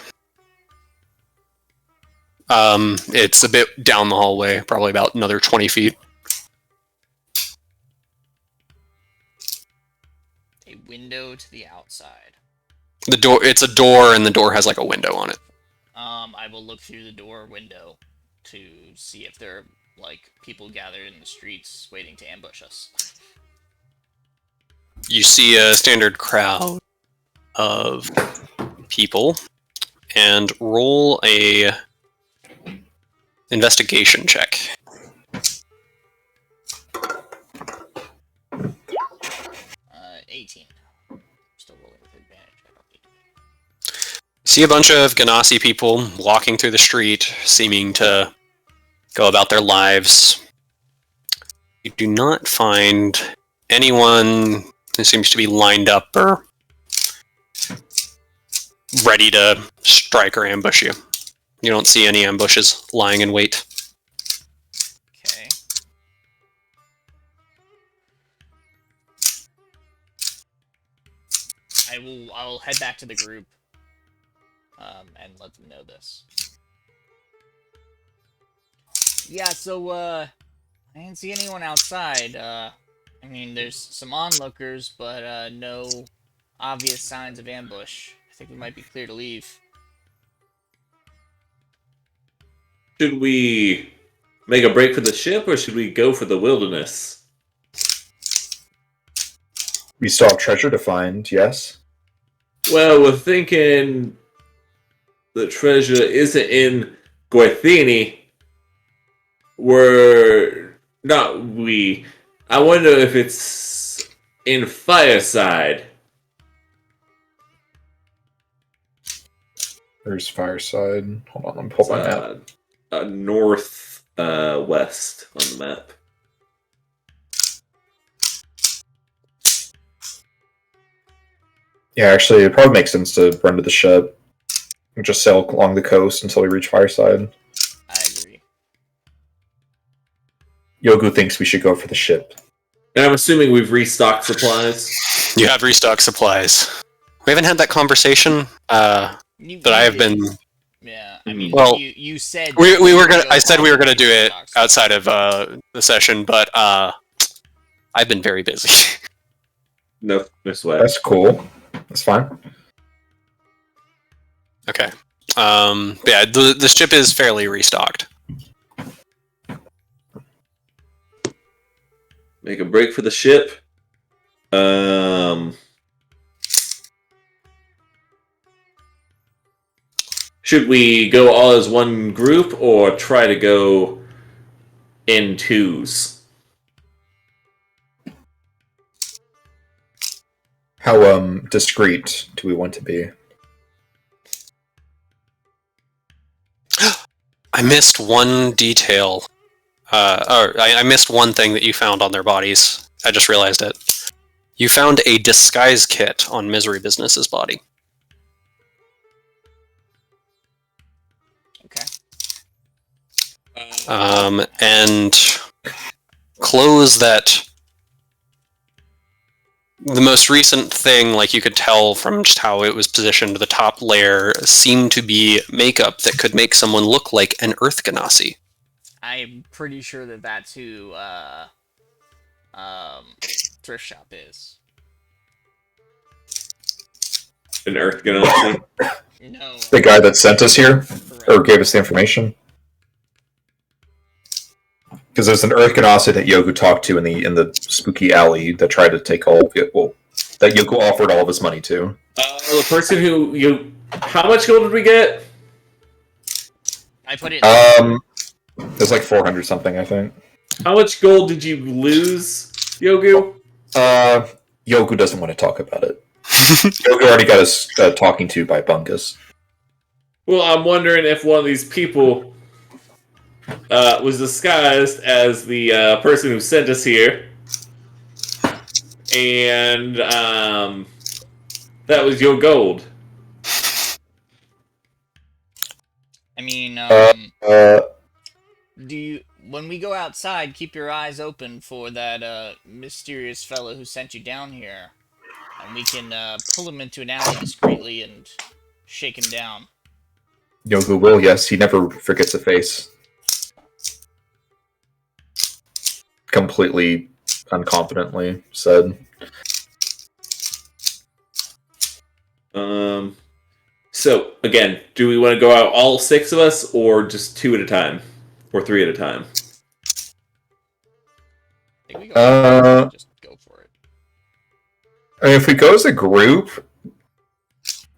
It's a bit down the hallway, probably about another 20 feet. A window to the outside. It's a door, and the door has like a window on it. I will look through the door window to see if there are like people gathered in the streets waiting to ambush us. You see a standard crowd of people, and roll a investigation check. 18. Still rolling with advantage. I don't need to. See a bunch of Ganassi people walking through the street, seeming to go about their lives. You do not find anyone who seems to be lined up or ready to strike or ambush you. You don't see any ambushes lying in wait. Okay. I'll head back to the group and let them know this. Yeah, so I didn't see anyone outside. I mean, there's some onlookers, but no obvious signs of ambush. I think we might be clear to leave. Should we make a break for the ship, or should we go for the wilderness? We still have treasure to find, yes? Well, we're thinking the treasure isn't in Guathini. I wonder if it's in Fireside. There's Fireside. Hold on, let me pull my map. North west on the map. Yeah, actually, it probably makes sense to run to the ship and just sail along the coast until we reach Fireside. I agree. Yogu thinks we should go for the ship. And I'm assuming we've restocked supplies. You have restock supplies. We haven't had that conversation, but I have been. Yeah, I mean, Well, you said we were gonna. I said we were gonna do it outside of the session, but I've been very busy. No sweat. That's cool. That's fine. Okay. Yeah, the ship is fairly restocked. Make a break for the ship. Should we go all as one group or try to go in twos? How discreet do we want to be? I missed one detail. I missed one thing that you found on their bodies. I just realized it. You found a disguise kit on Misery Business's body. Okay. And clothes that... The most recent thing, like you could tell from just how it was positioned, the top layer seemed to be makeup that could make someone look like an Earth Ganassi. I'm pretty sure that that's who Thrift Shop is. An Earth Ganassi. No. The guy that sent us here, Correct. or gave us the information. Because there's an Earth Ganassi that Yogu talked to in the spooky alley that tried to take all of it. Well, that Yogu offered all of his money to. The person who you. How much gold did we get? I put it. There's like 400 something, I think. How much gold did you lose, Yogu? Yogu doesn't want to talk about it. Yogu already got us talking to by Bungus. Well, I'm wondering if one of these people was disguised as the person who sent us here, and that was your gold. I mean, do you? When we go outside, keep your eyes open for that mysterious fellow who sent you down here, and we can pull him into an alley discreetly and shake him down. Yogu will, yes. He never forgets a face. Completely unconfidently said. So, again, do we want to go out all 6 of us, or just 2 at a time? Or 3 at a time? I think we go just go for it. I mean, if we go as a group,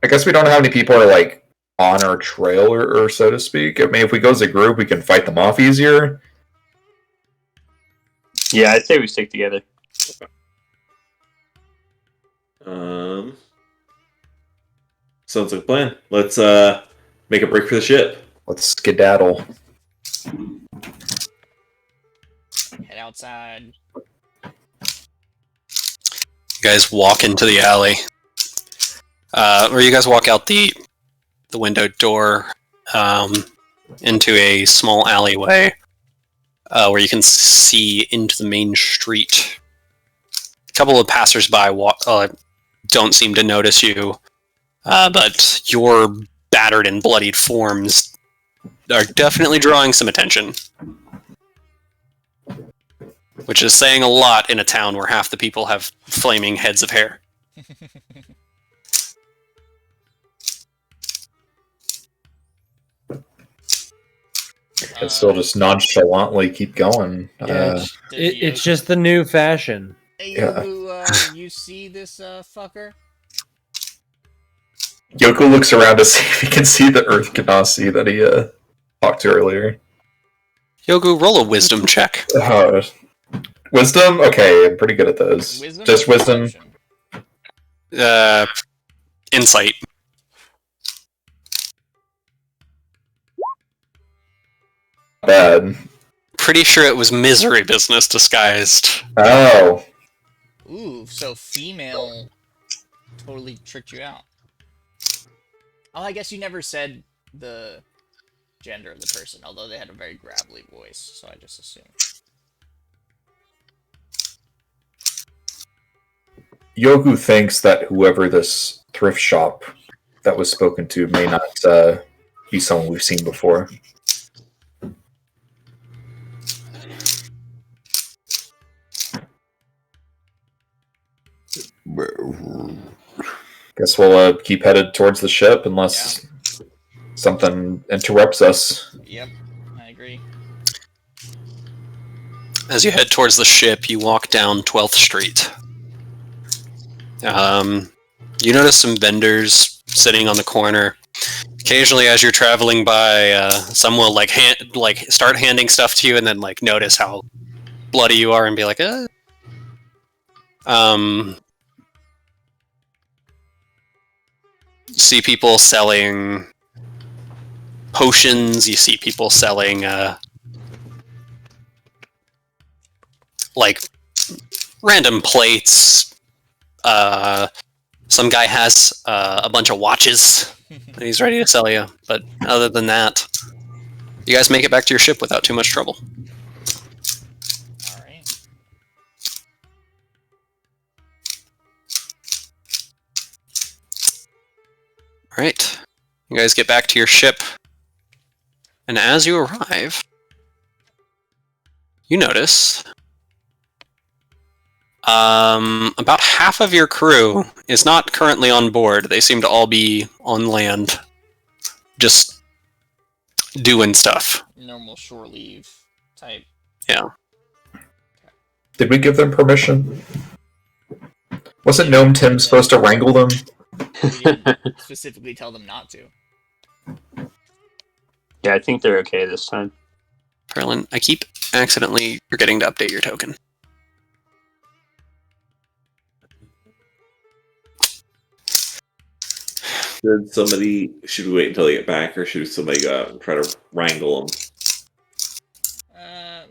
I guess we don't know how many people are, like, on our trail, or so to speak. I mean, if we go as a group, we can fight them off easier. Yeah, I'd say we stick together. Sounds like a plan. Let's make a break for the ship. Let's skedaddle. Head outside. You guys walk into the alley. Or you guys walk out the window door into a small alleyway where you can see into the main street. A couple of passersby don't seem to notice you, but your battered and bloodied forms are definitely drawing some attention. Which is saying a lot in a town where half the people have flaming heads of hair. And still just nonchalantly keep going. Yeah, it's just the new fashion. Hey, Yeah. Yogu, you see this fucker? Yoku looks around to see if he can see the Earth Ganassi that he talked to earlier. Yogu, roll a wisdom check. Wisdom? Okay, I'm pretty good at those. Wisdom Just or wisdom. perception? Insight. Bad. Pretty sure it was misery business disguised. Oh. Ooh, so female totally tricked you out. Oh, I guess you never said the gender of the person, although they had a very gravelly voice, so I just assumed. Yogu thinks that whoever this thrift shop that was spoken to may not be someone we've seen before. Guess we'll keep headed towards the ship unless something interrupts us. Yep, I agree. As you head towards the ship, you walk down 12th Street. You notice some vendors sitting on the corner. Occasionally, as you're traveling by, some will start handing stuff to you, and then notice how bloody you are, and be like, You see people selling potions. You see people selling random plates. Some guy has a bunch of watches that he's ready to sell you. But other than that, you guys make it back to your ship without too much trouble. Alright. Alright. You guys get back to your ship. And as you arrive, you notice about half of your crew is not currently on board. They seem to all be on land, just doing stuff. Normal shore leave type. Yeah. Did we give them permission? Wasn't Gnome Tim supposed to wrangle them? We didn't specifically tell them not to. Yeah, I think they're okay this time. Perlin, I keep accidentally forgetting to update your token. Should we wait until they get back, or should somebody go out and try to wrangle them?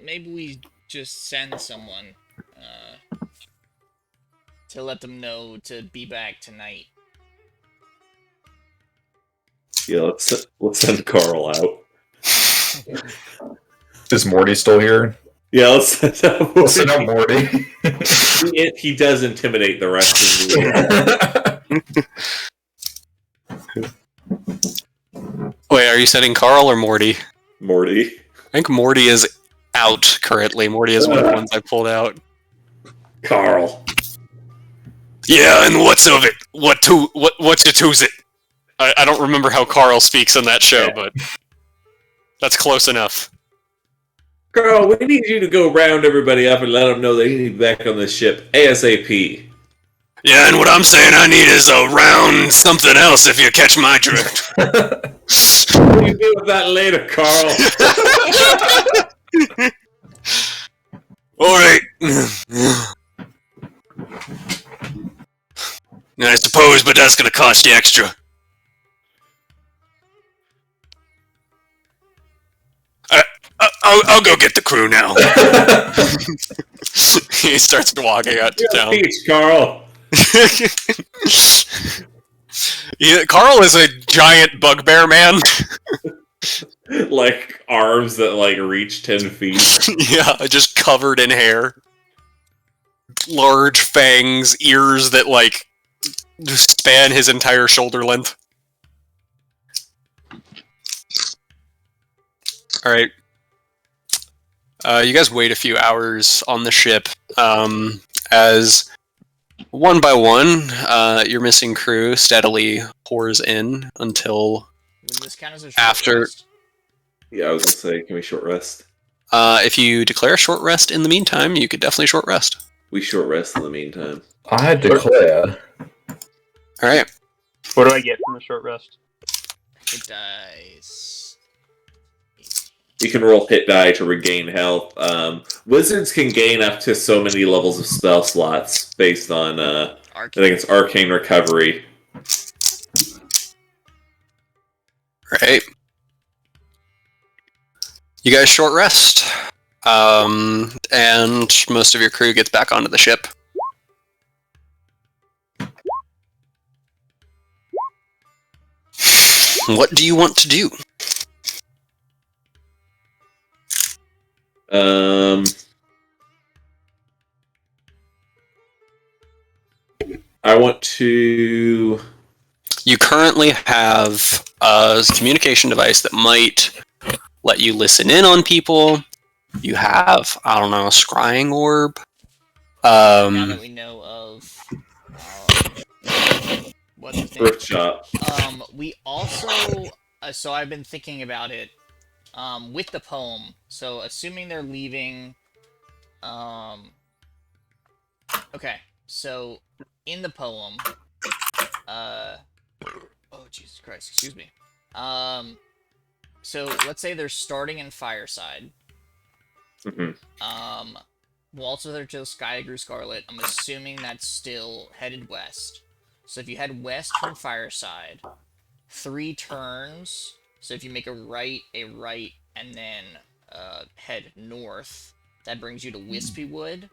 Maybe we just send someone to let them know to be back tonight. Yeah, let's send Carl out. Is Morty still here? Yeah, let's send out Let's send out Morty. He does intimidate the rest of the Wait, are you setting Carl or Morty? Morty. I think Morty is out currently. Morty is one of the ones I pulled out. Carl. Yeah, and what's of it? What's it to's it? I don't remember how Carl speaks on that show, but that's close enough. Carl, we need you to go round everybody up and let them know they need to be back on this ship ASAP. Yeah, and what I'm saying I need is a round something else, if you catch my drift. What do you do with that later, Carl? Alright. I suppose, but that's gonna cost you extra. I'll go get the crew now. He starts walking out to town. Peach, Carl. Yeah, Carl is a giant bugbear man. Like arms that like reach 10 feet. Yeah, just covered in hair. Large fangs, ears that like span his entire shoulder length. Alright. You guys wait a few hours on the ship as one by one your missing crew steadily pours in until Would this count as a short after. rest? Yeah, I was gonna say, can we short rest? If you declare a short rest in the meantime, you could definitely short rest. We short rest in the meantime. I declare. Alright. What do I get from a short rest? It dies. You can roll hit die to regain health. Wizards can gain up to so many levels of spell slots based on, I think it's Arcane Recovery. Right. You guys short rest. And most of your crew gets back onto the ship. What do you want to do? I want to... You currently have a communication device that might let you listen in on people. You have, I don't know, a scrying orb. Now that we know of what the thing. Thrift shop. We also, so I've been thinking about it, with the poem. So assuming they're leaving, okay. So in the poem, oh Jesus Christ, excuse me. So let's say they're starting in Fireside. Mm-hmm. Waltz with her till Sky grew scarlet. I'm assuming that's still headed west. So if you head west from Fireside, 3 turns. So if you make a right, and then head north, that brings you to Wispy Wood.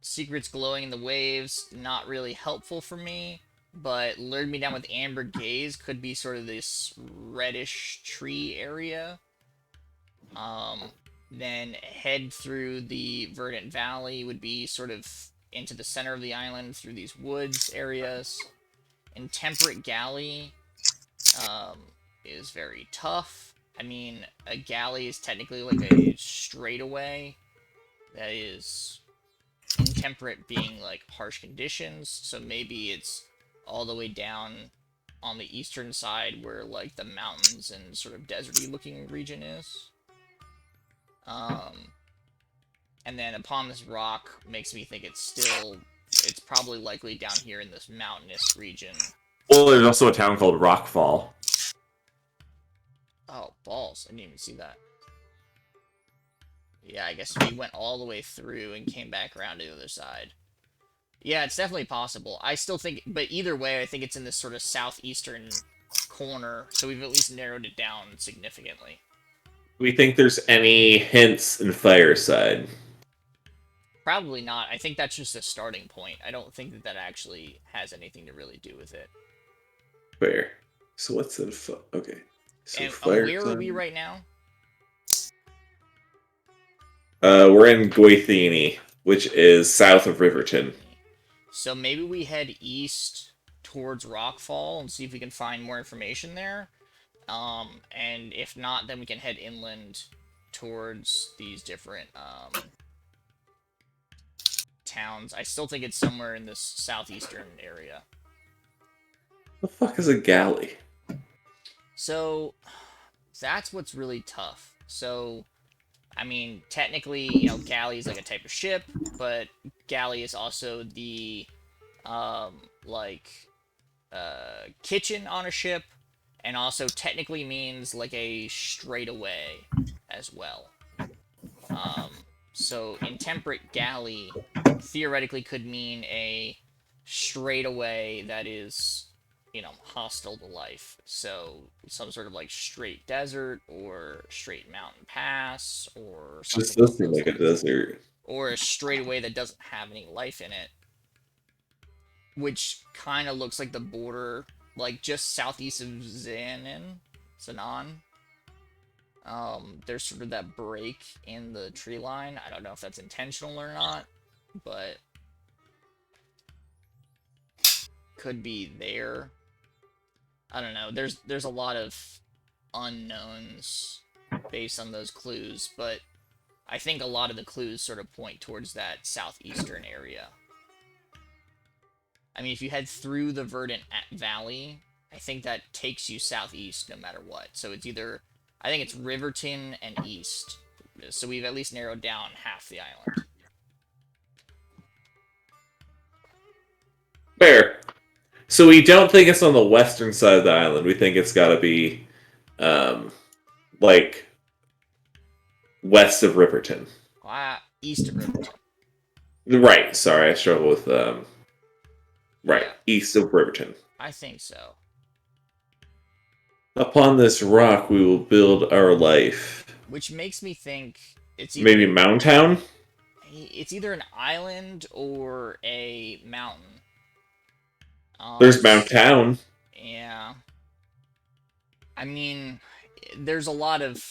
Secrets glowing in the waves, not really helpful for me, but lured me down with Amber Gaze could be sort of this reddish tree area. Then head through the Verdant Valley would be sort of into the center of the island through these woods areas. Intemperate Galley is very tough. I mean, a galley is technically like a straightaway. That is intemperate being like harsh conditions, so maybe it's all the way down on the eastern side where like the mountains and sort of deserty looking region is. And then upon this rock makes me think it's probably likely down here in this mountainous region. Well, there's also a town called Rockfall. Oh, balls. I didn't even see that. Yeah, I guess we went all the way through and came back around to the other side. Yeah, it's definitely possible. I still think, but either way, I think it's in this sort of southeastern corner, so we've at least narrowed it down significantly. Do we think there's any hints in Fireside? Probably not. I think that's just a starting point. I don't think that that actually has anything to really do with it. Fair. So what's in okay. So And Fireside. where are we right now? We're in Gwaithini, which is south of Riverton. So maybe we head east towards Rockfall and see if we can find more information there. And if not, then we can head inland towards these different towns. I still think it's somewhere in this southeastern area. The fuck is a galley? So that's what's really tough. So, I mean, technically, you know, galley is like a type of ship, but galley is also the kitchen on a ship, and also technically means like a straightaway as well. So intemperate galley theoretically could mean a straightaway that is, you know, hostile to life. So some sort of like straight desert or straight mountain pass or something. Just does seem like a desert. Or a straightaway that doesn't have any life in it. Which kind of looks like the border, like just southeast of Zanan. There's sort of that break in the tree line. I don't know if that's intentional or not, but could be there. I don't know. There's a lot of unknowns based on those clues, but I think a lot of the clues sort of point towards that southeastern area. I mean, if you head through the Verdant Valley, I think that takes you southeast no matter what. So it's either, I think it's Riverton and east. So we've at least narrowed down half the island. Fair. So we don't think it's on the western side of the island. We think it's got to be, like, west of Riverton. East of Riverton. Right. Sorry, I struggle with right, Yeah. east of Riverton. I think so. Upon this rock, we will build our life. Which makes me think it's either, Maybe Mountown? it's either an island or a mountain. There's Mountown. Yeah. I mean, there's a lot of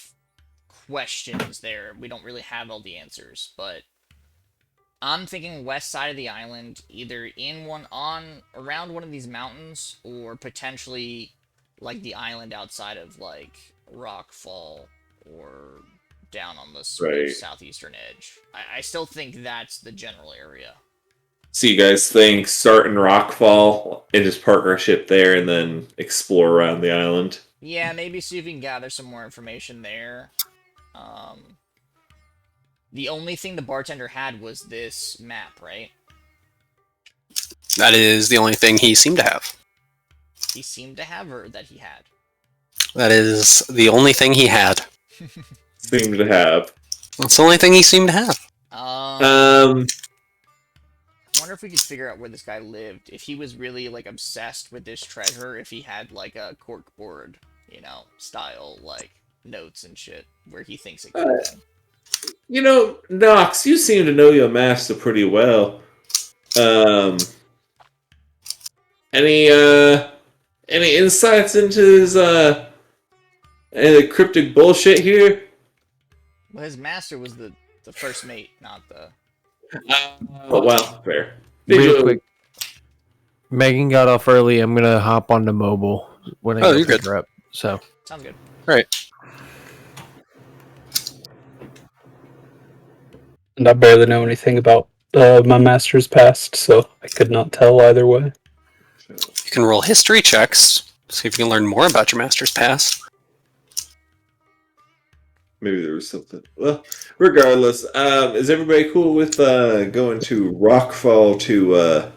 questions there. We don't really have all the answers, but I'm thinking west side of the island, either around one of these mountains, or potentially like the island outside of like Rockfall or down on the Right. southeastern edge. I still think that's the general area. So you guys think start in Rockfall and just partnership there and then explore around the island? Yeah, maybe see if we can gather some more information there. The only thing the bartender had was this map, right? That is the only thing he seemed to have. He seemed to have, or that he had. That is the only thing he had. Seem to have. That's the only thing he seemed to have. I wonder if we could figure out where this guy lived. If he was really like obsessed with this treasure, if he had like a corkboard, you know, style like notes and shit where he thinks it could have been. You know, Nox, you seem to know your master pretty well. Any insights into his any cryptic bullshit here? Well, his master was the first mate, not the. Oh well, fair. Real quick. Megan got off early. I'm gonna hop onto mobile when I Oh, go you're pick good. her up. So Sounds good. Right. And I barely know anything about my master's past, so I could not tell either way. You can roll history checks, see if you can learn more about your master's past. Maybe there was something. Well, regardless, is everybody cool with going to Rockfall to?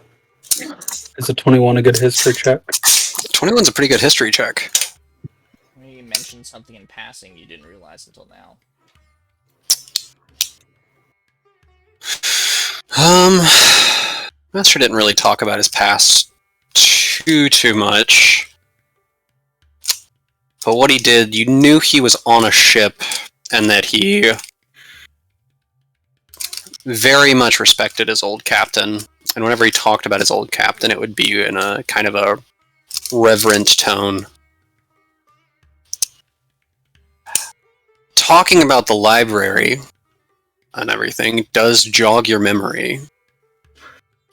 Is a 21 a good history check? 21's a pretty good history check. Maybe you mentioned something in passing you didn't realize until now. Master didn't really talk about his past too much. But what he did, you knew he was on a ship and that he very much respected his old captain. And whenever he talked about his old captain, it would be in a kind of a reverent tone. Talking about the library and everything does jog your memory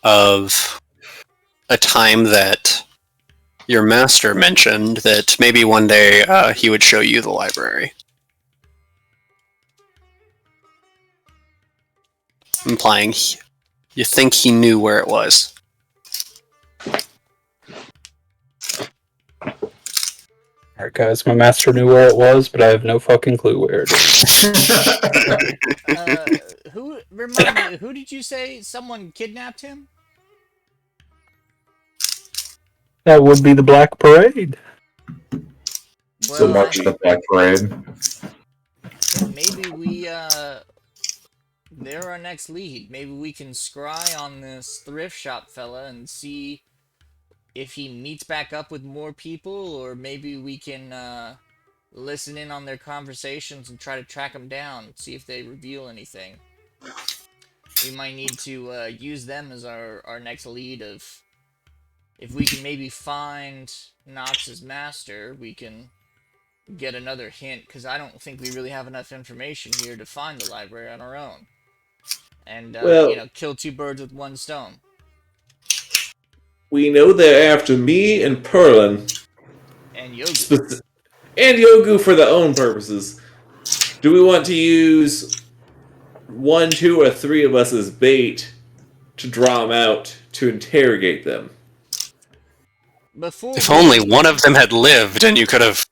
of a time that your master mentioned that maybe one day he would show you the library. Implying you think he knew where it was. Alright, guys, my master knew where it was, but I have no fucking clue where it is. Remind me, who did you say someone kidnapped him? That would be the Black Parade. So much of the Black Parade. Maybe they're our next lead. Maybe we can scry on this thrift shop fella and see if he meets back up with more people, or maybe we can listen in on their conversations and try to track them down, see if they reveal anything. We might need to use them as our next lead of... If we can maybe find Nox's master, we can get another hint, because I don't think we really have enough information here to find the library on our own. And, kill two birds with one stone. We know they're after me and Perlin. And Yogi. And Yogu for their own purposes. Do we want to use 1, 2, or 3 of us as bait to draw them out to interrogate them? If only one of them had lived and you could have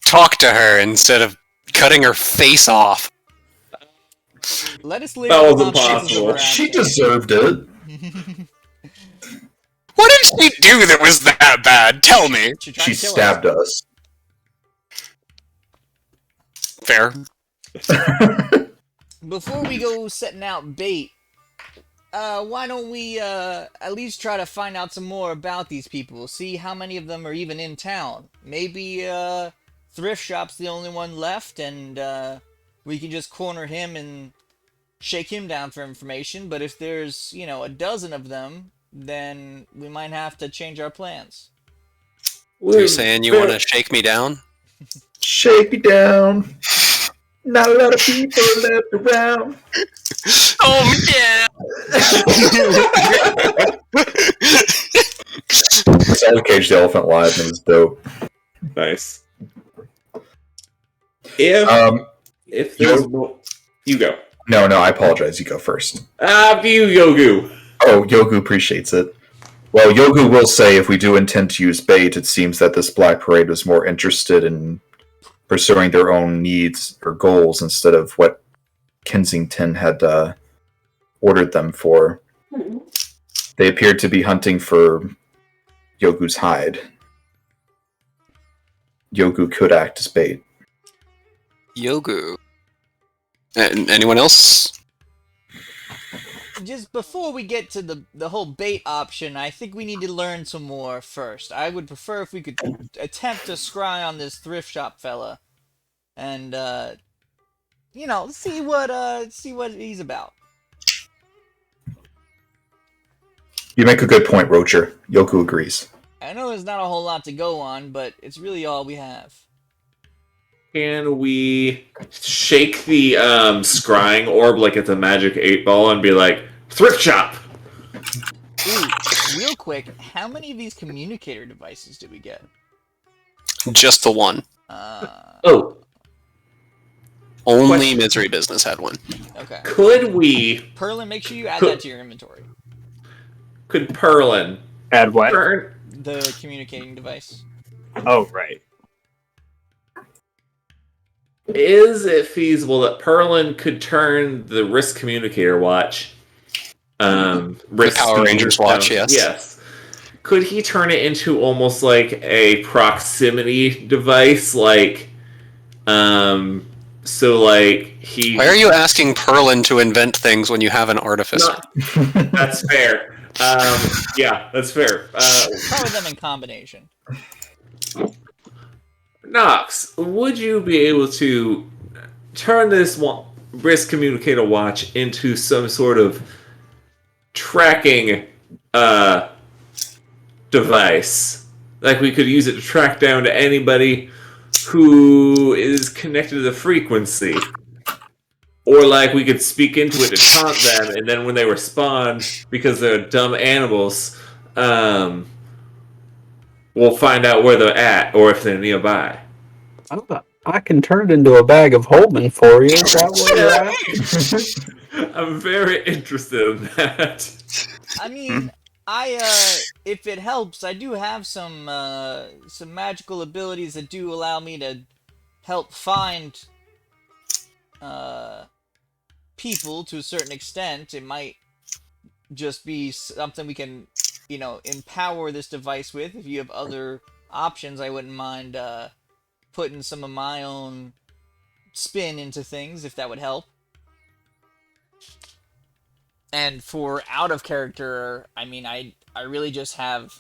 talked to her instead of cutting her face off. Let us live. That was impossible. She deserved it. What did she do that was that bad? Tell me. She stabbed us. Fair. Before we go setting out bait, why don't we at least try to find out some more about these people? See how many of them are even in town. Maybe Thrift Shop's the only one left, and we can just corner him and shake him down for information. But if there's, a dozen of them, then we might have to change our plans. You're saying you want to shake me down? Shake me down. Not a lot of people left around. Oh, yeah! I saw the Cage the Elephant live and it was dope. Nice. If there's more... You go. No, I apologize. You go first. After you, Yogu. Oh, Yogu appreciates it. Well, Yogu will say if we do intend to use bait, it seems that this Black Parade was more interested in pursuing their own needs or goals instead of what Kensington had ordered them for. They appeared to be hunting for Yogu's hide. Yogu could act as bait. Yogu. Anyone else? Just before we get to the whole bait option, I think we need to learn some more first. I would prefer if we could attempt to scry on this thrift shop fella, and see what he's about. You make a good point, Rocher. Yogu agrees. I know there's not a whole lot to go on, but it's really all we have. Can we shake the scrying orb like it's a magic 8-ball and be like, thrift shop? Ooh, real quick, how many of these communicator devices did we get? Just the one. Only Question. Misery Business had one. Okay. Could we? Perlin, make sure you add that to your inventory. Could Perlin Add what? turn? The communicating device. Oh, right. Is it feasible that Perlin could turn the Risk Communicator watch? Risk Power Rangers watch, yes. Yes. Could he turn it into almost like a proximity device, like, so like he? Why are you asking Perlin to invent things when you have an artificer? That's fair. Yeah, that's fair. Probably them in combination. Knox, would you be able to turn this Risk Communicator watch into some sort of tracking device? Like we could use it to track down to anybody who is connected to the frequency. Or like we could speak into it to taunt them, and then when they respond, because they're dumb animals, we'll find out where they're at, or if they're nearby. I can turn it into a bag of Holman for you. Is that where you're at? I'm very interested in that. I mean, if it helps, I do have some magical abilities that do allow me to help find people to a certain extent. It might just be something we can, empower this device with. If you have other options, I wouldn't mind putting some of my own spin into things, if that would help. And for out of character, I mean, I really just have,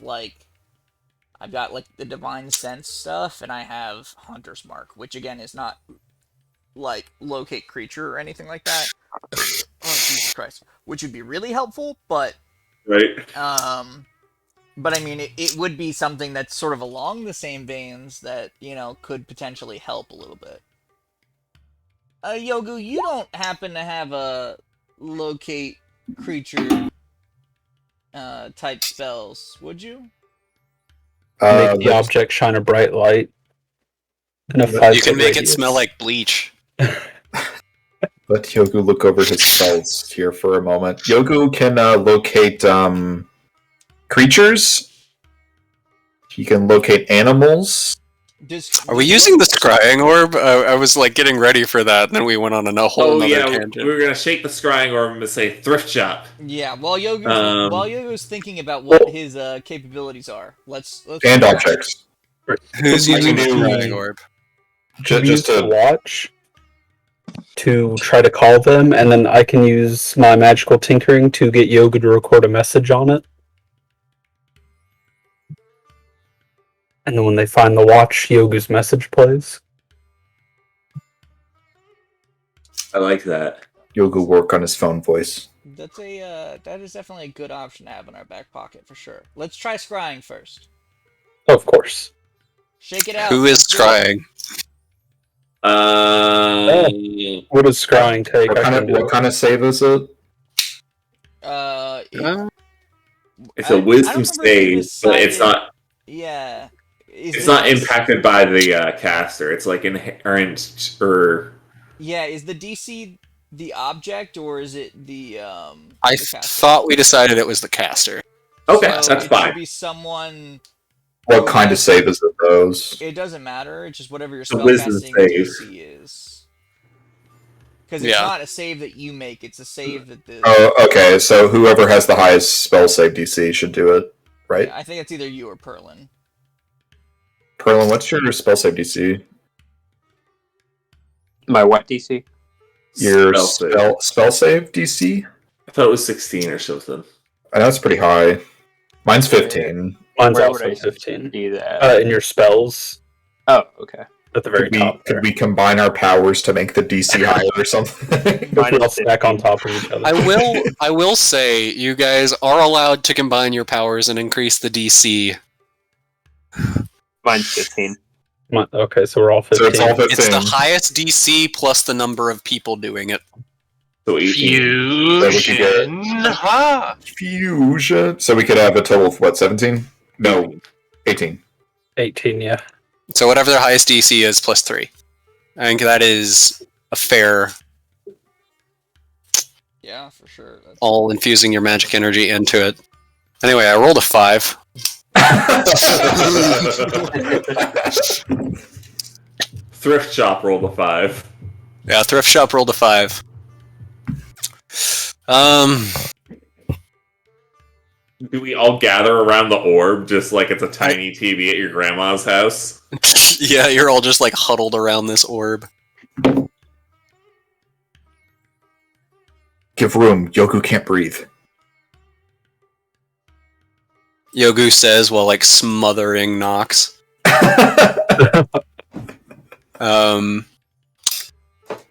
I've got, the Divine Sense stuff, and I have Hunter's Mark, which, again, is not, locate creature or anything like that. Oh, Jesus Christ. Which would be really helpful, but... Right. But, I mean, it would be something that's sort of along the same veins that, could potentially help a little bit. Yogu, you don't happen to have a locate creature type spells, would you? Make the object shine a bright light. In a You can make it smell like bleach. Let Yogu look over his spells here for a moment. Yogu can locate creatures. He can locate animals. Are we using the scrying orb? I was getting ready for that, and then we went on a whole nother tangent. We were gonna shake the scrying orb and say thrift shop. Yeah, while Yogu's thinking about what his capabilities are, let's And objects. Who's using the scrying orb? Just to watch to try to call them, and then I can use my magical tinkering to get Yoga to record a message on it. And then when they find the watch, Yogu's message plays. I like that. Yogu work on his phone voice. That is definitely a good option to have in our back pocket for sure. Let's try scrying first. Of course. Shake it out. Who is scrying? What does scrying take? What kind of save is it? It's a wisdom save, but it's not. Yeah. It's not impacted by the caster. It's inherent or. Yeah, is the DC the object or is it the I thought we decided it was the caster. Okay, so that's fine. It should be someone. What kind of save is it, those? It doesn't matter. It's just whatever your wisdom spellcasting save. DC is. Because it's not a save that you make; it's a save that the. Oh, okay. So whoever has the highest spell save DC should do it, right? Yeah, I think it's either you or Perlin. Perlin, what's your spell save DC? My what DC? Your spell save DC? I thought it was 16 or something. I know it's pretty high. Mine's 15. Mine's Where also would I 15. see that? In your spells, Oh, okay. at the very top. Could we combine our powers to make the DC higher or something? We all stack on top of each other. I will say, you guys are allowed to combine your powers and increase the DC. Mine's 15. Okay, so we're all 15. So it's all 15. It's the highest DC plus the number of people doing it. So 18. Fusion. So we could have a total of what, 17? No, 18. 18, yeah. So whatever their highest DC is plus 3. I think that is fair, Yeah, for sure. That's... all infusing your magic energy into it. Anyway, I rolled a 5. Thrift shop rolled a 5. Yeah, thrift shop rolled a 5. Do we all gather around the orb just like it's a tiny TV at your grandma's house? Yeah, you're all just like huddled around this orb. Give room. Yoku can't breathe. Yogu says while like smothering Nox.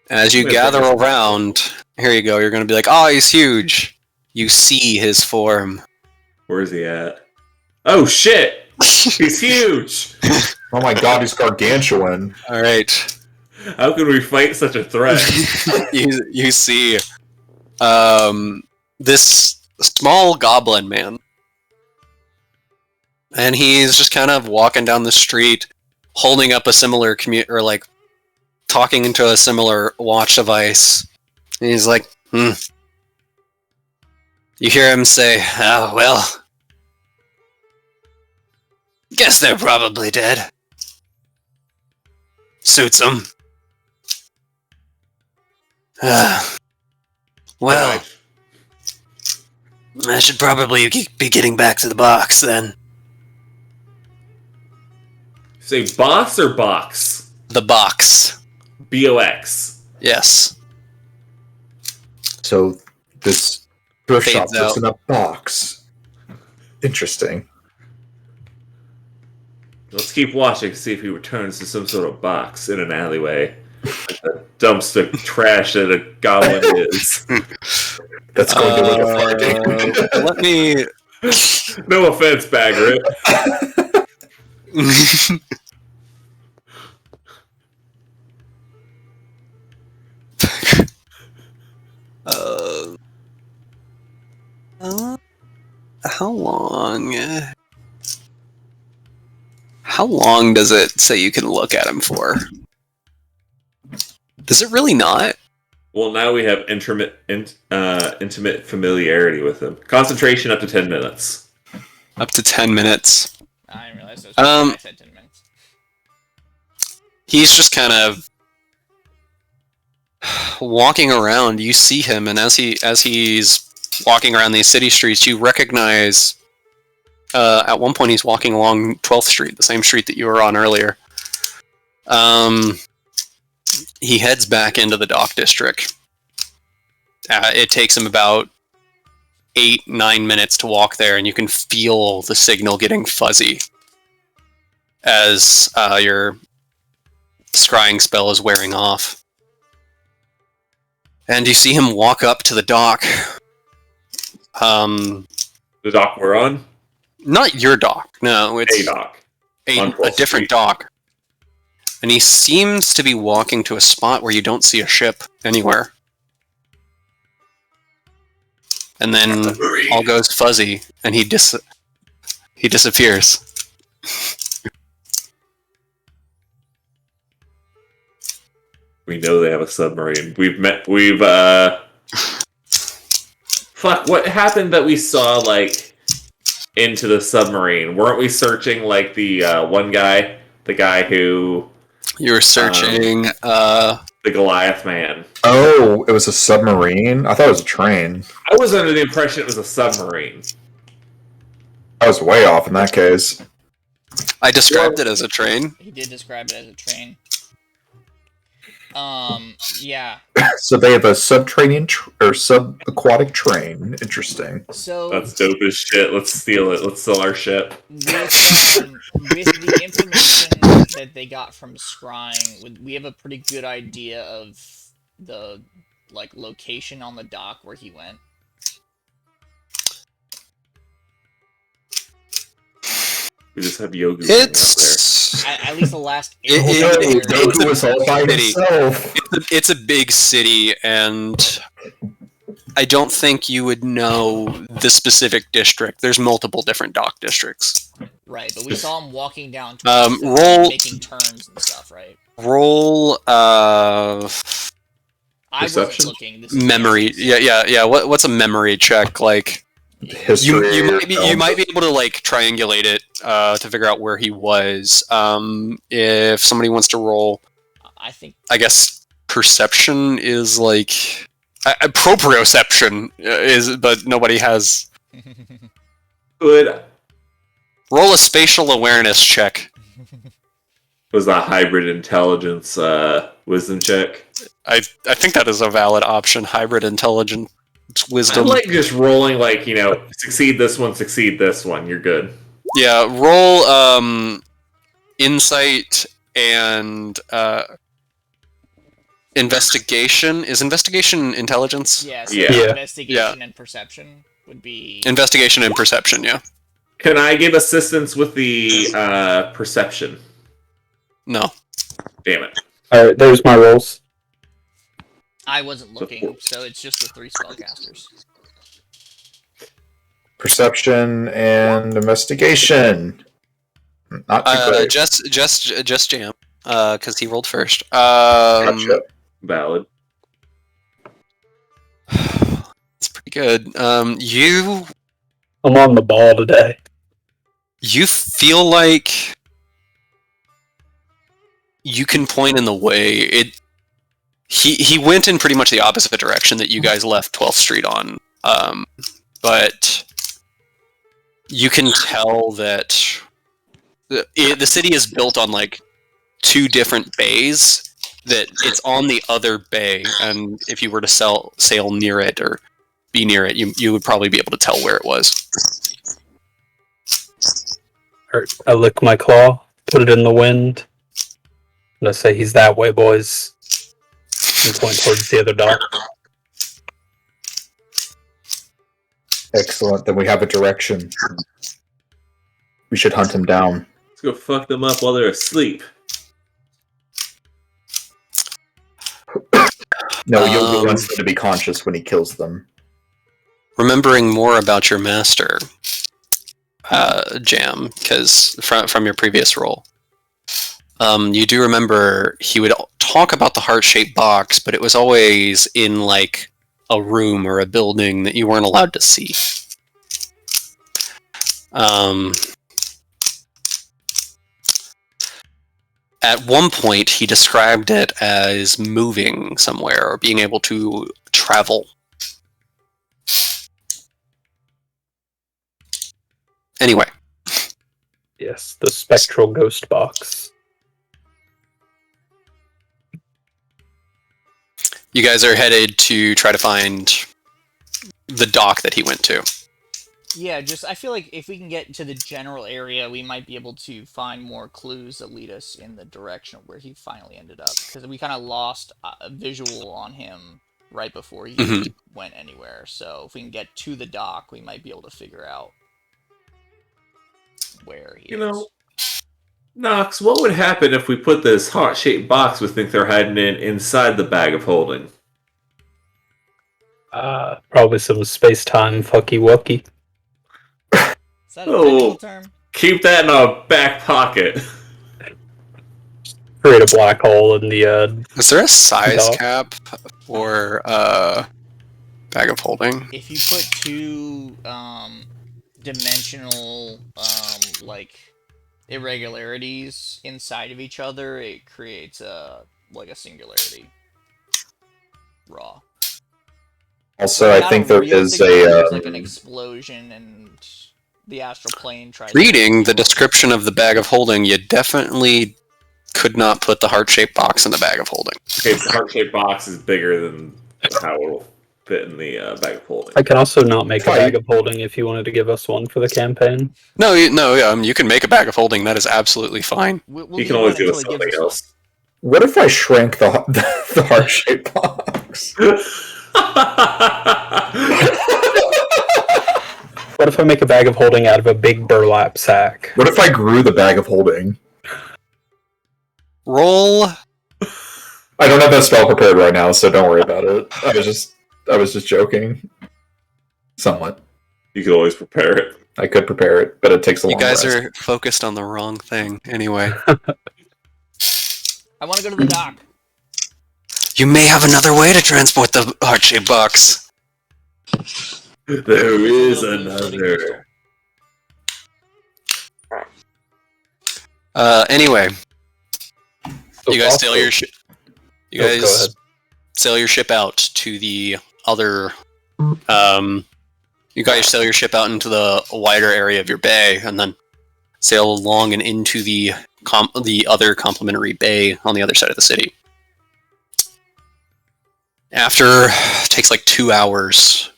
As you gather around, here you go, you're gonna be like, oh, he's huge. You see his form. Where's he at? Oh shit! He's huge! Oh my god, he's gargantuan. Alright. How can we fight such a threat? you see this small goblin man. And he's just kind of walking down the street, holding up a similar or like talking into a similar watch device. And he's like, You hear him say, oh, well, guess they're probably dead. Suits them. Well, I should probably be getting back to the box then. Say boss or box? The box. BOX. Yes. So this thrift shop Fades looks out. in a box. Interesting. Let's keep watching, see if he returns to some sort of box in an alleyway. Like a dumpster trash that a goblin is. That's going to look a party. Let me. No offense, Bagrit. How long? How long does it say you can look at him for? Does it really not? Well, now we have intimate familiarity with him. Concentration up to 10 minutes. Up to 10 minutes. I didn't realize it was I said 10 minutes. He's just kind of walking around. You see him, and as he's walking around these city streets, you recognize. At one point, he's walking along 12th Street, the same street that you were on earlier. He heads back into the dock district. It takes him about 8-9 minutes to walk there, and you can feel the signal getting fuzzy as your scrying spell is wearing off. And you see him walk up to the dock. The dock we're on? Not your dock. No, it's A dock. a different dock. And he seems to be walking to a spot where you don't see a ship anywhere. And then all goes fuzzy, and he disappears. We know they have a submarine. Fuck, what happened that we saw, like, into the submarine? Weren't we searching, like, the one guy? The guy who... You were searching, the Goliath man. Oh, it was a submarine? I thought it was a train. I was under the impression it was a submarine. I was way off in that case. I described it as a train. He did describe it as a train. Yeah. So they have a subterranean or subaquatic train. Interesting. So That's dope as shit. Let's steal it. Let's sell our ship. with the information that they got from scrying, we have a pretty good idea of the location on the dock where he went. We just have Yogu It's At least the last. Yogu was all by himself. It's a big city, and I don't think you would know the specific district. There's multiple different dock districts. Right, but we saw him walking down, roll- making turns and stuff. Right. Roll I wasn't Perception? looking. This is Memory. Yeah. What's a memory check like? History. You might be able to like triangulate it to figure out where he was. If somebody wants to roll, I think. I guess perception is like proprioception is, but nobody has. Good. Roll a spatial awareness check. Was that hybrid intelligence wisdom check? I think that is a valid option. Hybrid intelligence wisdom. I'm like just rolling like, succeed this one, you're good. Yeah, roll insight and investigation. Is investigation intelligence? Yeah, so Yeah. investigation and perception would be... Investigation and perception, yeah. Can I give assistance with the perception? No. Damn it. Alright, there's my rolls. I wasn't looking, so it's just the 3 spellcasters. Perception and investigation. Not too great. Just Jam, because he rolled first. Gotcha. Valid. It's pretty good. You I'm on the ball today. feel like you can point in the way. He went in pretty much the opposite direction that you guys left 12th Street on, but you can tell that the city is built on like 2 different bays. That it's on the other bay, and if you were to sail near it or be near it, you would probably be able to tell where it was. Alright, I lick my claw, put it in the wind, and I say, he's that way, boys. And point towards the other dock. Excellent. Then we have a direction. We should hunt him down. Let's go fuck them up while they're asleep. No, Yogi wants them to be conscious when he kills them. Remembering more about your master, Jam, because from your previous role, you do remember he would talk about the heart-shaped box, but it was always in like a room or a building that you weren't allowed to see. At one point, he described it as moving somewhere or being able to travel. Anyway. Yes, the spectral ghost box. You guys are headed to try to find the dock that he went to. Yeah, I feel like if we can get to the general area, we might be able to find more clues that lead us in the direction of where he finally ended up. Because we kind of lost a visual on him right before he went anywhere. So if we can get to the dock, we might be able to figure out where he is. Knox, what would happen if we put this heart-shaped box we think they're hiding inside the bag of holding? Probably some space-time fucky-wucky. Is that a technical term? Keep that in our back pocket. Create a black hole in the, Is there a size dock. cap for bag of holding? If you put 2 dimensional like irregularities inside of each other, it creates a singularity. Raw. Also, I Not think a there real is singularity, a it's like an explosion and the astral plane tries Reading to... the description of the bag of holding, you definitely could not put the heart-shaped box in the bag of holding. Okay, the heart-shaped box is bigger than how it'll fit in the bag of holding. I can also not make a bag of holding if you wanted to give us one for the campaign. No, you can make a bag of holding. That is absolutely fine. We'll You do can always one give until us he gives something else. What if I shrank the heart-shaped box? What if I make a bag of holding out of a big burlap sack? What if I grew the bag of holding? Roll. I don't have that spell prepared right now, so don't worry about it. I was just joking. Somewhat. You can always prepare it. I could prepare it, but it takes a long You guys rest. are focused on the wrong thing. Anyway. I want to go to the dock. You may have another way to transport the heart-shaped box. There is Little blue floating crystal. another. Anyway, you guys Also- sail your ship. You Oh, go guys ahead. sail your ship out to the other. You guys sail your ship out into the wider area of your bay, and then sail along and into the other complementary bay on the other side of the city. After it takes like 2 hours,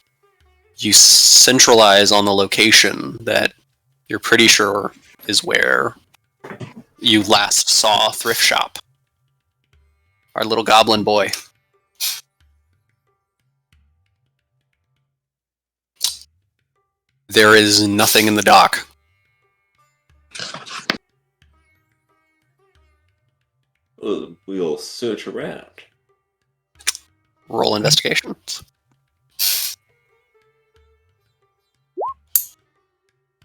you centralize on the location that you're pretty sure is where you last saw Thrift Shop. Our little goblin boy. There is nothing in the dock. We'll search around. Roll investigation.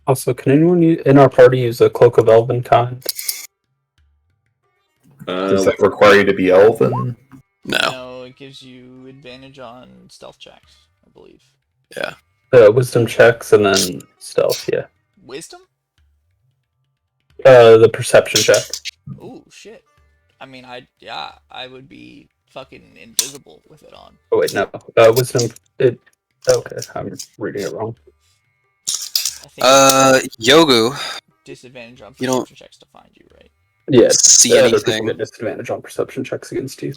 Also, can anyone in our party use a Cloak of Elven kind? Does that require you to be elven? No. No, it gives you advantage on stealth checks, I believe. Yeah. Wisdom checks and then stealth, yeah. Wisdom? The perception check. Ooh, shit. I mean, I would be fucking invisible with it on. Oh wait, no. Wisdom. Okay, I'm reading it wrong. I think Yogu, disadvantage on you don't- perception checks to find you, right? Yeah. see There's anything. a disadvantage on perception checks against you.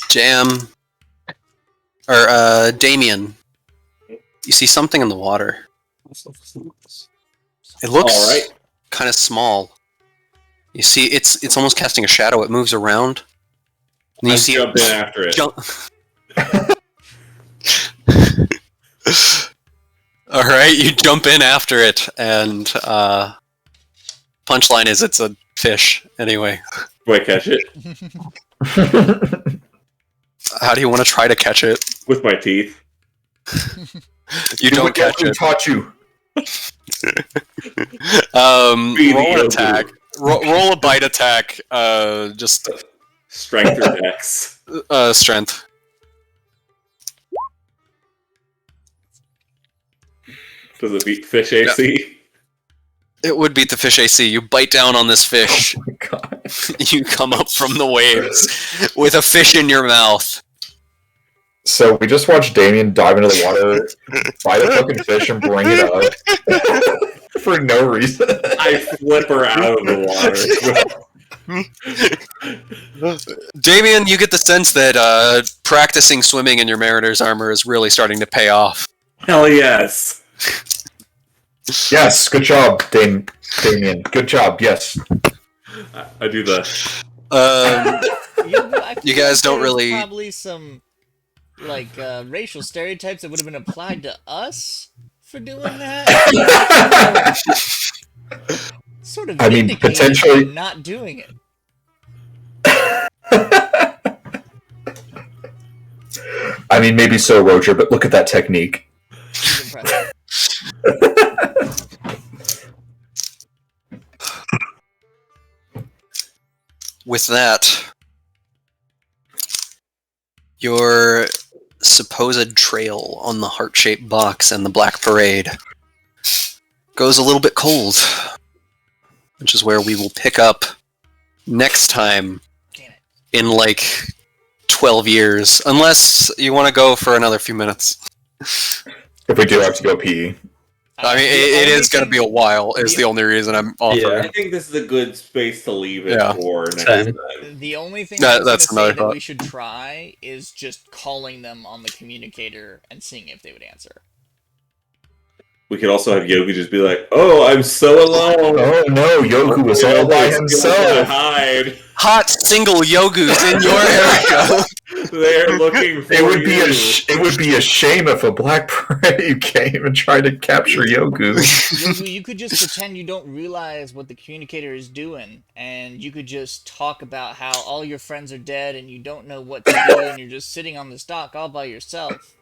Jam, or Damien, you see something in the water. It looks All right. kind of small. You see, it's almost casting a shadow. It moves around. And you I see jump in after it. jump. All right, you jump in after it, and punchline is it's a fish. Anyway, Do I catch it how do you want to try to catch it? with my teeth? You don't catch Who it. taught you? Be the Roll an Yogu. attack. Roll a bite attack. Just Strength or dex? strength. Does it beat fish AC? It would beat the fish AC. You bite down on this fish. Oh my god. You come up from the waves with a fish in your mouth. So we just watched Damien dive into the water, bite a fucking fish, and bring it up for no reason. I flip her out of the water. Damien, you get the sense that practicing swimming in your mariner's armor is really starting to pay off. Hell yes. Yes, good job, Damien. Good job. Yes. I do the. You guys don't there's really- Probably some like racial stereotypes that would have been applied to us for doing that. Sort of. I mean, vindicated potentially- for not doing it. I mean, maybe so, Roger, but look at that technique. It's impressive. With that, your supposed trail on the heart-shaped box and the Black Parade goes a little bit cold, which is where we will pick up next time Damn it. in like 12 years, unless you want to go for another few minutes. If we do have to go pee. I mean, The it only is going to thing- be a while, is the only reason I'm offering. I think this is a good space to leave it Yeah. for next Same. time. The only thing That- I was that's gonna another say that thought. we should try is just calling them on the communicator and seeing if they would answer. We could also have Yogi just be like, "Oh, I'm so alone. Oh no, Yoku was all by To himself. hide. Hot single Yogus in your area. They're looking for It would be you." it would be a shame if a Black Parade came and tried to capture Yoku. You could just pretend you don't realize what the communicator is doing, and you could just talk about how all your friends are dead and you don't know what to do, and you're just sitting on this dock all by yourself.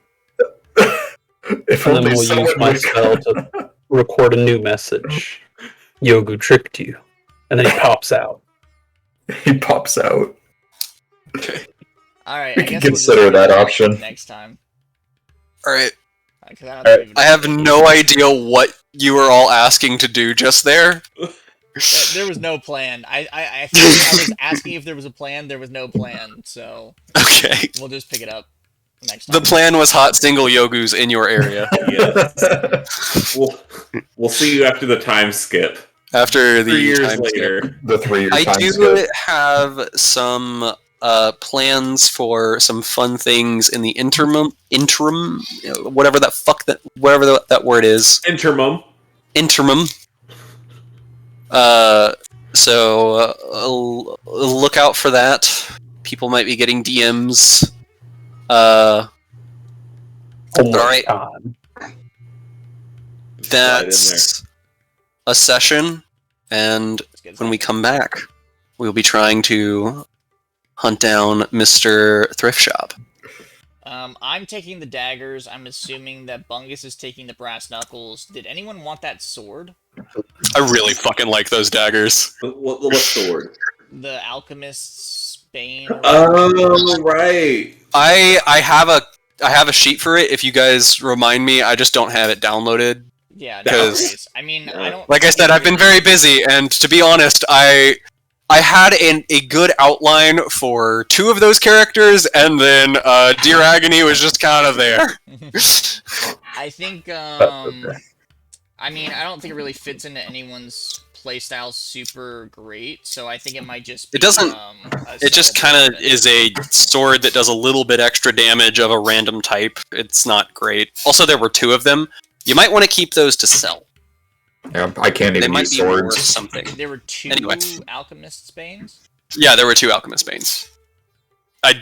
If And then only we'll use someone my would- spell to record a new message. Yogu tricked you. And then he pops out. He pops out. All right, We I can guess we'll consider just that do option. next time. Alright. 'Cause I don't think we've I have done it. no idea what you were all asking to do just there. There was no plan. I think I was asking if there was a plan. There was no plan, so Okay. we'll just pick it up next The time. plan was hot single Yogus in your area. Yes. We'll see you after the time skip. After the 3 years time skip. later. The 3-year I time do skip. have some plans for some fun things in the interim, whatever that word is. Interim. Interim. So look out for that. People might be getting DMs. Oh my Alright. god. That's a session, and when we come back, we'll be trying to hunt down Mr. Thrift Shop. I'm taking the daggers. I'm assuming that Bungus is taking the brass knuckles. Did anyone want that sword? I really fucking like those daggers. What sword? The alchemist's bane. Or Oh, right. I have a sheet for it. If you guys remind me, I just don't have it downloaded. yeah, no because- worries. I mean, I don't. Like I said, I've been very busy, and to be honest, I had a good outline for 2 of those characters, and then Dear Agony was just kind of there. I think. I mean, I don't think it really fits into anyone's playstyle super great, so I think it might just. Be, It doesn't- It just kind of is a sword that does a little bit extra damage of a random type. It's not great. Also, there were 2 of them. You might want to keep those to sell. Yeah, I can't They even might use be worth swords. something. There were 2 Anyway. alchemist's banes. Yeah, there were 2 Alchemist Banes. I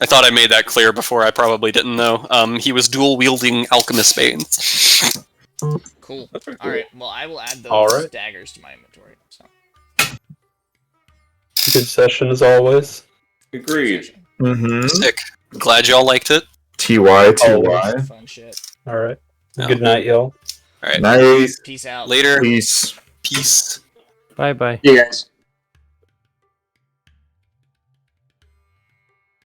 thought I made that clear before. I probably didn't though. He was dual wielding Alchemist Banes. Cool. That's pretty All right. Well, I will add those Alright. daggers to my inventory. So. Good session as always. Agreed. Mm-hmm. Sick. Glad y'all liked it. TY. Fun shit. Alright. Yeah. Good night, y'all. All right. Nice. Peace out. Later. Peace. Peace. Bye bye. You guys.